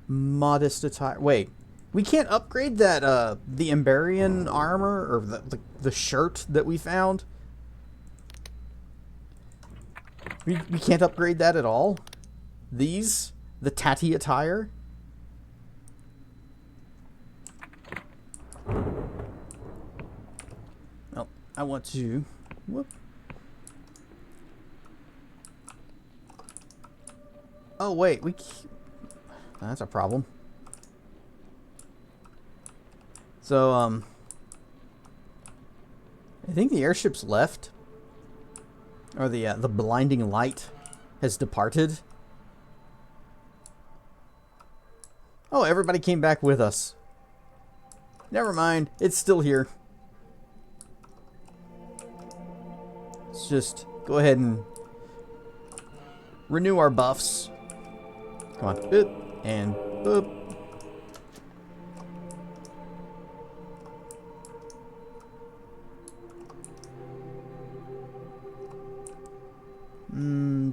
Modest attire. Wait, we can't upgrade that, the Emberian armor, or the shirt that we found? We can't upgrade that at all? These? The tatty attire? Well, I want to... Whoop. Oh, wait, That's a problem. So, I think the airship's left. Or the blinding light has departed. Oh, everybody came back with us. Never mind, it's still here. Let's just go ahead and renew our buffs. Come on, boop, and boop.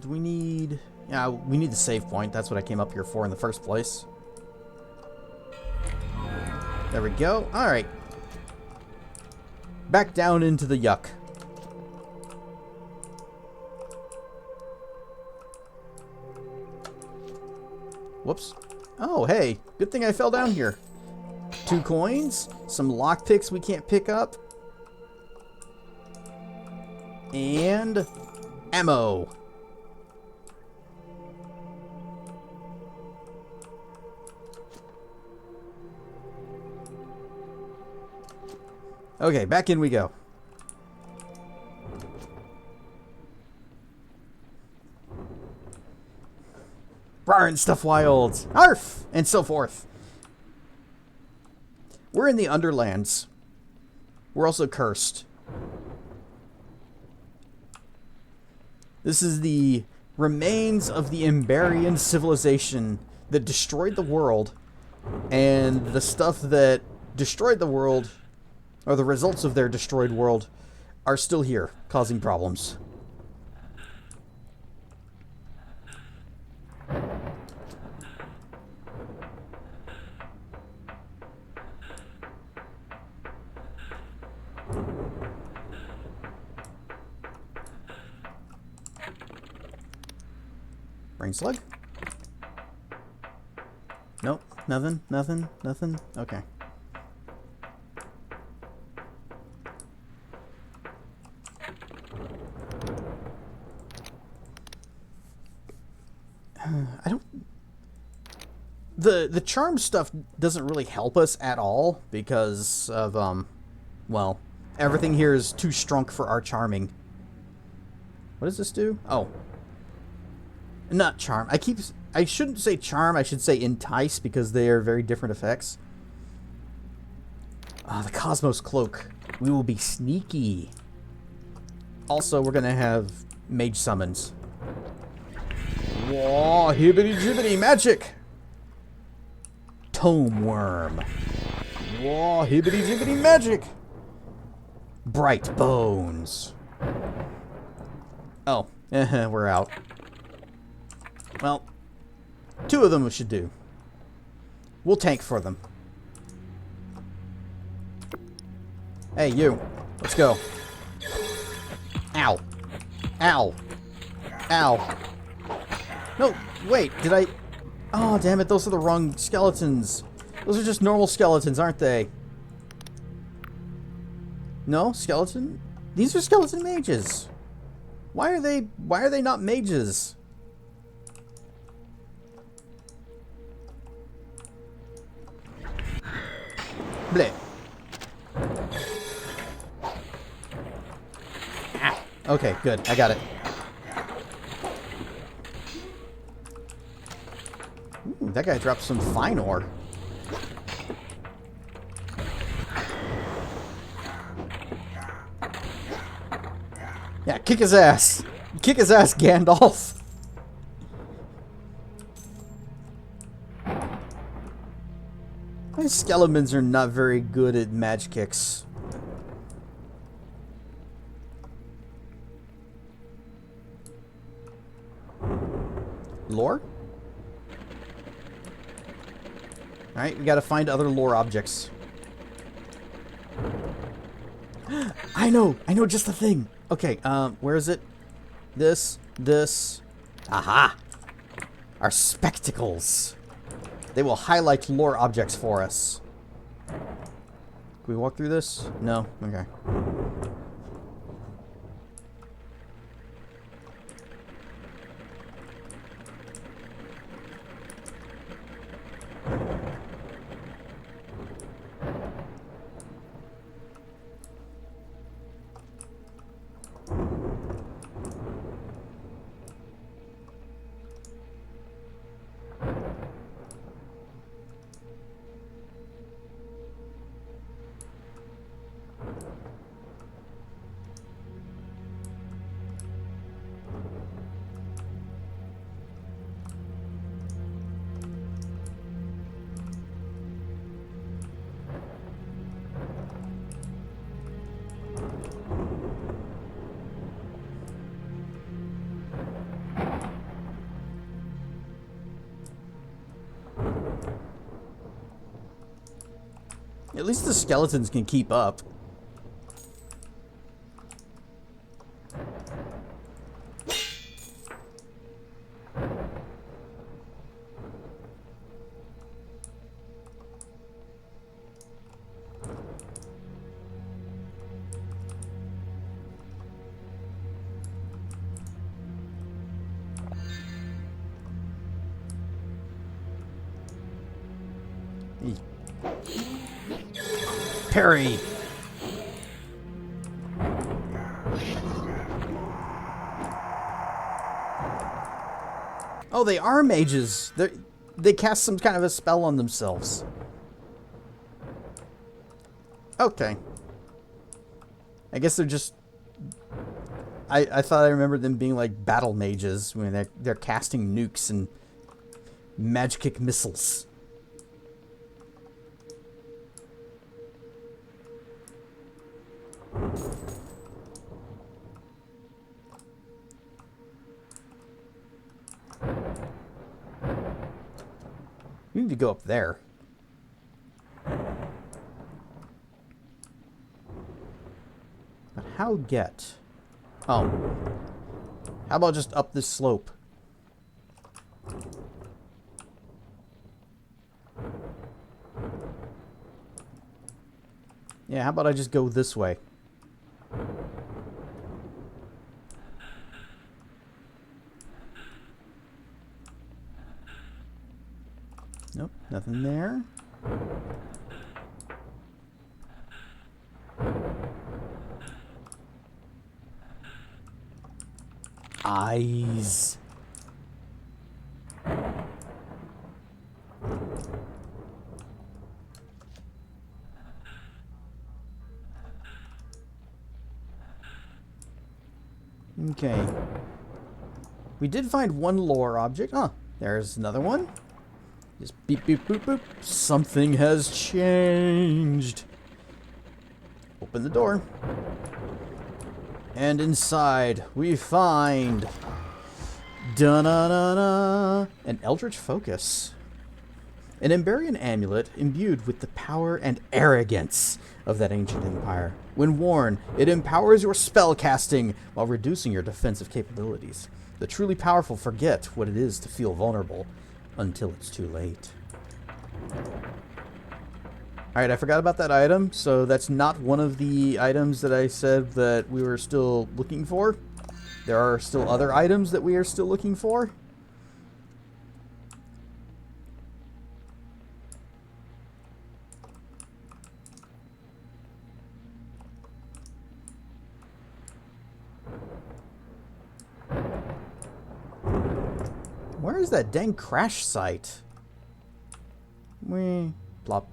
Do we need... Yeah, we need the save point. That's what I came up here for in the first place. There we go. Alright. Back down into the yuck. Whoops. Oh, hey. Good thing I fell down here. 2 coins. Some lockpicks we can't pick up. And... ammo. Okay, back in we go. Rawr and stuff wild. Arf! And so forth. We're in the Underlands. We're also cursed. This is the remains of the Emberian civilization that destroyed the world, and the stuff that destroyed the world, or the results of their destroyed world, are still here, causing problems. Brain slug? Nope, nothing, nothing, nothing. Okay. I don't... The charm stuff doesn't really help us at all because of, well, everything here is too strong for our charming. What does this do? Oh. Not charm. I shouldn't say charm, I should say entice because they are very different effects. Ah, the Cosmos Cloak. We will be sneaky. Also, we're gonna have mage summons. Whoa, hibbity jibbity magic! Tome worm. Whoa, hibbity jibbity magic! Bright bones. Oh, we're out. Well, 2 of them should do. We'll tank for them. Hey, you. Let's go. Ow. Ow. Ow. No, wait, did I... Oh, damn it, those are the wrong skeletons. Those are just normal skeletons, aren't they? No? Skeleton? These are skeleton mages. Why are they not mages? Bleh. Ah, okay, good. I got it. Ooh, that guy dropped some fine ore. Yeah, kick his ass. Kick his ass, Gandalf. My skeletons are not very good at magic kicks. Lore? Alright, we gotta find other lore objects. I know just the thing. Okay, where is it? This. Aha! Our spectacles. They will highlight lore objects for us. Can we walk through this? No? Okay. At least the skeletons can keep up. Parry. Oh, they are mages. They cast some kind of a spell on themselves. Okay. I guess they're just... I thought I remembered them being like battle mages when they're casting nukes and magic missiles. We need to go up there. But how get? Oh. How about just up this slope? Yeah, how about I just go this way? Nope, nothing there. Eyes. Okay. We did find one lore object. Oh, there's another one. Just beep, beep, boop, boop. Something has changed. Open the door. And inside, we find... Da-na-na-na! An Eldritch Focus. An Emberian amulet imbued with the power and arrogance of that ancient empire. When worn, it empowers your spell casting while reducing your defensive capabilities. The truly powerful forget what it is to feel vulnerable until it's too late. Alright, I forgot about that item, so that's not one of the items that I said that we were still looking for. There are still other items that we are still looking for. Where is that dang crash site? Wee. Plop.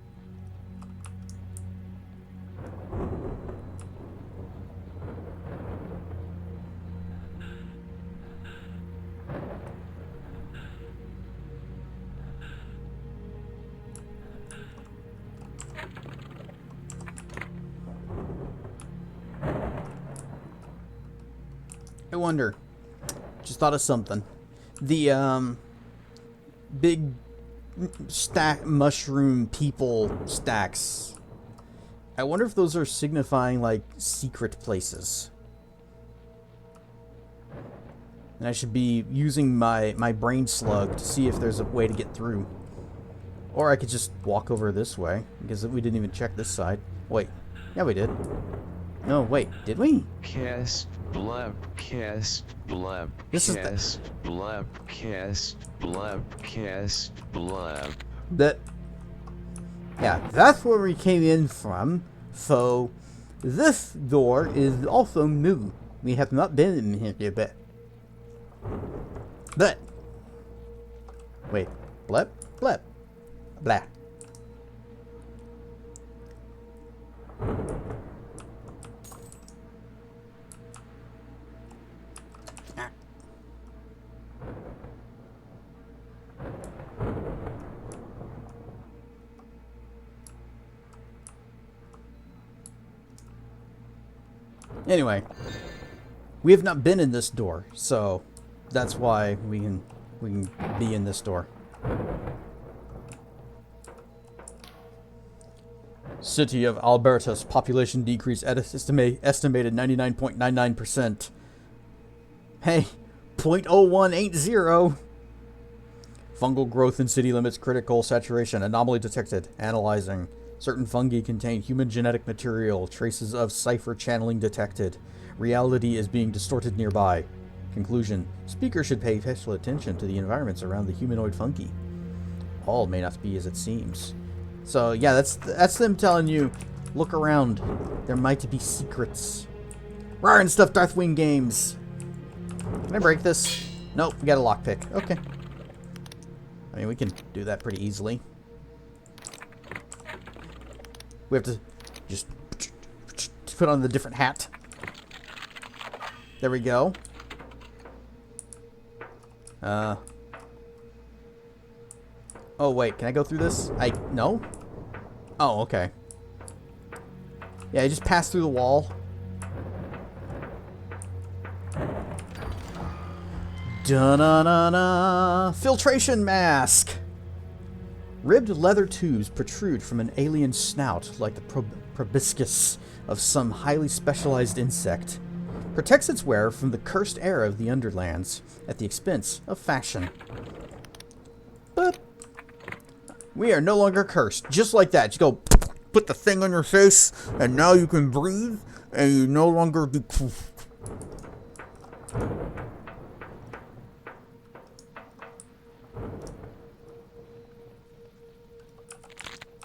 I wonder. Just thought of something. The big stack mushroom people stacks. I wonder if those are signifying like secret places. And I should be using my brain slug to see if there's a way to get through. Or I could just walk over this way, because we didn't even check this side. Wait. Yeah, we did. No, wait. Did we? Cast blep, cast blep, This is cast blep, cast blep, cast blep. That... Yeah, that's where we came in from. So, this door is also new. We have not been in here yet. But... Wait. Blep? Blep. Blah. Anyway, we have not been in this door, so that's why we can be in this door. City of Alberta's population decrease at estimated 99.99%. Hey, 0.01 ain't zero. Fungal growth in city limits, critical saturation, anomaly detected. Analyzing. Certain fungi contain human genetic material, traces of cipher channeling detected. Reality is being distorted nearby. Conclusion. Speaker should pay special attention to the environments around the humanoid fungi. All may not be as it seems. So, yeah, that's them telling you, look around. There might be secrets. Rawr and stuff, Darthwing games. Can I break this? Nope, we got a lockpick. Okay. I mean, we can do that pretty easily. We have to just put on the different hat. There we go. Oh, wait. Can I go through this? No? Oh, okay. Yeah, I just passed through the wall. Da-na-na-na! Filtration mask! Ribbed leather tubes protrude from an alien snout like the proboscis of some highly specialized insect. Protects its wearer from the cursed air of the Underlands at the expense of fashion. But we are no longer cursed. Just like that. Just go put the thing on your face and now you can breathe and you no longer do.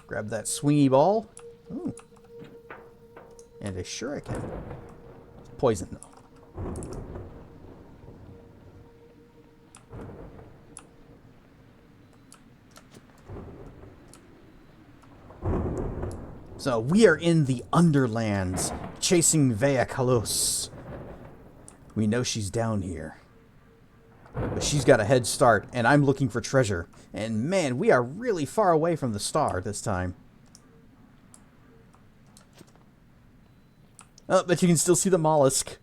Grab that swingy ball. Ooh. And a shuriken. It's poison, though. So, we are in the Underlands, chasing Vea Kalos. We know she's down here. But she's got a head start, and I'm looking for treasure. And man, we are really far away from the star this time. Oh, but you can still see the mollusk.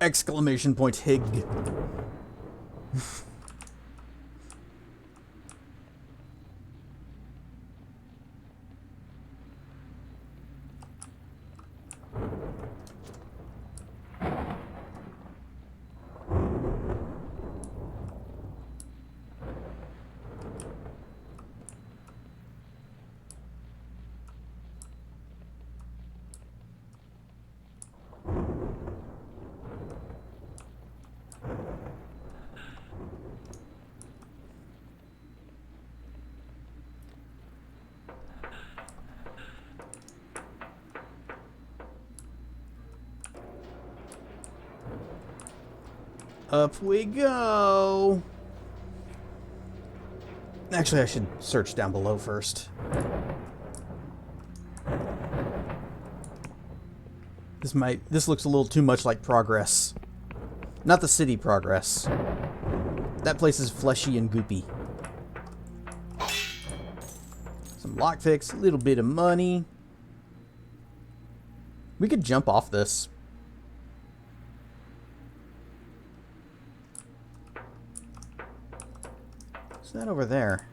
Exclamation point Hig. Up we go. Actually, I should search down below first. This looks a little too much like progress. Not the city progress. That place is fleshy and goopy. Some lockpicks, a little bit of money. We could jump off this. What's that over there?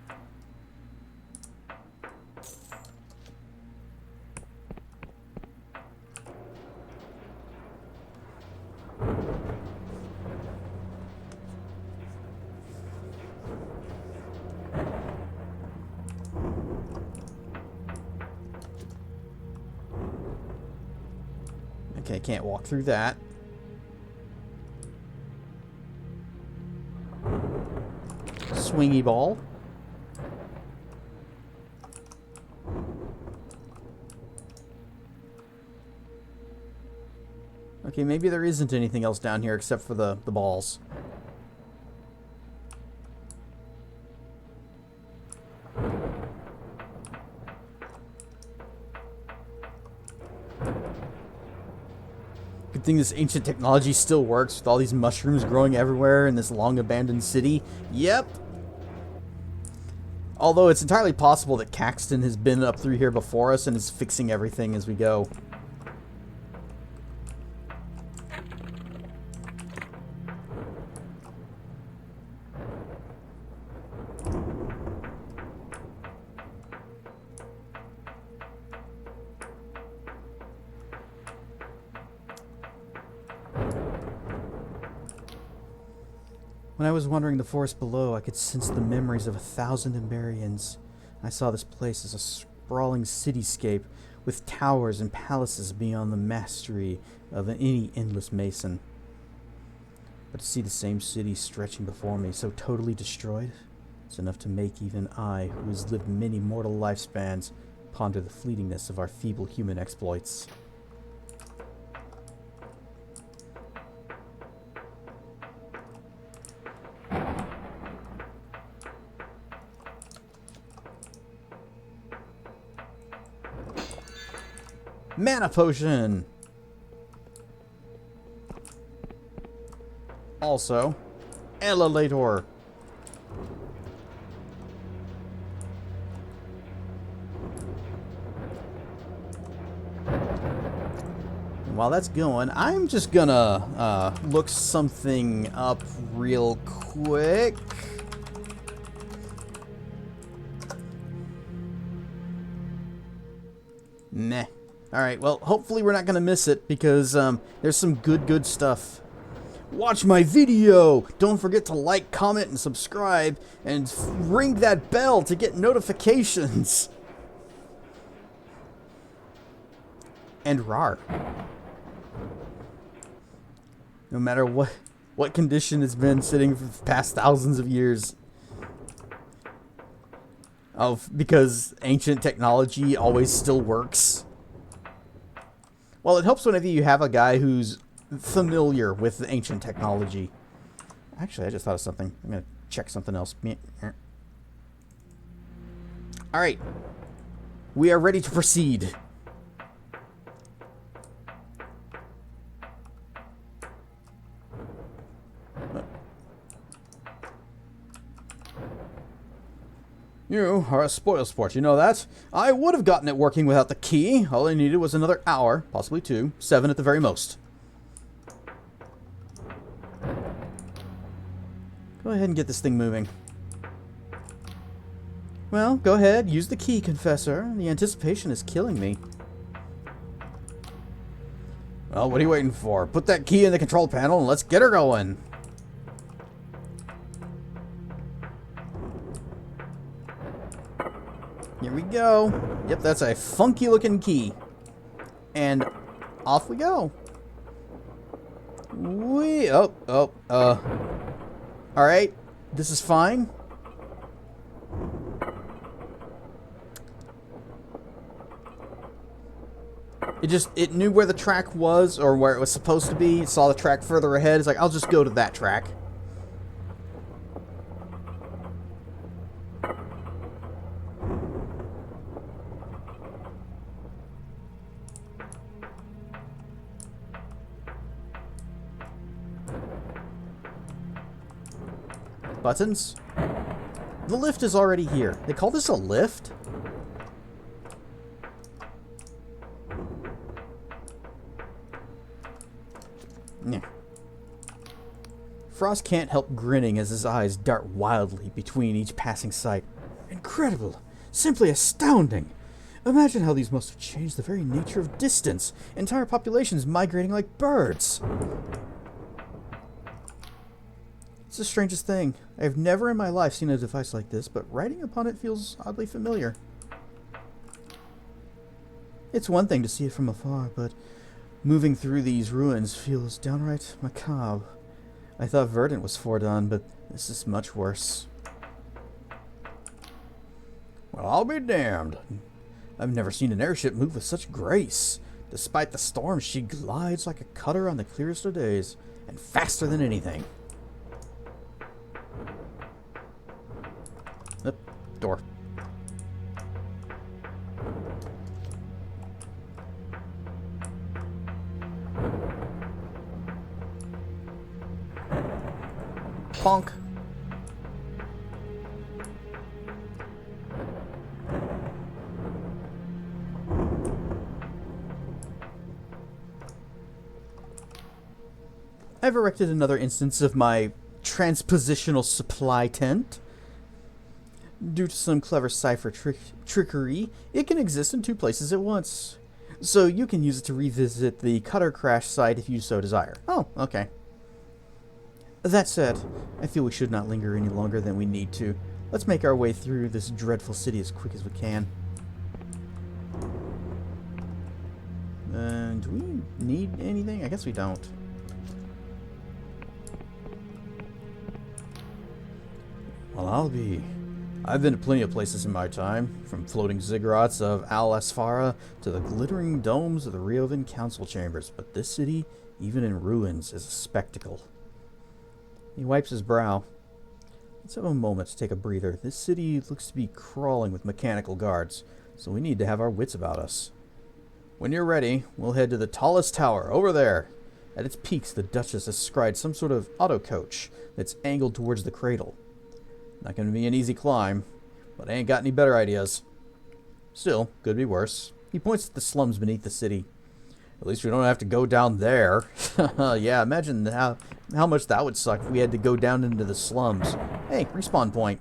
Okay, can't walk through that. Swingy ball. Okay, maybe there isn't anything else down here except for the balls. Good thing this ancient technology still works with all these mushrooms growing everywhere in this long abandoned city. Yep. Although it's entirely possible that Caxton has been up through here before us and is fixing everything as we go. When I was wandering the forest below, I could sense the memories of 1,000 Emberians. I saw this place as a sprawling cityscape with towers and palaces beyond the mastery of any endless mason. But to see the same city stretching before me, so totally destroyed, it's enough to make even I, who has lived many mortal lifespans, ponder the fleetingness of our feeble human exploits. Mana potion! Also, Elevator. And while that's going, I'm just gonna look something up real quick. Meh. Alright, well, hopefully we're not going to miss it, because there's some good stuff. Watch my video! Don't forget to like, comment, and subscribe, and ring that bell to get notifications. And rar. No matter what condition it's been sitting for the past thousands of years. Because ancient technology always still works. Well, it helps whenever you have a guy who's familiar with the ancient technology. Actually, I just thought of something. I'm going to check something else. Alright. We are ready to proceed. You are a spoilsport, you know that? I would have gotten it working without the key. All I needed was another hour, possibly 2, 7 at the very most. Go ahead and get this thing moving. Well, go ahead, use the key, Confessor. The anticipation is killing me. Well, what are you waiting for? Put that key in the control panel and let's get her going. Here we go. Yep, that's a funky looking key. And off we go. Alright, this is fine. It knew where the track was, or where it was supposed to be. It saw the track further ahead. It's like, I'll just go to that track. Buttons? The lift is already here. They call this a lift? Yeah. Frost can't help grinning as his eyes dart wildly between each passing sight. Incredible! Simply astounding! Imagine how these must have changed the very nature of distance. Entire populations migrating like birds. It's the strangest thing. I have never in my life seen a device like this, but writing upon it feels oddly familiar. It's one thing to see it from afar, but moving through these ruins feels downright macabre. I thought Verdant was foredone, but this is much worse. Well, I'll be damned. I've never seen an airship move with such grace. Despite the storm, she glides like a cutter on the clearest of days, and faster than anything. Door. Bonk. I've erected another instance of my transpositional supply tent. Due to some clever cipher trickery, it can exist in 2 places at once. So you can use it to revisit the cutter crash site if you so desire. Oh, okay. That said, I feel we should not linger any longer than we need to. Let's make our way through this dreadful city as quick as we can. Do we need anything? I guess we don't. Well, I've been to plenty of places in my time, from floating ziggurats of Al Asfara to the glittering domes of the Riovan council chambers, but this city, even in ruins, is a spectacle. He wipes his brow. Let's have a moment to take a breather. This city looks to be crawling with mechanical guards, so we need to have our wits about us. When you're ready, we'll head to the tallest tower, over there. At its peaks, the Duchess has scried some sort of auto coach that's angled towards the cradle. Not going to be an easy climb, but I ain't got any better ideas. Still, could be worse. He points at the slums beneath the city. At least we don't have to go down there. Yeah, imagine how much that would suck if we had to go down into the slums. Hey, respawn point.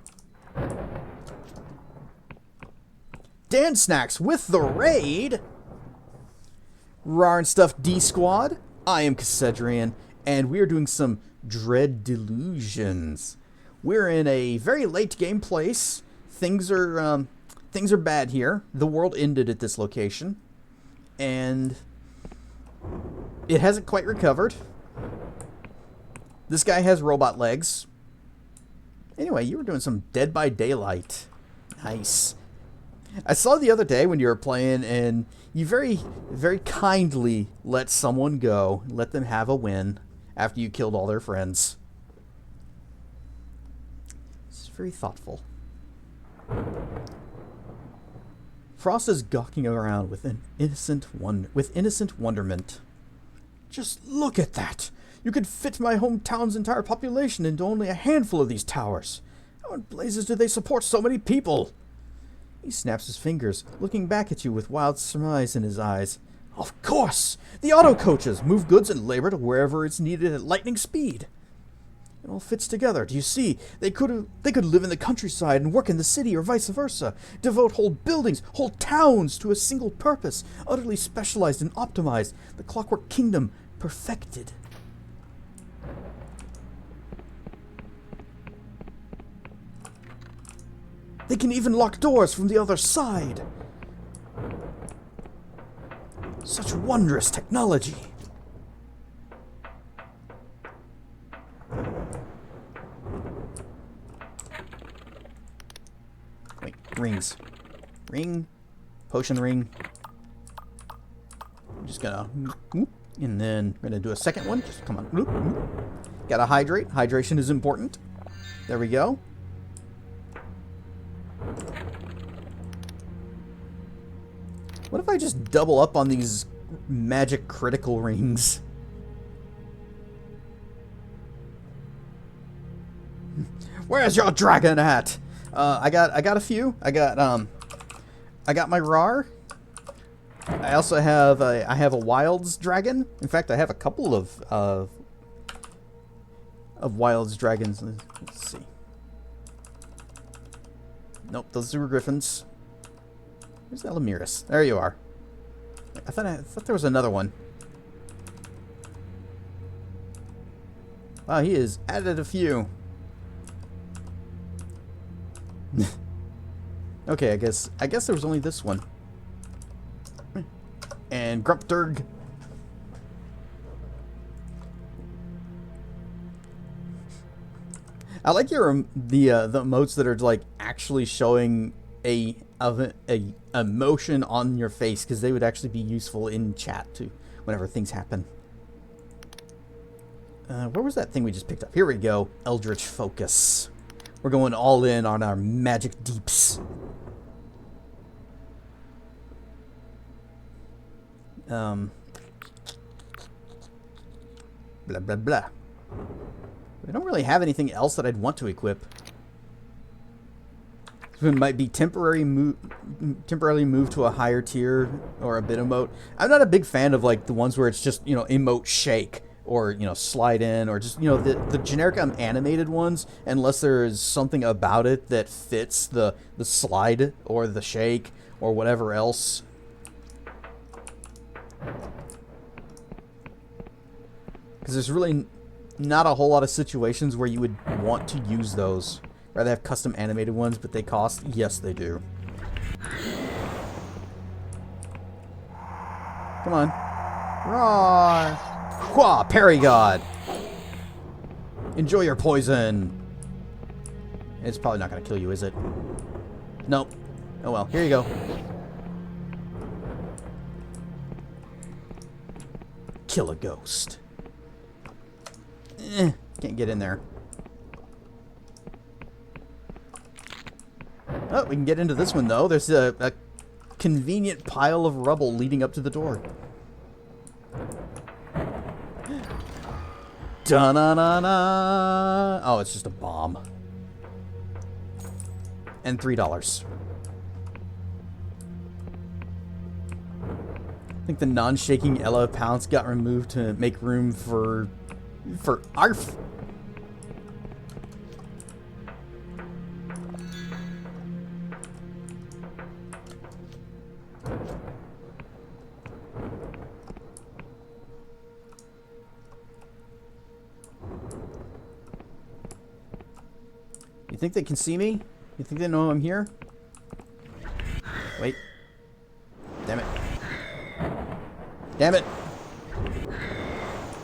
Dan Snacks with the raid! Rar and Stuff D-Squad. I am Cassedrian, and we are doing some Dread Delusions. We're in a very late game place. Things are bad here. The world ended at this location, and it hasn't quite recovered. This guy has robot legs. Anyway, you were doing some Dead by Daylight. Nice. I saw the other day when you were playing, and you very, very kindly let someone go, let them have a win after you killed all their friends. Very thoughtful. Frost is gawking around with innocent wonderment. Just look at that! You could fit my hometown's entire population into only a handful of these towers. How in blazes do they support so many people? He snaps his fingers, looking back at you with wild surmise in his eyes. Of course! The auto coaches move goods and labor to wherever it's needed at lightning speed. It all fits together. Do you see? They could live in the countryside and work in the city, or vice versa. Devote whole buildings, whole towns to a single purpose, utterly specialized and optimized. The Clockwork Kingdom perfected. They can even lock doors from the other side. Such wondrous technology. Wait, rings. Ring. Potion ring. I'm just gonna... And then we're gonna do a second one. Just come on. Gotta hydrate. Hydration is important. There we go. What if I just double up on these magic critical rings? Where's your dragon at? I got a few. I got my Rar. I also have a Wilds dragon. In fact, I have a couple of Wilds dragons. Let's see. Nope, those were griffins. Where's Elamiris? There you are. I thought there was another one. Wow, he has added a few. Okay, I guess there was only this one. And Grumpdurg. I like your the emotes that are like actually showing a emotion on your face, because they would actually be useful in chat too whenever things happen. Where was that thing we just picked up? Here we go. Eldritch Focus. We're going all in on our magic deeps. Blah blah blah. I don't really have anything else that I'd want to equip. It might be temporarily move to a higher tier or a bit emote. I'm not a big fan of like the ones where it's just, you know, emote shake. or, you know, slide in, or just, you know, the generic animated ones, unless there is something about it that fits the slide or the shake or whatever else. Because there's really not a whole lot of situations where you would want to use those. Rather have custom animated ones, but they cost? Yes, they do. Come on. Roar! Qua, parry god! Enjoy your poison! It's probably not going to kill you, is it? Nope. Oh well, here you go. Kill a ghost. Can't get in there. Oh, we can get into this one, though. There's a convenient pile of rubble leading up to the door. Da-na-na-na! Oh, it's just a bomb. And $3. I think the non-shaking Ella Pounce got removed to make room for ARF. You think they can see me? You think they know I'm here? Wait. Damn it. Damn it.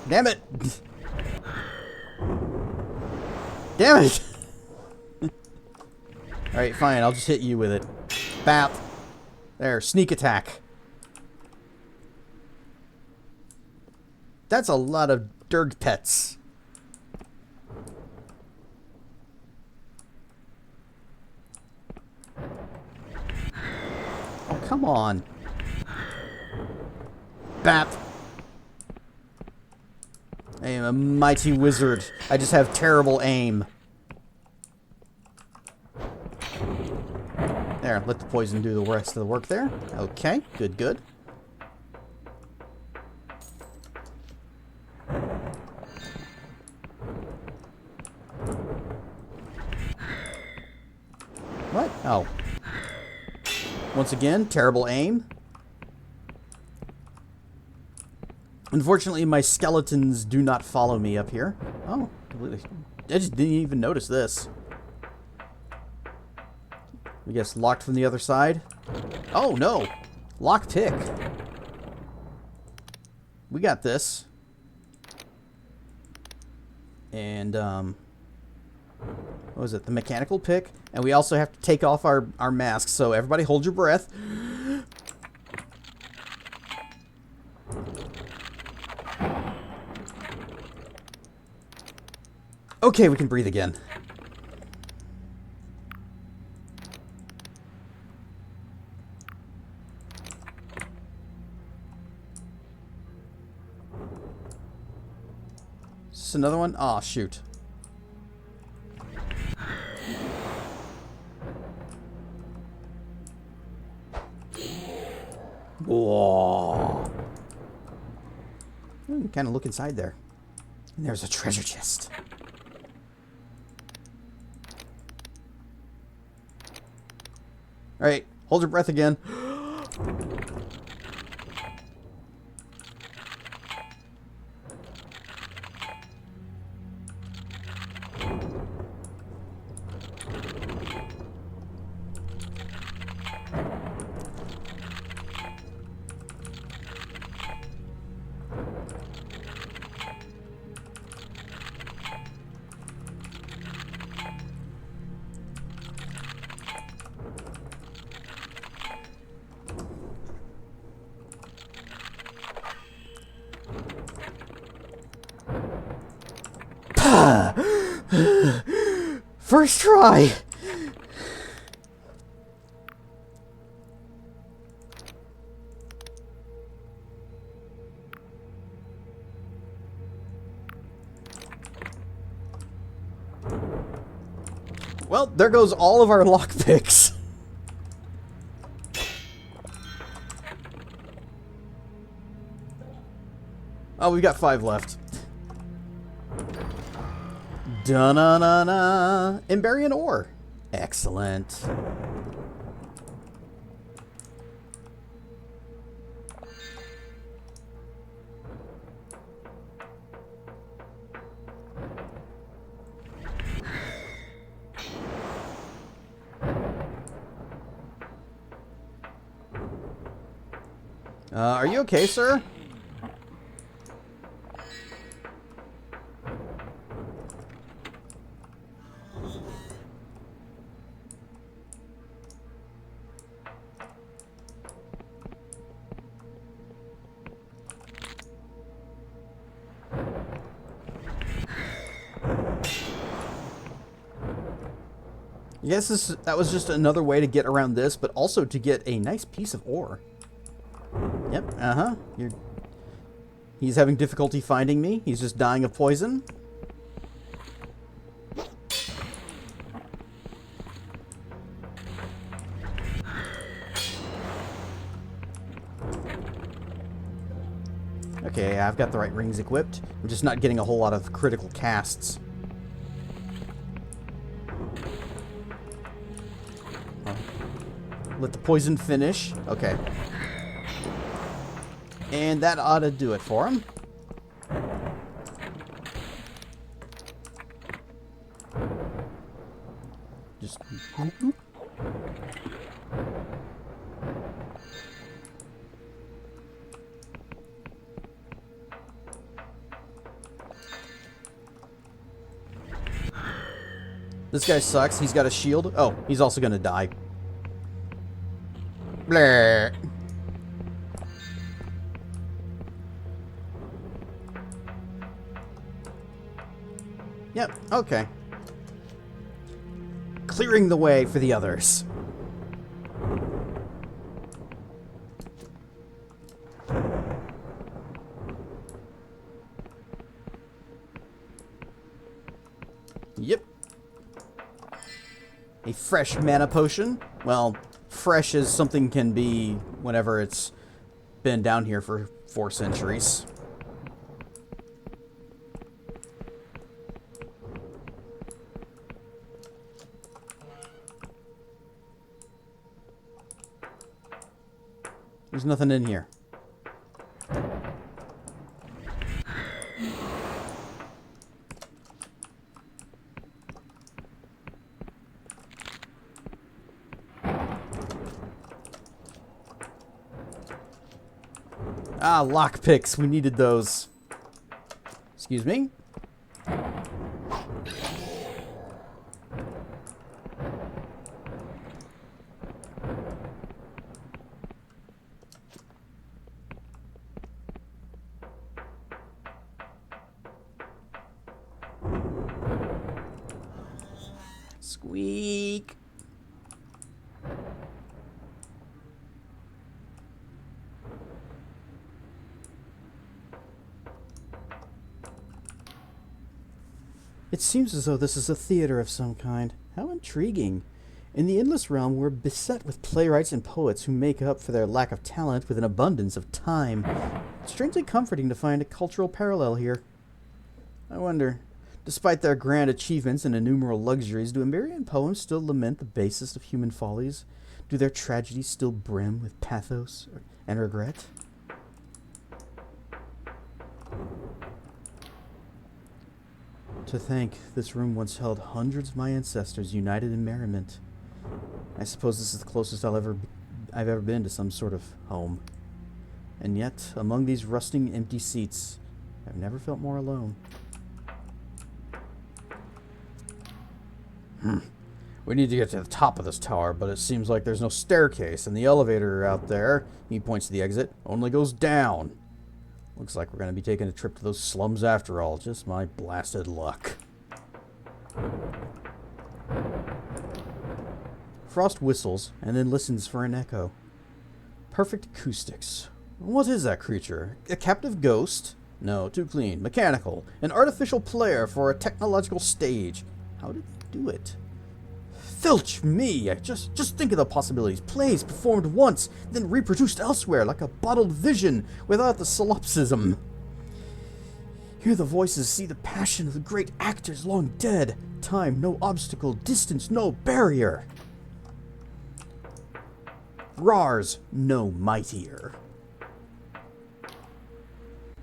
Damn it. Damn it. Alright, fine. I'll just hit you with it. Bap. There. Sneak attack. That's a lot of Durg pets. Oh, come on. Bap. I am a mighty wizard. I just have terrible aim. There, let the poison do the rest of the work there. Okay, good, good. What? Oh. Once again, terrible aim. Unfortunately, my skeletons do not follow me up here. Oh, completely. I just didn't even notice this. I guess locked from the other side. Oh, no. Lock pick. We got this. And, what was it? The mechanical pick. And we also have to take off our masks. So everybody hold your breath. Okay, we can breathe again. Is this another one? Aw, shoot. Whoa. You can kind of look inside there. And there's a treasure chest. Alright, hold your breath again. First try. Well, there goes all of our lockpicks. Oh, we've got 5 left. Da-na-na-na. Emberian ore. Excellent. Are you okay, sir? I guess that was just another way to get around this, but also to get a nice piece of ore. Yep, uh-huh. He's having difficulty finding me. He's just dying of poison. Okay, I've got the right rings equipped. I'm just not getting a whole lot of critical casts. Let the poison finish. Okay. And that ought to do it for him. Just... This guy sucks. He's got a shield. Oh, he's also gonna die. Blah. Yep, okay. Clearing the way for the others. Yep. A fresh mana potion. Well, fresh as something can be whenever it's been down here for 4 centuries. There's nothing in here. Ah, lockpicks. We needed those. Excuse me. Squeak. It seems as though this is a theater of some kind. How intriguing. In the Endless Realm, we're beset with playwrights and poets who make up for their lack of talent with an abundance of time. It's strangely comforting to find a cultural parallel here. I wonder, despite their grand achievements and innumerable luxuries, do Emberian poems still lament the basest of human follies? Do their tragedies still brim with pathos and regret? To think, this room once held hundreds of my ancestors united in merriment. I suppose this is the closest I've ever been to some sort of home. And yet, among these rusting, empty seats, I've never felt more alone. We need to get to the top of this tower, but it seems like there's no staircase, and the elevator out there, he points to the exit, only goes down. Looks like we're going to be taking a trip to those slums after all. Just my blasted luck. Frost whistles, and then listens for an echo. Perfect acoustics. What is that creature? A captive ghost? No, too clean. Mechanical. An artificial player for a technological stage. How did they do it? Filch me! Just think of the possibilities. Plays performed once, then reproduced elsewhere, like a bottled vision, without the solipsism. Hear the voices, see the passion of the great actors long dead. Time, no obstacle. Distance, no barrier. Rars, no mightier.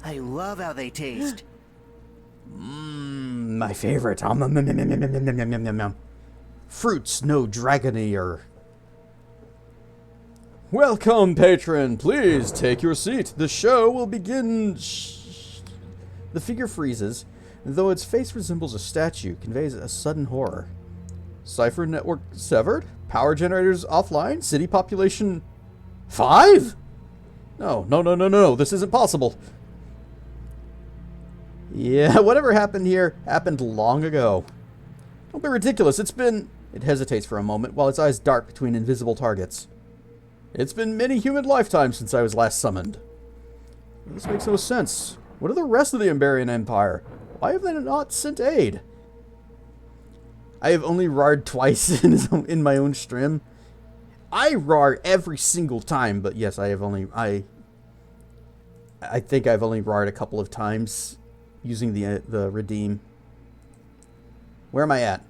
I love how they taste. My favorite. Nom, nom, nom, nom, nom, nom, nom, nom, nom, nom, nom. Fruits, no dragonier. Welcome, patron. Please take your seat. The show will begin. The figure freezes, though its face resembles a statue, conveys a sudden horror. Cipher network severed? Power generators offline? City population 5? No. This isn't possible. Yeah, whatever happened here happened long ago. Don't be ridiculous. It hesitates for a moment while its eyes dart between invisible targets. It's been many human lifetimes since I was last summoned. This makes no sense. What are the rest of the Emberian Empire? Why have they not sent aid? I have only roared twice in my own stream. I roar every single time, but yes, I think I've only roared a couple of times using the redeem. Where am I at?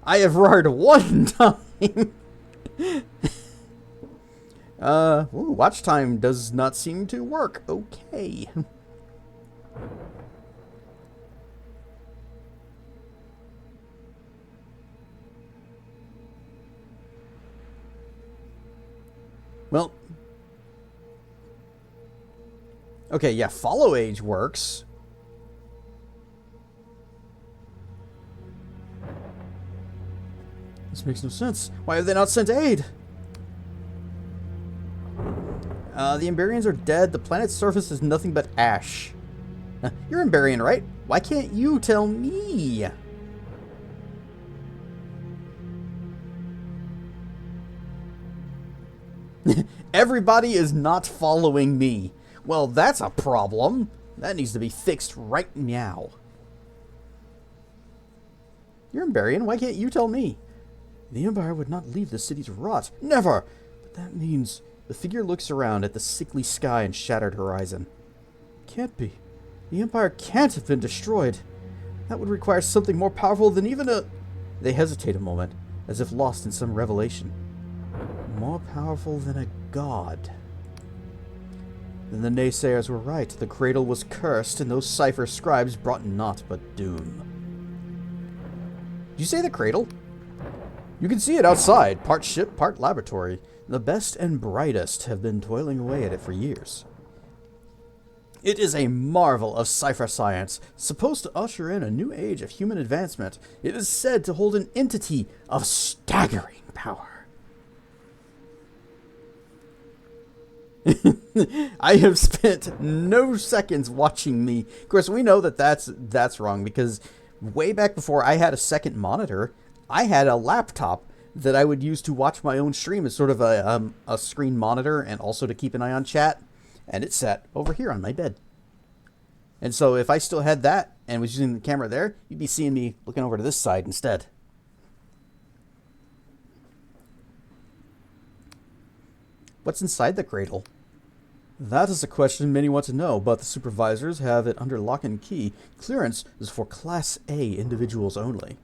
I have roared one time. Watch time does not seem to work. Okay. Well. Okay, yeah, follow age works. This makes no sense. Why have they not sent aid? The Emberians are dead. The planet's surface is nothing but ash. You're Emberian, right? Why can't you tell me? Everybody is not following me. Well, that's a problem. That needs to be fixed right now. You're Emberian. Why can't you tell me? The Empire would not leave the city to rot. Never! But that means... The figure looks around at the sickly sky and shattered horizon. Can't be. The Empire can't have been destroyed. That would require something more powerful than even a... They hesitate a moment, as if lost in some revelation. More powerful than a god. Then the naysayers were right. The cradle was cursed, and those cipher scribes brought naught but doom. Did you say the cradle? You can see it outside, part ship, part laboratory. The best and brightest have been toiling away at it for years. It is a marvel of cipher science, supposed to usher in a new age of human advancement. It is said to hold an entity of staggering power. I have spent no seconds watching me. Of course, we know that that's wrong, because way back before I had a second monitor, I had a laptop that I would use to watch my own stream as sort of a screen monitor and also to keep an eye on chat. And it sat over here on my bed. And so if I still had that and was using the camera there, you'd be seeing me looking over to this side instead. What's inside the cradle? That is a question many want to know, but the supervisors have it under lock and key. Clearance is for Class A individuals only.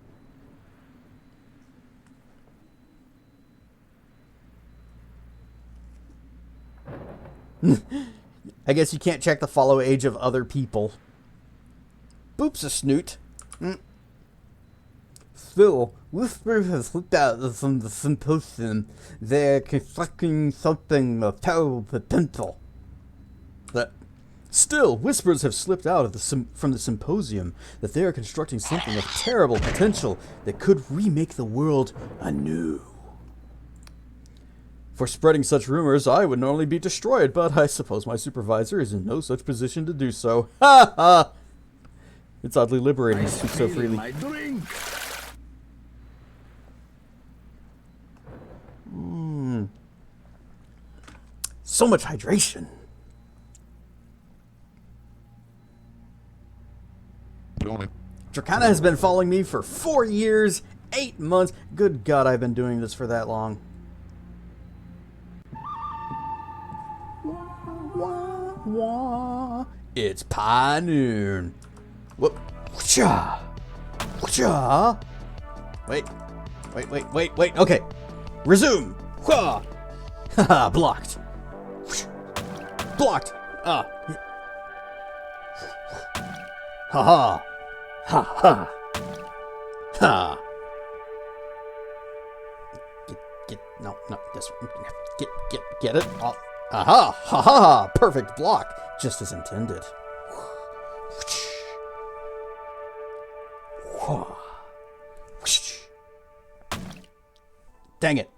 I guess you can't check the follow age of other people. Boops a snoot. Still, whispers have slipped out from the symposium. They're constructing something of terrible potential. Still, whispers have slipped out of from the symposium that they are constructing something of terrible potential that could remake the world anew. For spreading such rumors, I would normally be destroyed, but I suppose my supervisor is in no such position to do so. Ha ha! It's oddly liberating to speak so freely. My drink. So much hydration. Dracana has been following me for 4 years, 8 months. Good God, I've been doing this for that long. It's pie noon. Whoop. Whoosh-ah. Whoosh-ah. Wait. Okay. Resume. Wha. Haha, blocked. Whoosh. Blocked. Ah. Ha ha. Ha. No, this one. Get it? Oh. Aha! Ha ha! Perfect block, just as intended. Dang it.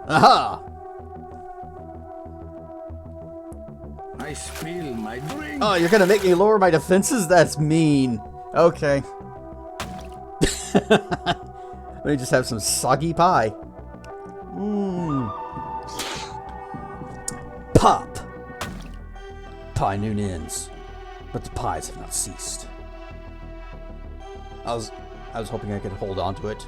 Aha! I spill my drink. Oh, you're gonna make me lower my defenses? That's mean. Okay. Let me just have some soggy pie. Pop! Pie noon ends, but the pies have not ceased. I was hoping I could hold on to it.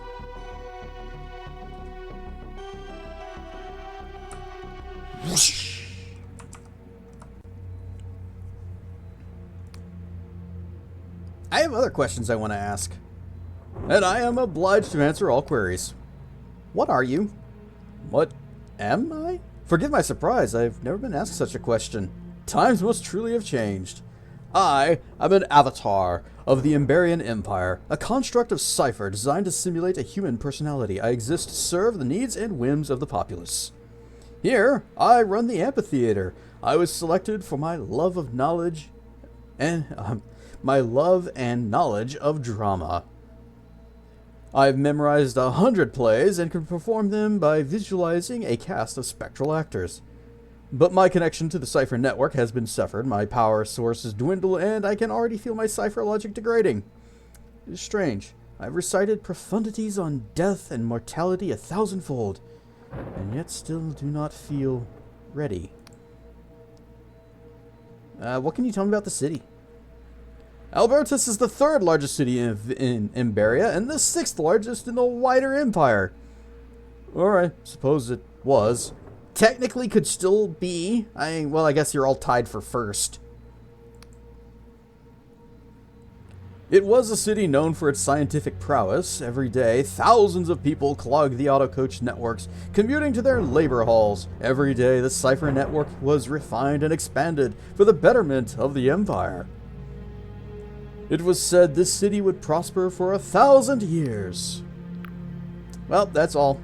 I have other questions I want to ask, and I am obliged to answer all queries. What are you? What am I? Forgive my surprise, I've never been asked such a question. Times must truly have changed. I am an avatar of the Emberian Empire, a construct of cipher designed to simulate a human personality. I exist to serve the needs and whims of the populace. Here, I run the amphitheater. I was selected for my love of knowledge and knowledge of drama. I've memorized 100 plays and can perform them by visualizing a cast of spectral actors. But my connection to the cipher network has been severed, my power sources dwindle, and I can already feel my cipher logic degrading. It is strange. I've recited profundities on death and mortality 1,000-fold, and yet still do not feel ready. What can you tell me about the city? Albertus is the 3rd largest city in Emberia, and the 6th largest in the wider empire. Or I suppose it was. Technically could still be. I guess you're all tied for 1st. It was a city known for its scientific prowess. Every day, thousands of people clog the autocoach networks, commuting to their labor halls. Every day, the cipher network was refined and expanded for the betterment of the empire. It was said this city would prosper for 1,000 years. Well, that's all.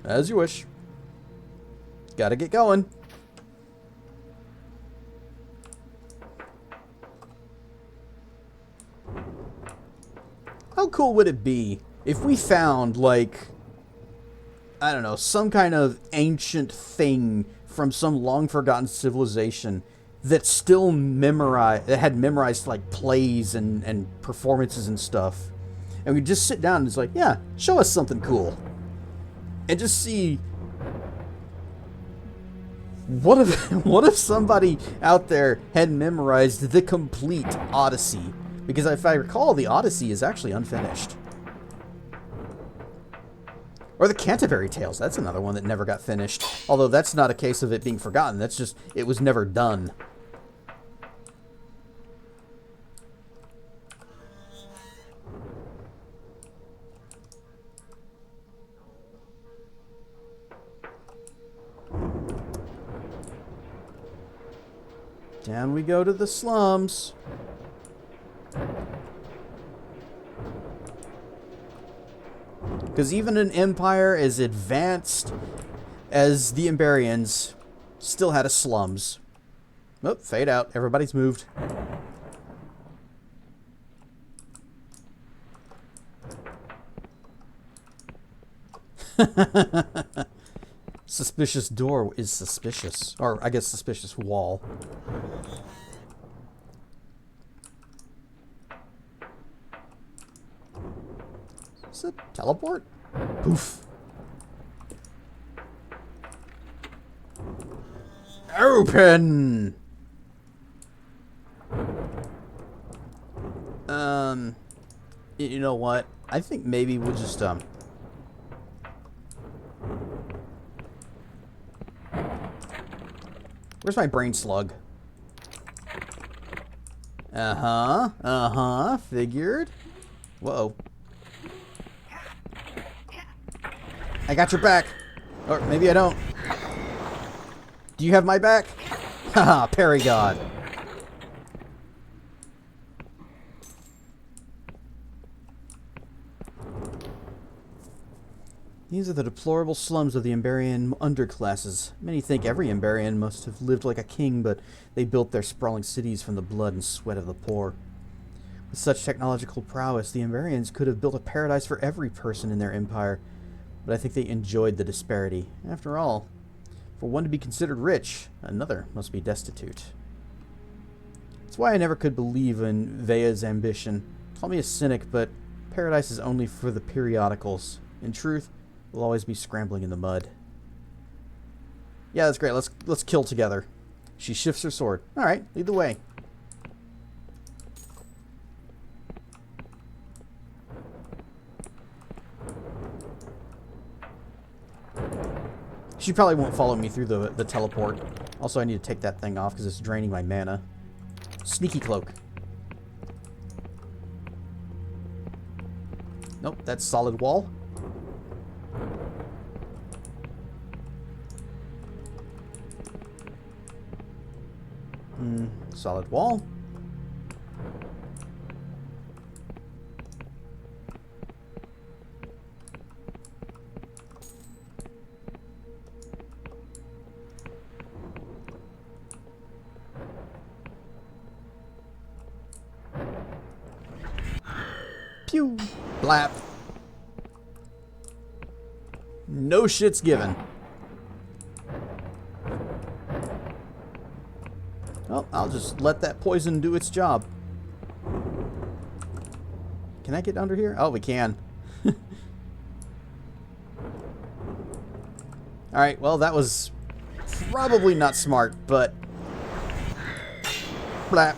As you wish. Gotta get going. How cool would it be if we found, like, I don't know, some kind of ancient thing from some long-forgotten civilization that still had memorized like plays and performances and stuff, and we just sit down and it's like, yeah, show us something cool, and just see what if somebody out there had memorized the complete Odyssey, because if I recall, the Odyssey is actually unfinished. Or the Canterbury Tales, that's another one that never got finished, although that's not a case of it being forgotten, that's just it was never done. Down we go to the slums. Because even an empire as advanced as the Emberians still had a slums. Oh, fade out. Everybody's moved. Suspicious door is suspicious. Or, I guess, suspicious wall. Is it teleport? Poof. Open! You know what? I think maybe we'll just, Where's my brain slug? Figured. Whoa. I got your back. Or maybe I don't. Do you have my back? Haha, parry god. These are the deplorable slums of the Emberian underclasses. Many think every Emberian must have lived like a king, but they built their sprawling cities from the blood and sweat of the poor. With such technological prowess, the Emberians could have built a paradise for every person in their empire, but I think they enjoyed the disparity. After all, for one to be considered rich, another must be destitute. That's why I never could believe in Vea's ambition. Call me a cynic, but paradise is only for the periodicals. In truth, we'll always be scrambling in the mud. Yeah, that's great. Let's kill together. She shifts her sword. All right, lead the way. She probably won't follow me through the teleport. Also, I need to take that thing off because it's draining my mana. Sneaky cloak. Nope, that's solid wall. Solid wall. Pew! Blap. No shit's given. Well, I'll just let that poison do its job. Can I get under here? Oh, we can. Alright, well, that was probably not smart, but... Blap.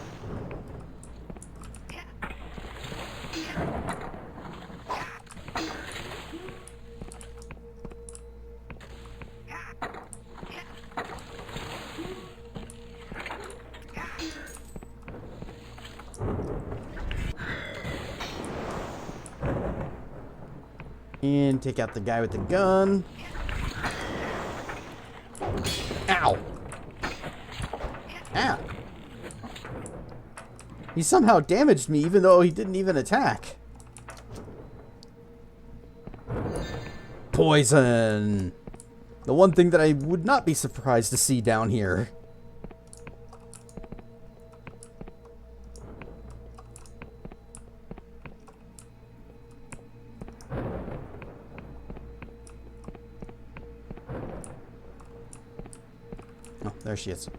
And take out the guy with the gun. Ow! Ow! He somehow damaged me even though he didn't even attack. Poison! The one thing that I would not be surprised to see down here. Oh, there she is.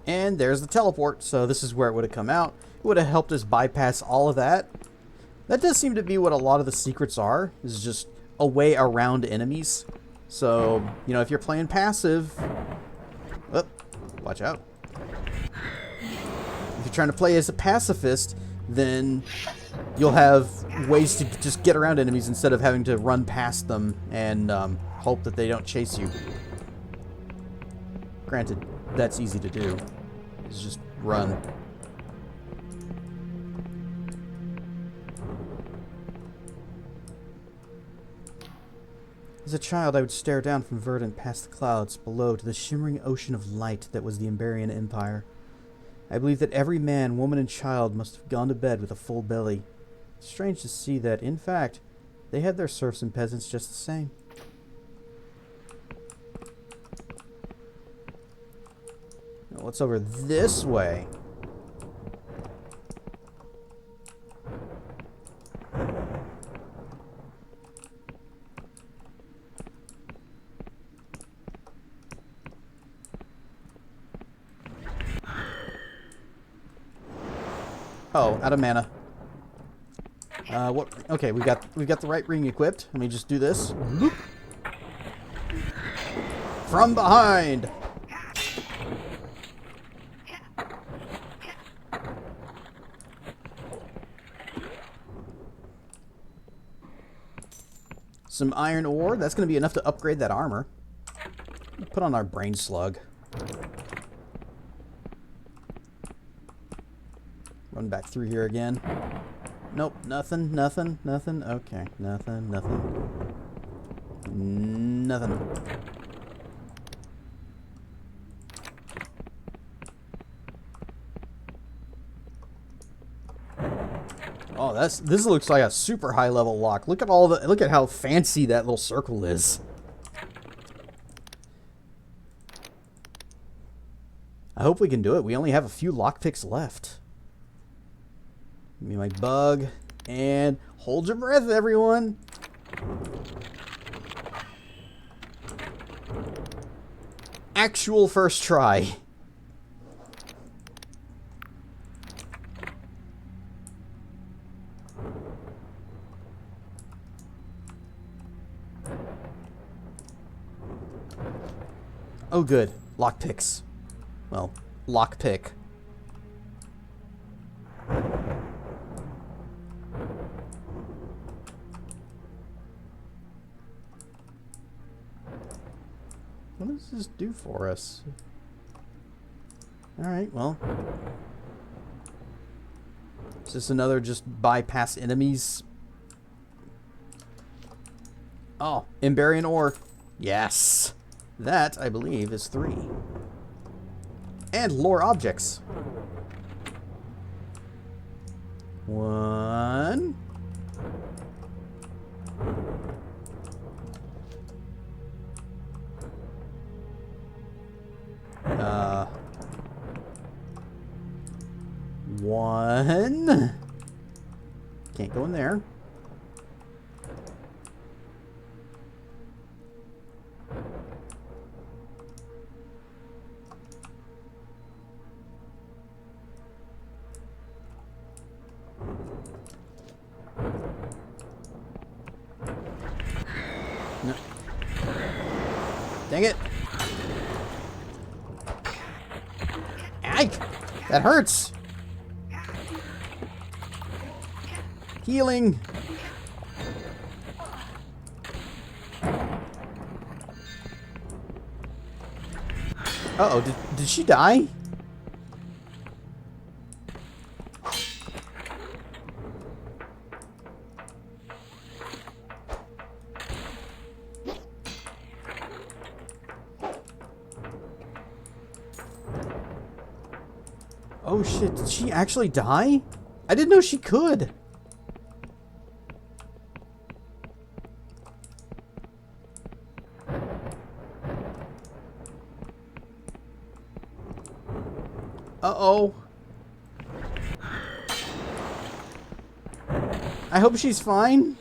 And there's the teleport, so this is where it would have come out. It would have helped us bypass all of that. That does seem to be what a lot of the secrets are, is just a way around enemies. So, you know, if you're playing passive... Oh, watch out. If you're trying to play as a pacifist, then you'll have ways to just get around enemies instead of having to run past them and hope that they don't chase you. Granted, that's easy to do. Is just run. As a child, I would stare down from Verdant past the clouds below to the shimmering ocean of light that was the Emberian Empire. I believe that every man, woman, and child must have gone to bed with a full belly. It's strange to see that, in fact, they had their serfs and peasants just the same. Now, what's over this way? Oh, out of mana. What? Okay, we got the right ring equipped. Let me just do this. Whoop. From behind. Some iron ore. That's going to be enough to upgrade that armor. Put on our brain slug. Run back through here again. Nope, nothing, nothing, nothing. Okay, nothing, nothing. Nothing. Oh, this looks like a super high level lock. Look at how fancy that little circle is. I hope we can do it. We only have a few lockpicks left. Give me my bug and hold your breath, everyone. Actual first try. Oh, good. Lockpicks. Well, lockpick. What does this do for us? Alright, well. Is this another just bypass enemies? Oh, Emberian ore. Yes. That, I believe, is 3. And lore objects. 1. One. Can't go in there. No. Dang it. Ike! That hurts! Healing! Uh-oh, did she die? Oh shit, did she actually die? I didn't know she could. Uh-oh. I hope she's fine.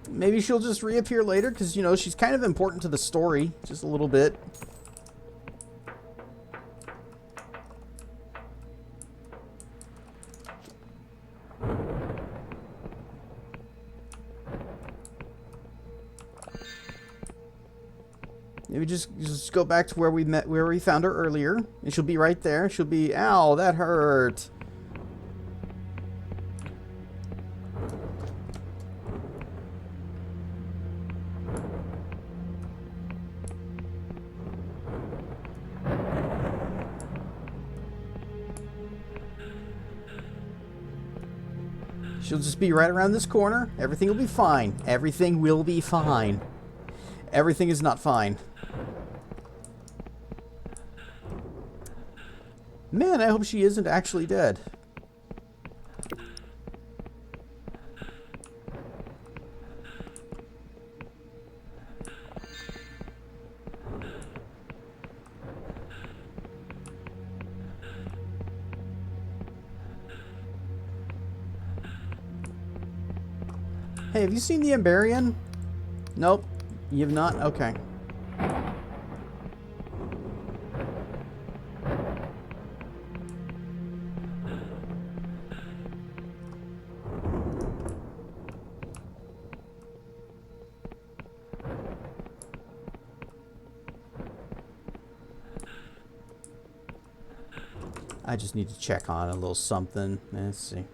Maybe she'll just reappear later, because, you know, she's kind of important to the story. Just a little bit. Maybe just go back to where we found her earlier, and she'll be right there. She'll be, ow, that hurt. She'll just be right around this corner. Everything will be fine. Everything will be fine. Everything is not fine. Man, I hope she isn't actually dead. Hey, have you seen the Emberian? Nope. You have not? Okay. I just need to check on a little something. Let's see.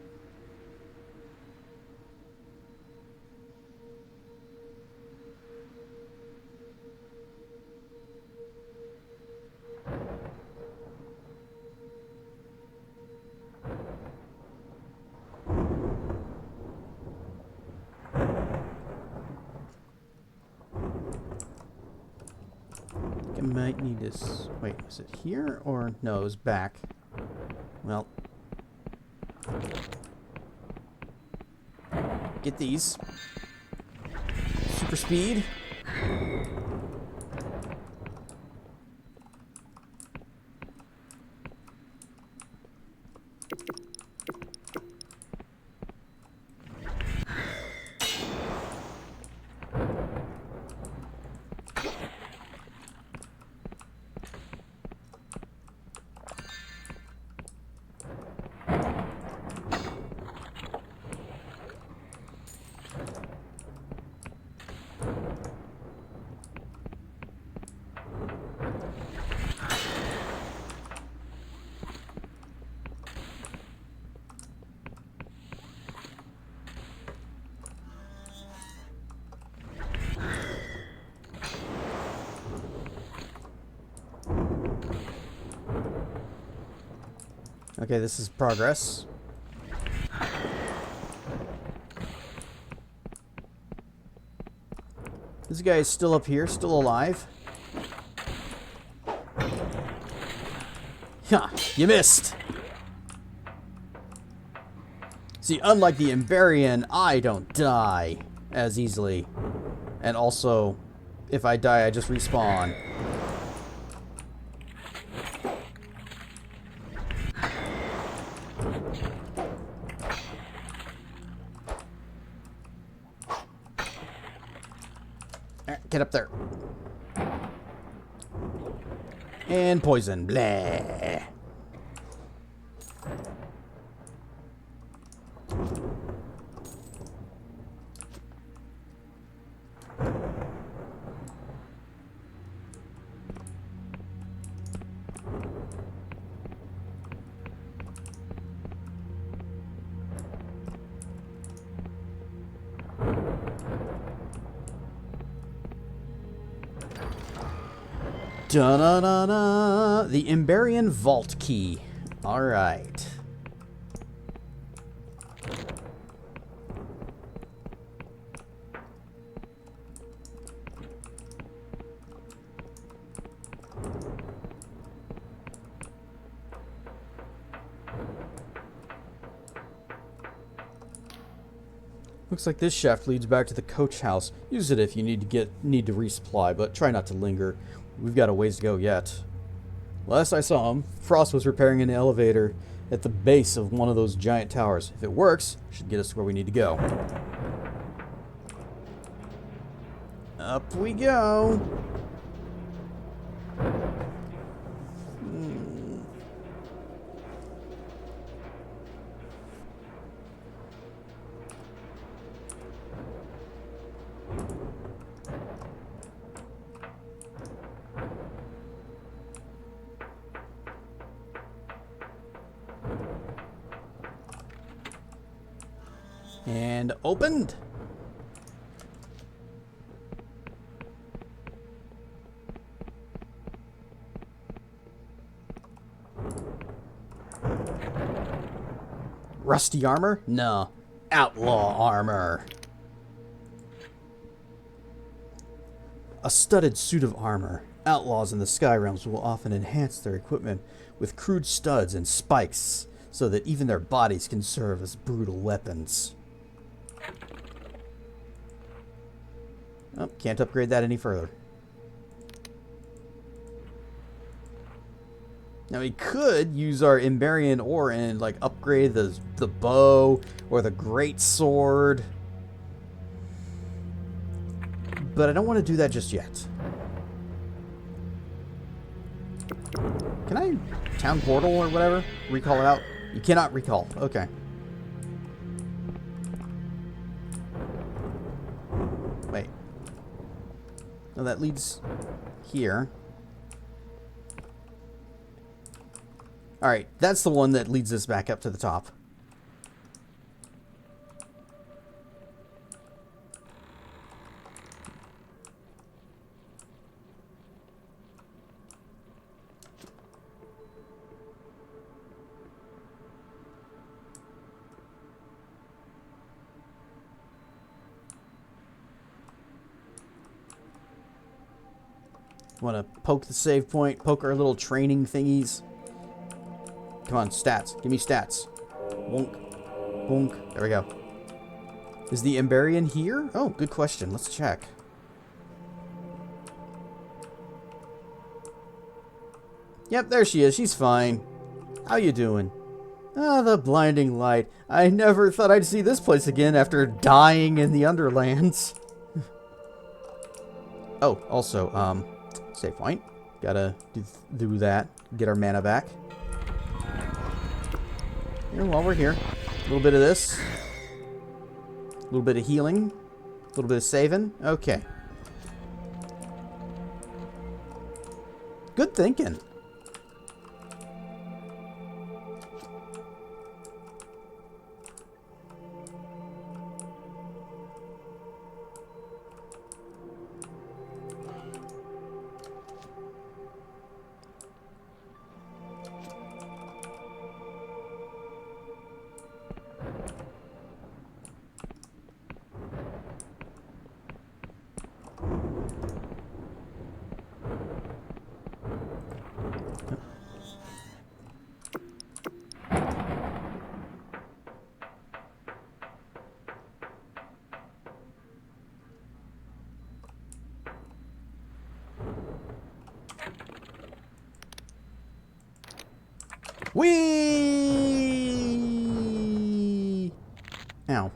I might need this. Wait, is it here or no? It was back. Well, get these. Super speed. Okay, this is progress. This guy is still up here, still alive. Ha! You missed! See, unlike the Emberian, I don't die as easily. And also, if I die, I just respawn. Get up there. And poison. Blah. Da-da-da-da. The Emberian Vault Key. Alright. Looks like this shaft leads back to the coach house. Use it if you need to resupply, but try not to linger. We've got a ways to go yet. Last I saw him, Frost was repairing an elevator at the base of one of those giant towers. If it works, it should get us to where we need to go. Up we go. And opened. Rusty armor? No. Outlaw armor. A studded suit of armor. Outlaws in the Sky Realms will often enhance their equipment with crude studs and spikes so that even their bodies can serve as brutal weapons. Oh, can't upgrade that any further. Now we could use our Emberian ore and like upgrade the bow or the great sword, but I don't want to do that just yet. Can I town portal or whatever? Recall it out? You cannot recall. Okay. Wait. No, that leads here. Alright, that's the one that leads us back up to the top. Want to poke the save point, poke our little training thingies. Come on, stats. Give me stats. Wonk. Bonk. There we go. Is the Emberian here? Oh, good question. Let's check. Yep, there she is. She's fine. How you doing? Ah, the blinding light. I never thought I'd see this place again after dying in the Underlands. Oh, also, save point. Gotta do that. Get our mana back. Here, while we're here. A little bit of this. A little bit of healing. A little bit of saving. Okay. Good thinking. Whee! Ow.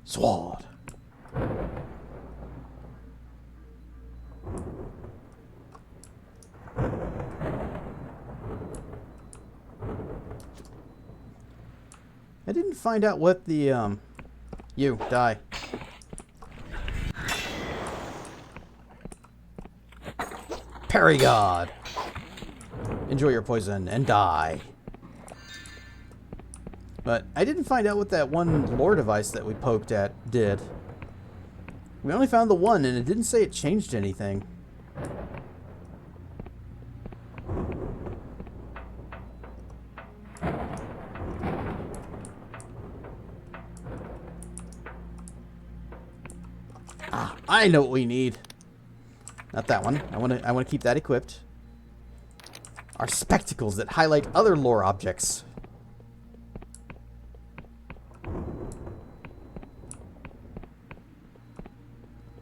Sword. I didn't find out what the, you, die. Parry God. Enjoy your poison and die. But I didn't find out what that one lore device that we poked at did. We only found the one, and it didn't say it changed anything. Ah, I know what we need. Not that one. I want to keep that equipped. Our spectacles that highlight other lore objects.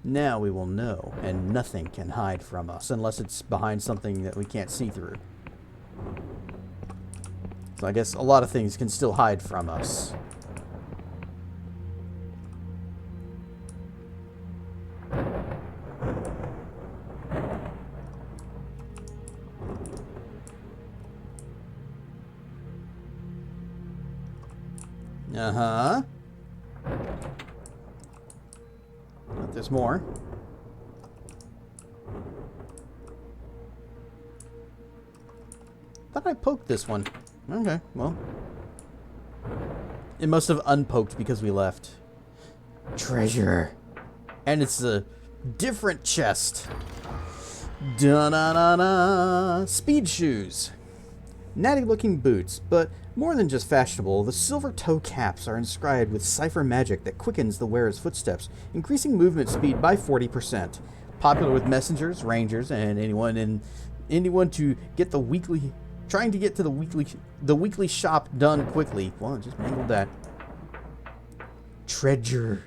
Now we will know, and nothing can hide from us, unless it's behind something that we can't see through. So I guess a lot of things can still hide from us. Uh-huh. There's more. Thought I poked this one. Okay, well. It must have unpoked because we left. Treasure. And it's a different chest. Da-na-na-na. Speed shoes. Natty looking boots, but more than just fashionable, the silver toe caps are inscribed with cipher magic that quickens the wearer's footsteps, increasing movement speed by 40%. Popular with messengers, rangers, and anyone to get the weekly, trying to get to the weekly shop done quickly. Well, I just mangled that. Treasure.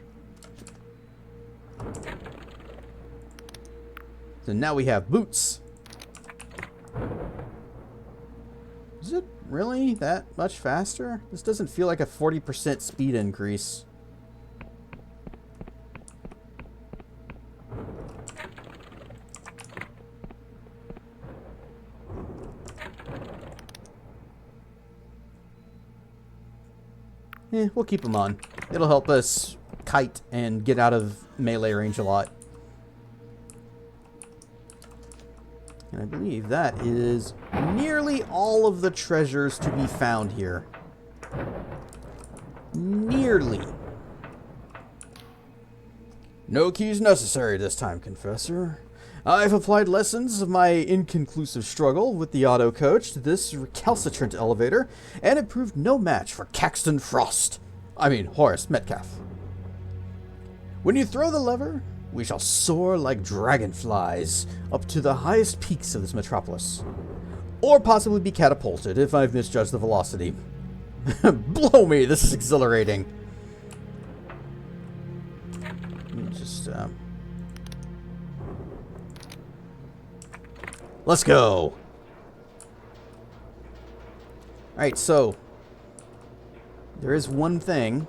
So now we have boots. Is it really that much faster? This doesn't feel like a 40% speed increase. we'll keep them on. It'll help us kite and get out of melee range a lot. And I believe that is nearly all of the treasures to be found here. Nearly. No keys necessary this time, Confessor. I've applied lessons of my inconclusive struggle with the auto coach to this recalcitrant elevator, and it proved no match for Caxton Frost. I mean, Horace Metcalf. When you throw the lever, we shall soar like dragonflies up to the highest peaks of this metropolis. Or possibly be catapulted if I've misjudged the velocity. Blow me, this is exhilarating. Just, let's go. Alright, so there is one thing.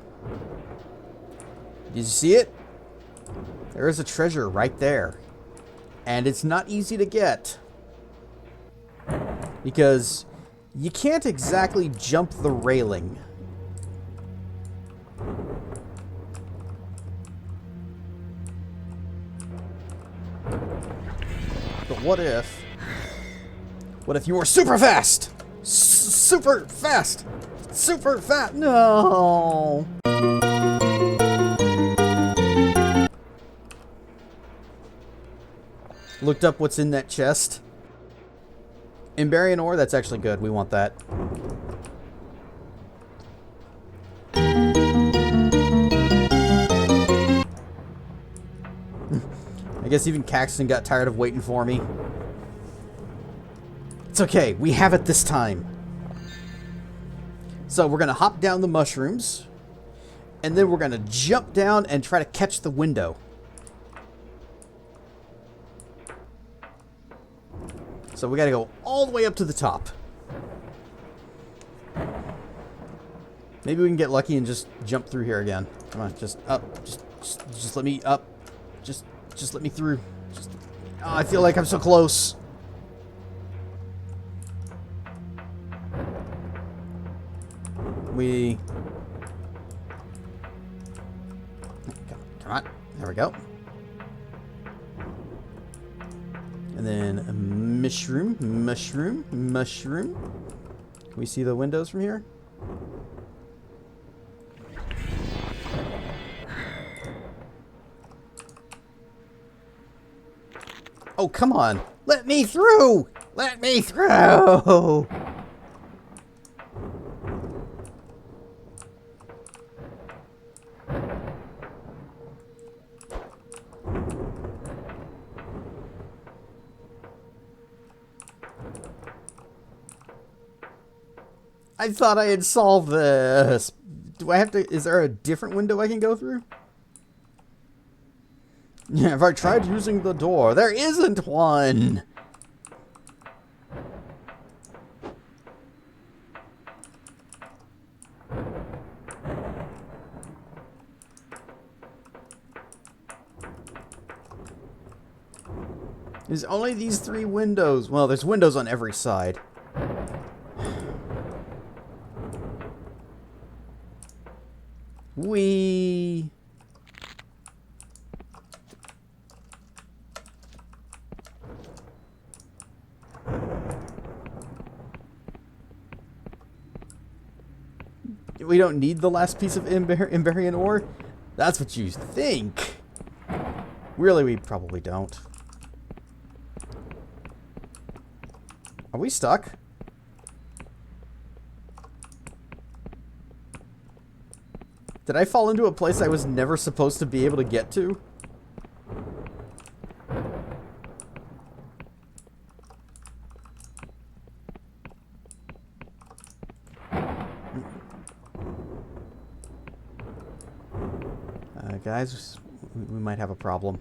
Did you see it? There is a treasure right there. And it's not easy to get. Because you can't exactly jump the railing. But what if you were super fast? Super fast! Super fast! No! Looked up what's in that chest. Imbarian ore, that's actually good. We want that. I guess even Caxton got tired of waiting for me. It's okay. We have it this time. So we're going to hop down the mushrooms. And then we're going to jump down and try to catch the window. So we got to go all the way up to the top. Maybe we can get lucky and just jump through here again. Come on, just up. Just let me up. Just let me through. Oh, I feel like I'm so close. Come on. There we go. And then a mushroom. Can we see the windows from here? Oh, come on. Let me through! Let me through! I thought I had solved this. Do I have to... Is there a different window I can go through? Yeah, have I tried using the door? There isn't one! There's only these 3 windows. Well, there's windows on every side. We don't need the last piece of Imbarian ore? That's what you think. Really, we probably don't. Are we stuck? Did I fall into a place I was never supposed to be able to get to? Guys, we might have a problem.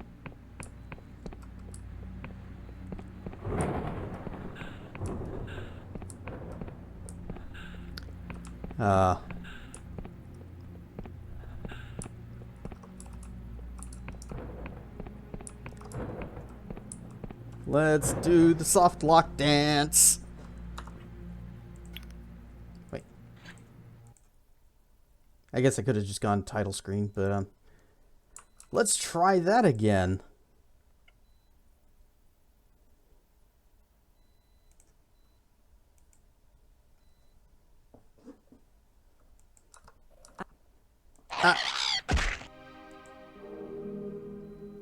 Let's do the soft lock dance. Wait. I guess I could have just gone title screen, but let's try that again.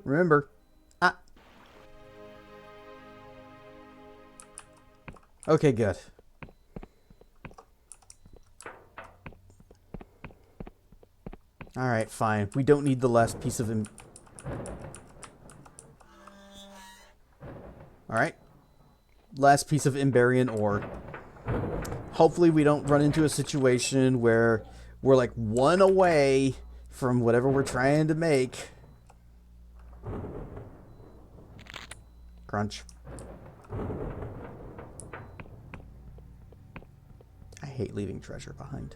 Remember. Okay, good. Alright, fine. We don't need the last piece of him. Alright. Last piece of Imbarian ore. Hopefully we don't run into a situation where we're like one away from whatever we're trying to make. Crunch. I hate leaving treasure behind.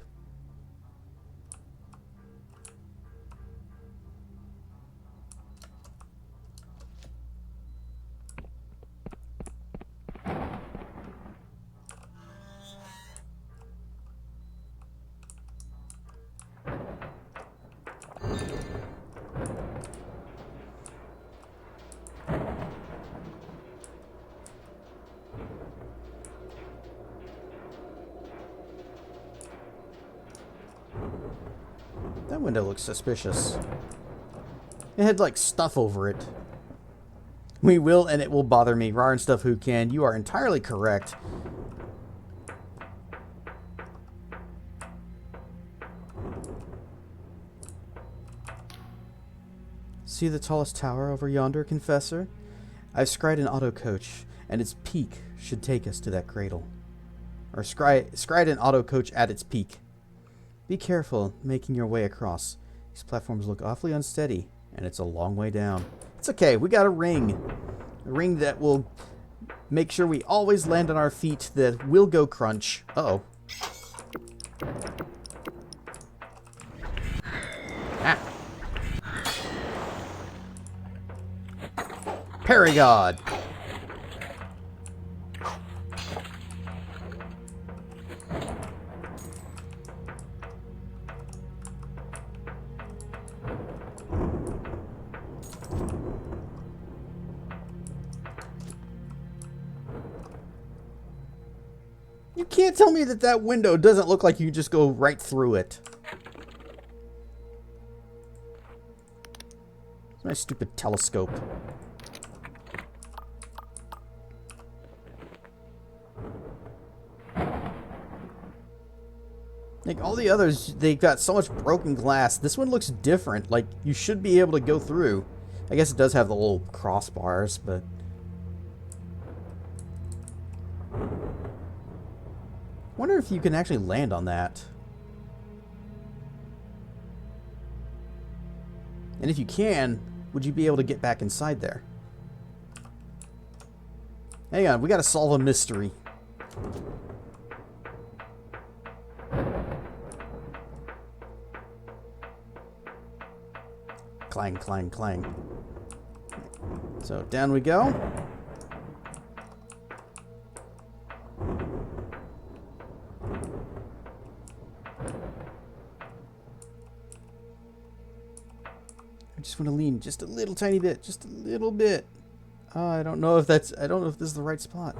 That window looks suspicious. It had, like, stuff over it. We will, and it will bother me. Rar and stuff who can. You are entirely correct. See the tallest tower over yonder, Confessor? I've scried an auto coach, and its peak should take us to that cradle. Or scried an auto coach at its peak. Be careful making your way across. These platforms look awfully unsteady, and it's a long way down. It's okay, we got a ring. A ring that will make sure we always land on our feet, that will go crunch. Uh-oh. Ah. Paragod. You can't tell me that that window doesn't look like you just go right through it. It's my stupid telescope. Like all the others, they got so much broken glass. This one looks different. Like you should be able to go through. I guess it does have the little crossbars, but... wonder if you can actually land on that. And if you can, would you be able to get back inside there? Hang on, we gotta solve a mystery. Clang, clang, clang. So down we go. I just want to lean just a little tiny bit, just a little bit. I don't know if this is the right spot.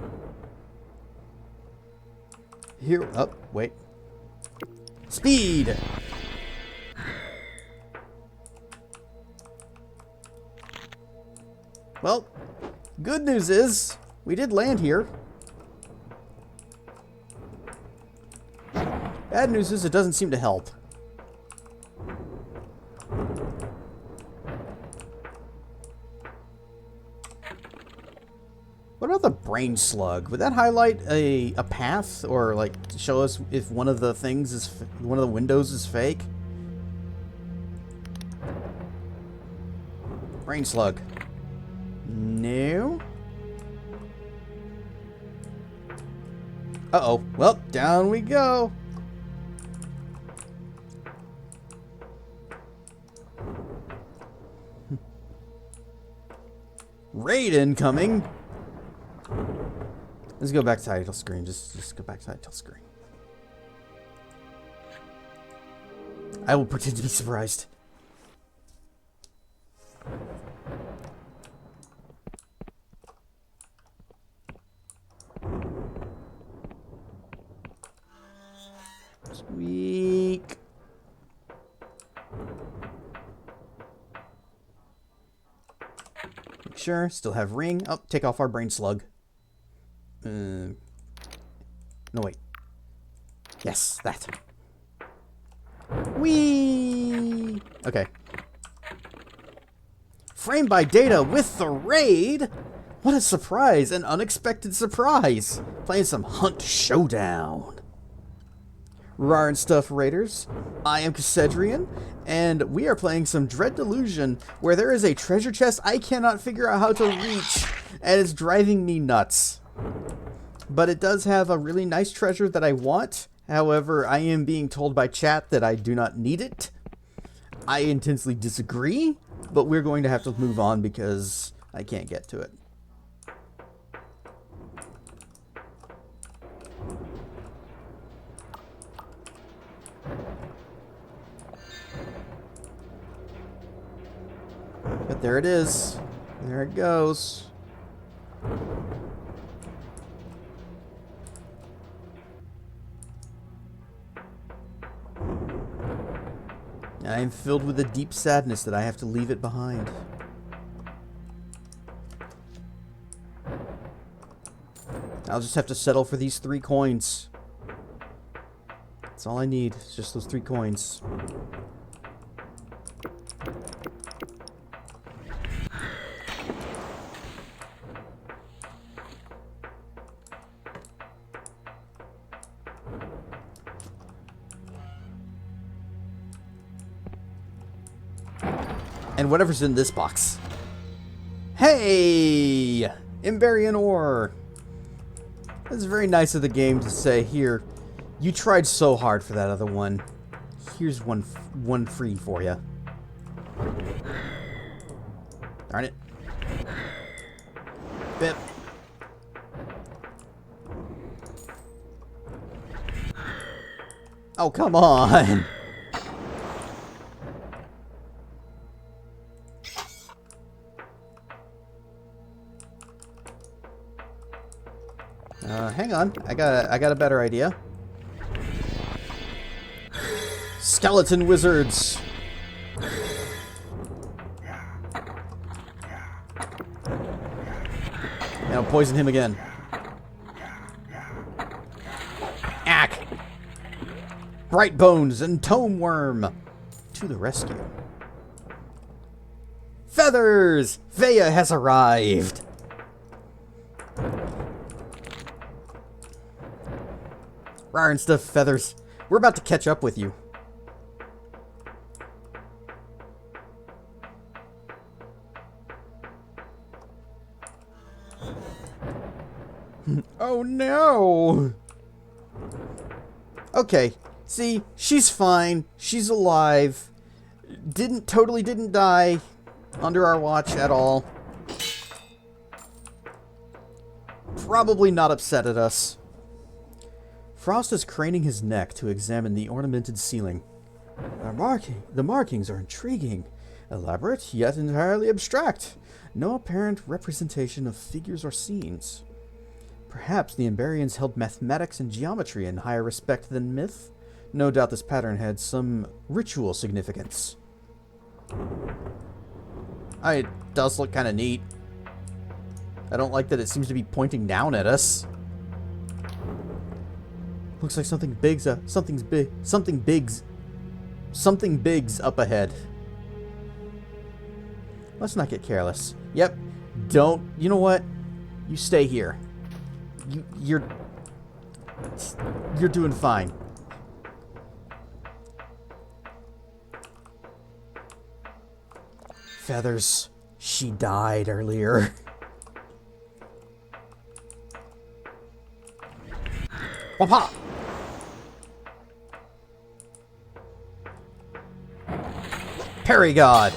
Here, oh, wait. Speed! Well, good news is, we did land here. Bad news is it doesn't seem to help. What about the brain slug? Would that highlight a path, or like show us if one of the things is one of the windows is fake? Brain slug. No. Uh-oh. Well, down we go. Raid incoming. Let's go back to title screen. Just go back to title screen. I will pretend to be surprised. Squeak. Make sure. Still have ring. Oh, take off our brain slug. No, wait. Yes, that. Whee! Okay. Framed by data with the raid? What a surprise! An unexpected surprise! Playing some Hunt Showdown. Rar and Stuff Raiders. I am Cassedrian, and we are playing some Dread Delusion, where there is a treasure chest I cannot figure out how to reach, and it's driving me nuts. But it does have a really nice treasure that I want. However, I am being told by chat that I do not need it. I intensely disagree, but we're going to have to move on because I can't get to it. But there it is. There it goes. I am filled with a deep sadness that I have to leave it behind. I'll just have to settle for these 3 coins. That's all I need. It's just those 3 coins. And whatever's in this box. Hey! Imbarian ore! That's very nice of the game to say, here, you tried so hard for that other one. Here's one free for you. Darn it. Bip. Oh, come on! Hang on. I got a better idea. Skeleton wizards. Now poison him again. Ack. Bright bones and tome worm to the rescue. Feathers. Vaya has arrived. Rar and Stuff Feathers. We're about to catch up with you. Oh no! Okay, see, she's fine. She's alive. Totally didn't die under our watch at all. Probably not upset at us. Frost is craning his neck to examine the ornamented ceiling. The markings are intriguing, elaborate, yet entirely abstract. No apparent representation of figures or scenes. Perhaps the Imbarians held mathematics and geometry in higher respect than myth? No doubt this pattern had some ritual significance. It does look kind of neat. I don't like that it seems to be pointing down at us. Looks like something big's up ahead. Let's not get careless. Yep. You know what? You stay here. You're doing fine. Feathers. She died earlier. Wapa! Parry God.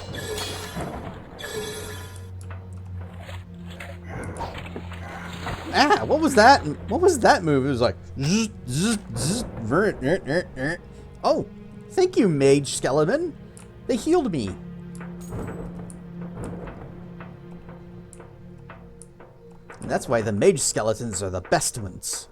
Ah, what was that? What was that move? It was like... Oh, Thank you, Mage Skeleton. They healed me. And that's why the Mage Skeletons are the best ones.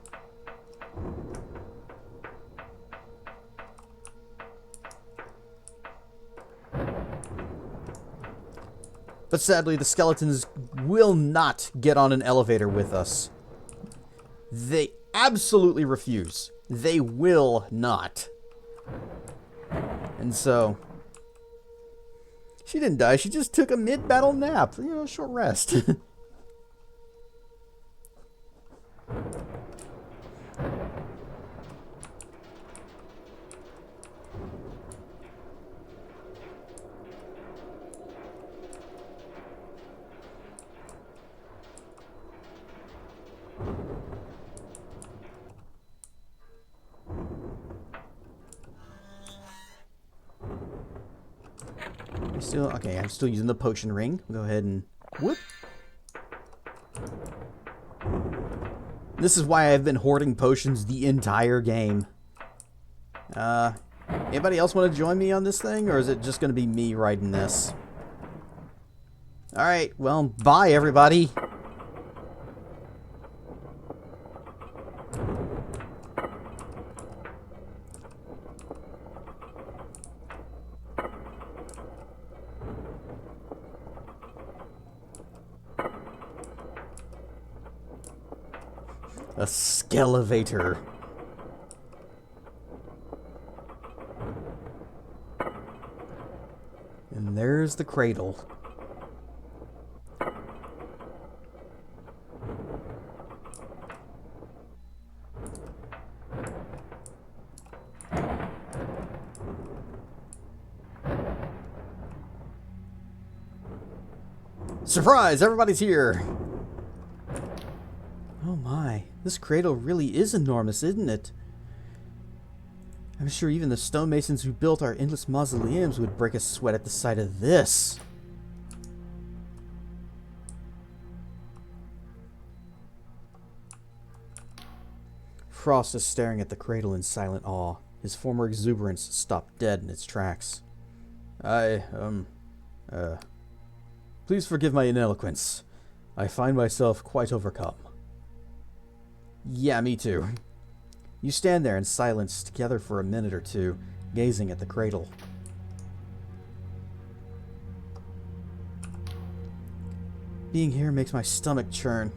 But sadly, the skeletons will not get on an elevator with us. They absolutely refuse. They will not. And so, she didn't die. She just took a mid-battle nap. You know, short rest. I'm still using the potion ring. Go ahead and whoop. This is why I've been hoarding potions the entire game. Anybody else want to join me on this thing, or is it just going to be me riding this? Alright, well, bye everybody. A skelevator. And there's the cradle. Surprise! Everybody's here! Oh my, this cradle really is enormous, isn't it? I'm sure even the stonemasons who built our endless mausoleums would break a sweat at the sight of this. Frost is staring at the cradle in silent awe. His former exuberance stopped dead in its tracks. Please forgive my ineloquence. I find myself quite overcome. Yeah, me too. You stand there in silence together for a minute or two, gazing at the cradle. Being here makes my stomach churn,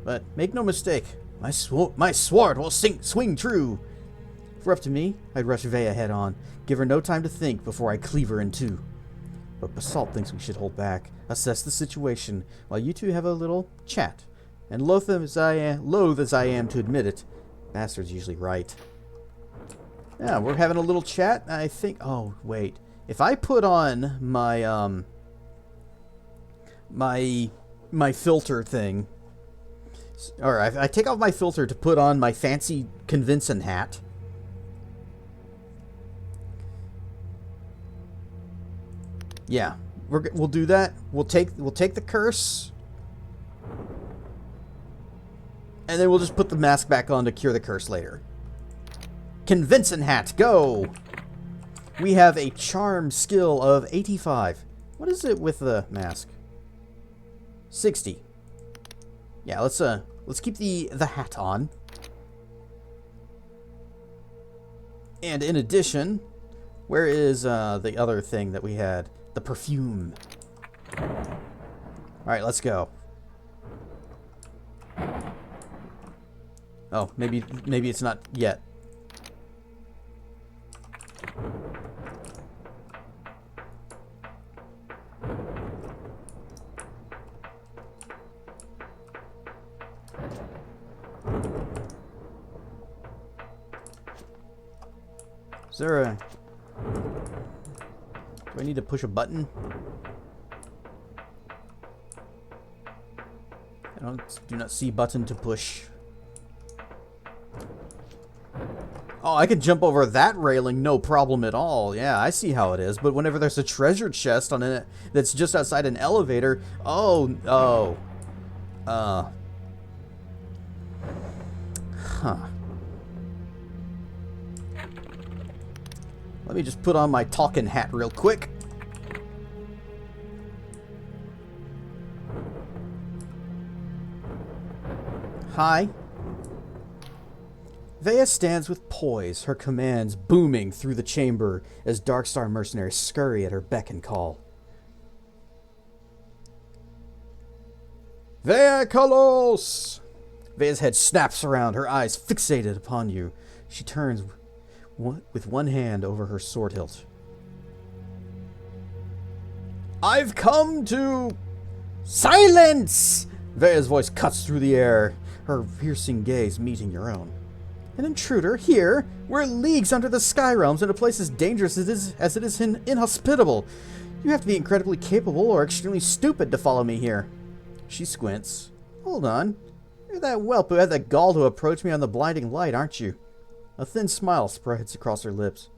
but make no mistake, my sword will swing true. If it were up to me, I'd rush Vea head on, give her no time to think before I cleave her in two. But Basalt thinks we should hold back, assess the situation, while you two have a little chat. And loath as I am to admit it, Bastard's usually right. Yeah, we're having a little chat. I think... Oh, wait. If I put on my, my filter thing... Or I take off my filter to put on my fancy convincing hat. Yeah, we'll do that. We'll take the curse... And then we'll just put the mask back on to cure the curse later. Convincing hat, go! We have a charm skill of 85. What is it with the mask? 60. Yeah, let's keep the hat on. And in addition, where is the other thing that we had? The perfume. Alright, let's go. Oh, maybe it's not yet. Is there a... Do I need to push a button? I do not see button to push. Oh, I could jump over that railing, no problem at all. Yeah, I see how it is. But whenever there's a treasure chest on it that's just outside an elevator, huh. Let me just put on my talking hat real quick. Hi. Vea stands with poise, her commands booming through the chamber as Darkstar mercenaries scurry at her beck and call. Vea Kalos! Vea's head snaps around, her eyes fixated upon you. She turns with one hand over her sword hilt. I've come to... Silence! Vea's voice cuts through the air, her piercing gaze meeting your own. An intruder here? We're leagues under the sky realms in a place as dangerous as it is inhospitable. You have to be incredibly capable or extremely stupid to follow me here. She squints. Hold on. You're that whelp who had the gall to approach me on the blinding light, aren't you? A thin smile spreads across her lips.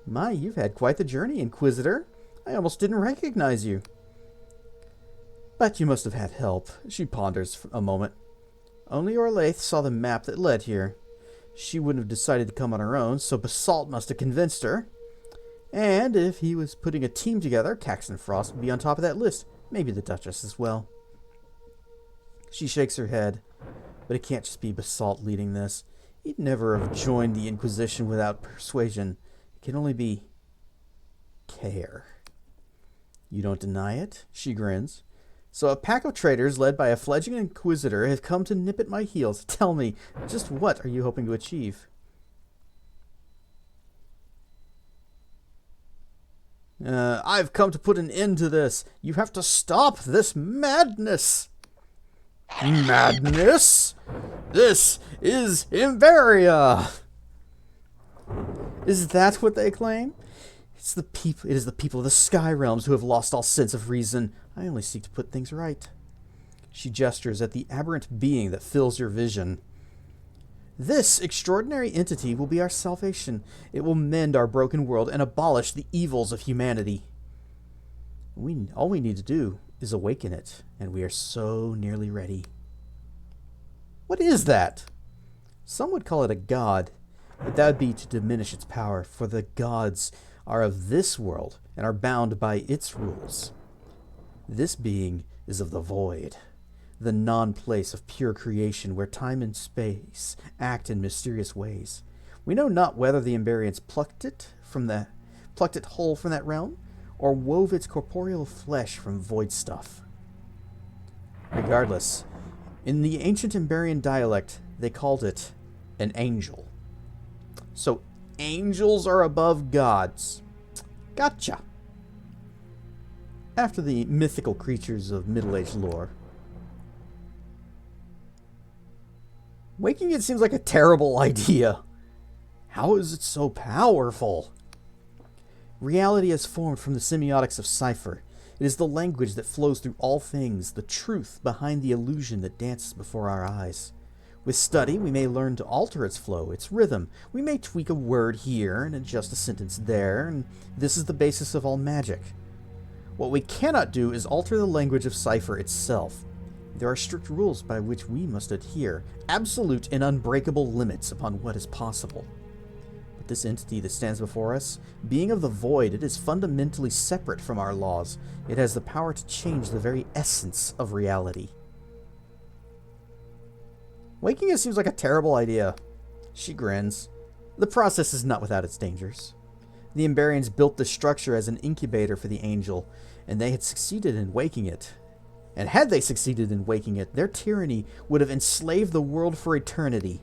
My, you've had quite the journey, Inquisitor. I almost didn't recognize you. But you must have had help. She ponders for a moment. Only Orlaith saw the map that led here. She wouldn't have decided to come on her own, so Basalt must have convinced her. And if he was putting a team together, Caxton Frost would be on top of that list. Maybe the Duchess as well. She shakes her head. But it can't just be Basalt leading this. He'd never have joined the Inquisition without persuasion. It can only be... care. You don't deny it? She grins. So a pack of traitors led by a fledgling Inquisitor have come to nip at my heels. Tell me, just what are you hoping to achieve? I've come to put an end to this. You have to stop this madness. Madness? This is Imperia. Is that what they claim? It is the people of the Sky Realms who have lost all sense of reason. I only seek to put things right. She gestures at the aberrant being that fills your vision. This extraordinary entity will be our salvation. It will mend our broken world and abolish the evils of humanity. All we need to do is awaken it, and we are so nearly ready. What is that? Some would call it a god, but that would be to diminish its power, for the gods are of this world and are bound by its rules. This being is of the void, the non-place of pure creation where time and space act in mysterious ways. We know not whether the Emberians plucked it whole from that realm, or wove its corporeal flesh from void stuff. Regardless, in the ancient Emberian dialect, they called it an angel. So angels are above gods. Gotcha. After the mythical creatures of Middle-aged lore. Waking it seems like a terrible idea. How is it so powerful? Reality is formed from the semiotics of cipher. It is the language that flows through all things, the truth behind the illusion that dances before our eyes. With study, we may learn to alter its flow, its rhythm. We may tweak a word here and adjust a sentence there, and this is the basis of all magic. What we cannot do is alter the language of cipher itself. There are strict rules by which we must adhere, absolute and unbreakable limits upon what is possible. But this entity that stands before us, being of the void, it is fundamentally separate from our laws. It has the power to change the very essence of reality. Waking it seems like a terrible idea. She grins. The process is not without its dangers. The Emberians built this structure as an incubator for the angel, and they had succeeded in waking it. And had they succeeded in waking it, their tyranny would have enslaved the world for eternity.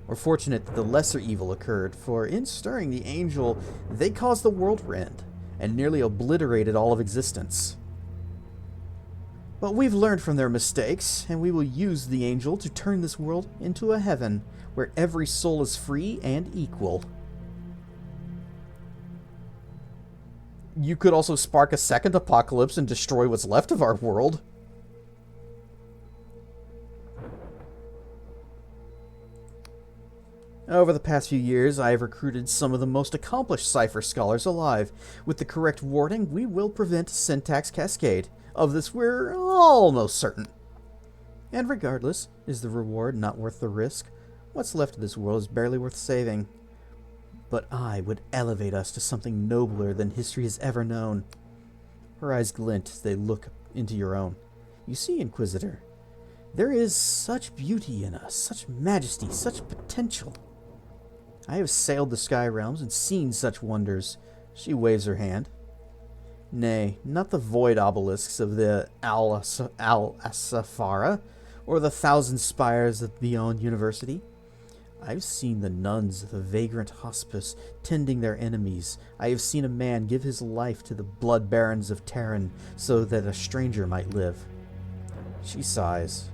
We're fortunate that the lesser evil occurred, for in stirring the angel, they caused the world to end, and nearly obliterated all of existence. But we've learned from their mistakes, and we will use the angel to turn this world into a heaven, where every soul is free and equal. You could also spark a second apocalypse and destroy what's left of our world. Over the past few years, I have recruited some of the most accomplished cipher scholars alive. With the correct wording, we will prevent syntax cascade. Of this, we're almost certain. And regardless, is the reward not worth the risk? What's left of this world is barely worth saving. but I would elevate us to something nobler than history has ever known. Her eyes glint as they look into your own. You see, Inquisitor, there is such beauty in us, such majesty, such potential. I have sailed the sky realms and seen such wonders. She waves her hand. Nay, not the void obelisks of the Al-Asafara, or the thousand spires of beyond university. I've seen the nuns of the vagrant hospice tending their enemies. I have seen a man give his life to the blood barons of Terran so that a stranger might live. She sighs.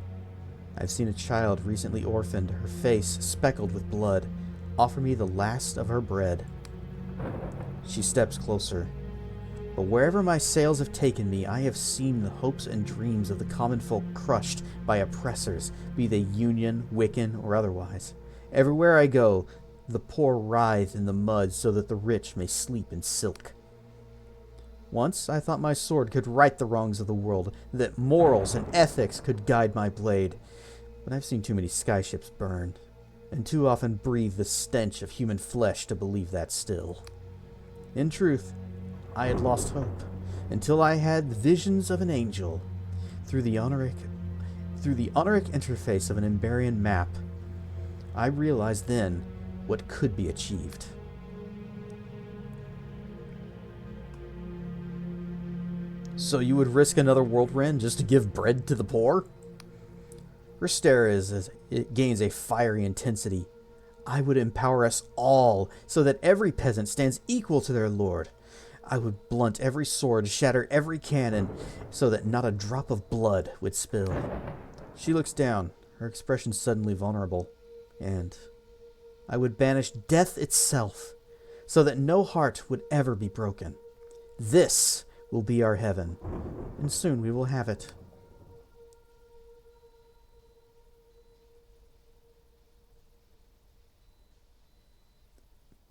I've seen a child recently orphaned, her face speckled with blood, offer me the last of her bread. She steps closer. But wherever my sails have taken me, I have seen the hopes and dreams of the common folk crushed by oppressors, be they Union, Wiccan, or otherwise. Everywhere I go, the poor writhe in the mud so that the rich may sleep in silk. Once I thought my sword could right the wrongs of the world, that morals and ethics could guide my blade. But I've seen too many skyships burn, and too often breathe the stench of human flesh to believe that still. In truth, I had lost hope, until I had the visions of an angel. Through the honoric interface of an Emberian map, I realized then what could be achieved. So you would risk another world rend just to give bread to the poor? Her stare it gains a fiery intensity. I would empower us all so that every peasant stands equal to their lord. I would blunt every sword, shatter every cannon, so that not a drop of blood would spill. She looks down, her expression suddenly vulnerable. And I would banish death itself, so that no heart would ever be broken. This will be our heaven, and soon we will have it.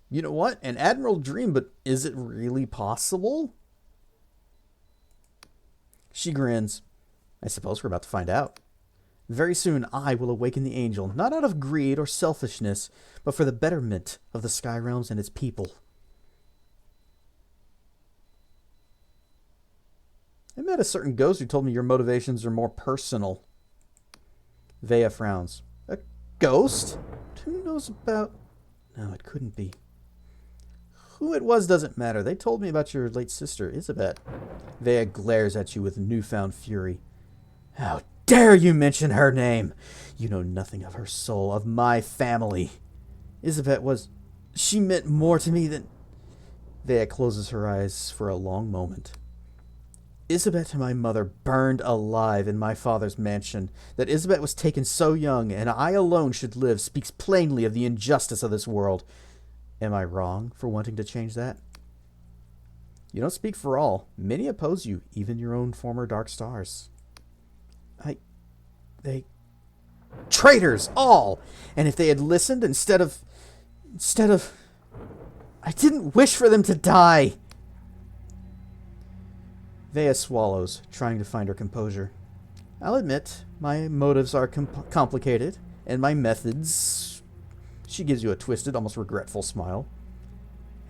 You know what? An admirable dream, but is it really possible? She grins. I suppose we're about to find out. Very soon I will awaken the angel, not out of greed or selfishness, but for the betterment of the Sky Realms and its people. I met a certain ghost who told me your motivations are more personal. Vea frowns. A ghost? Who knows about... No, it couldn't be. Who it was doesn't matter. They told me about your late sister, Isabet. Vea glares at you with newfound fury. How dare you mention her name? You know nothing of her soul, of my family. Isabet was... She meant more to me than... Vea closes her eyes for a long moment. Isabet and my mother burned alive in my father's mansion. That Isabet was taken so young, and I alone should live, speaks plainly of the injustice of this world. Am I wrong for wanting to change that? You don't speak for all. Many oppose you, even your own former Dark Stars. They... Traitors, all! And if they had listened instead of... I didn't wish for them to die! Vea swallows, trying to find her composure. I'll admit, my motives are complicated, and my methods... She gives you a twisted, almost regretful smile.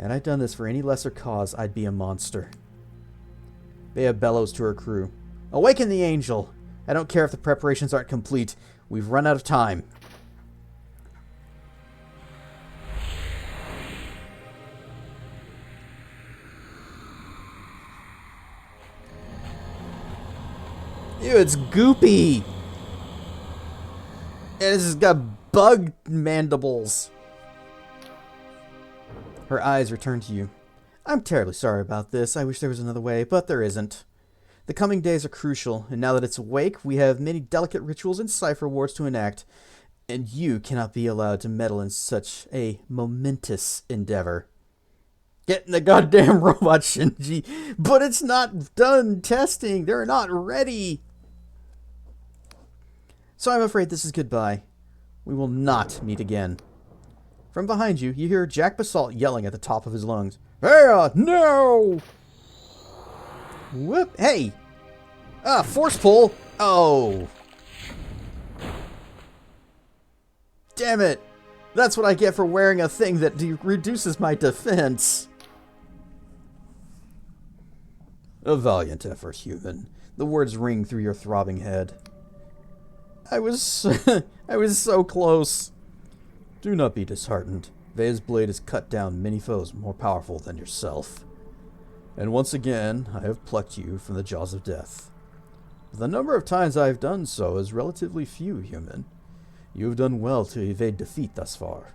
Had I done this for any lesser cause, I'd be a monster. Vea bellows to her crew. Awaken the angel! I don't care if the preparations aren't complete. We've run out of time. Ew, it's goopy! And it's got bug mandibles. Her eyes return to you. I'm terribly sorry about this. I wish there was another way, but there isn't. The coming days are crucial, and now that it's awake, we have many delicate rituals and cipher wards to enact, and you cannot be allowed to meddle in such a momentous endeavor. Get in the goddamn robot, Shinji! But it's not done testing! They're not ready! So I'm afraid this is goodbye. We will not meet again. From behind you, you hear Jack Basalt yelling at the top of his lungs. Hey, no! Whoop! Hey! Force pull! Oh! Damn it! That's what I get for wearing a thing that reduces my defense. A valiant effort, human. The words ring through your throbbing head. I was I was so close. Do not be disheartened. Vea's blade has cut down many foes more powerful than yourself. And once again, I have plucked you from the jaws of death. The number of times I have done so is relatively few, human. You have done well to evade defeat thus far.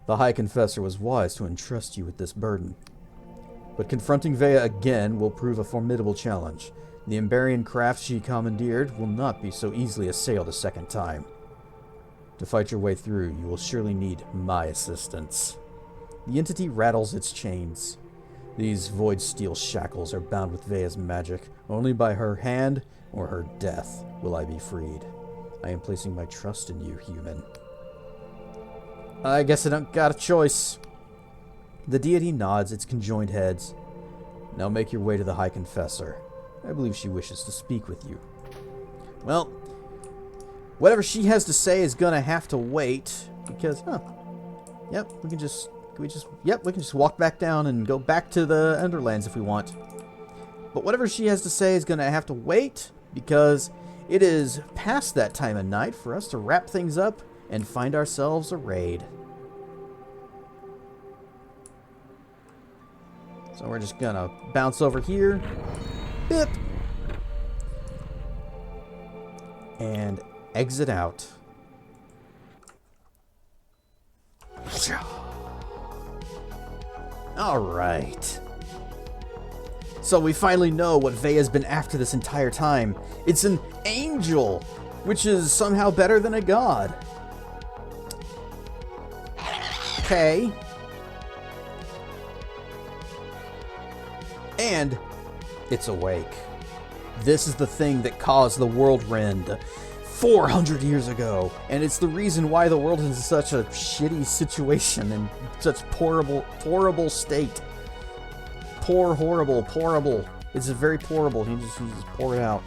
The High Confessor was wise to entrust you with this burden. But confronting Vea again will prove a formidable challenge. The Emberian craft she commandeered will not be so easily assailed a second time. To fight your way through, you will surely need my assistance. The entity rattles its chains. These void steel shackles are bound with Vea's magic. Only by her hand or her death will I be freed. I am placing my trust in you, human. I guess I don't got a choice. The deity nods its conjoined heads. Now make your way to the High Confessor. I believe she wishes to speak with you. Well, whatever she has to say is gonna have to wait because, yep, we can just walk back down and go back to the Underlands if we want. But whatever she has to say is gonna have to wait because it is past that time of night for us to wrap things up and find ourselves a raid. So we're just gonna bounce over here. Bip. And exit out. Alright. So we finally know what Vea's been after this entire time. It's an angel, which is somehow better than a god. Okay. And it's awake. This is the thing that caused the world rend 400 years ago, and it's the reason why the world is in such a shitty situation and such horrible state. Horrible. It's very pourable. You just pour it out.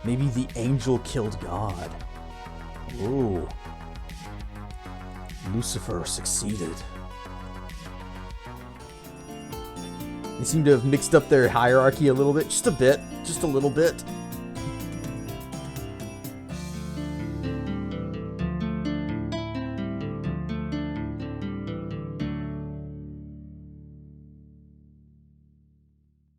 Maybe the angel killed God. Ooh. Lucifer succeeded. They seem to have mixed up their hierarchy a little bit. Just a little bit.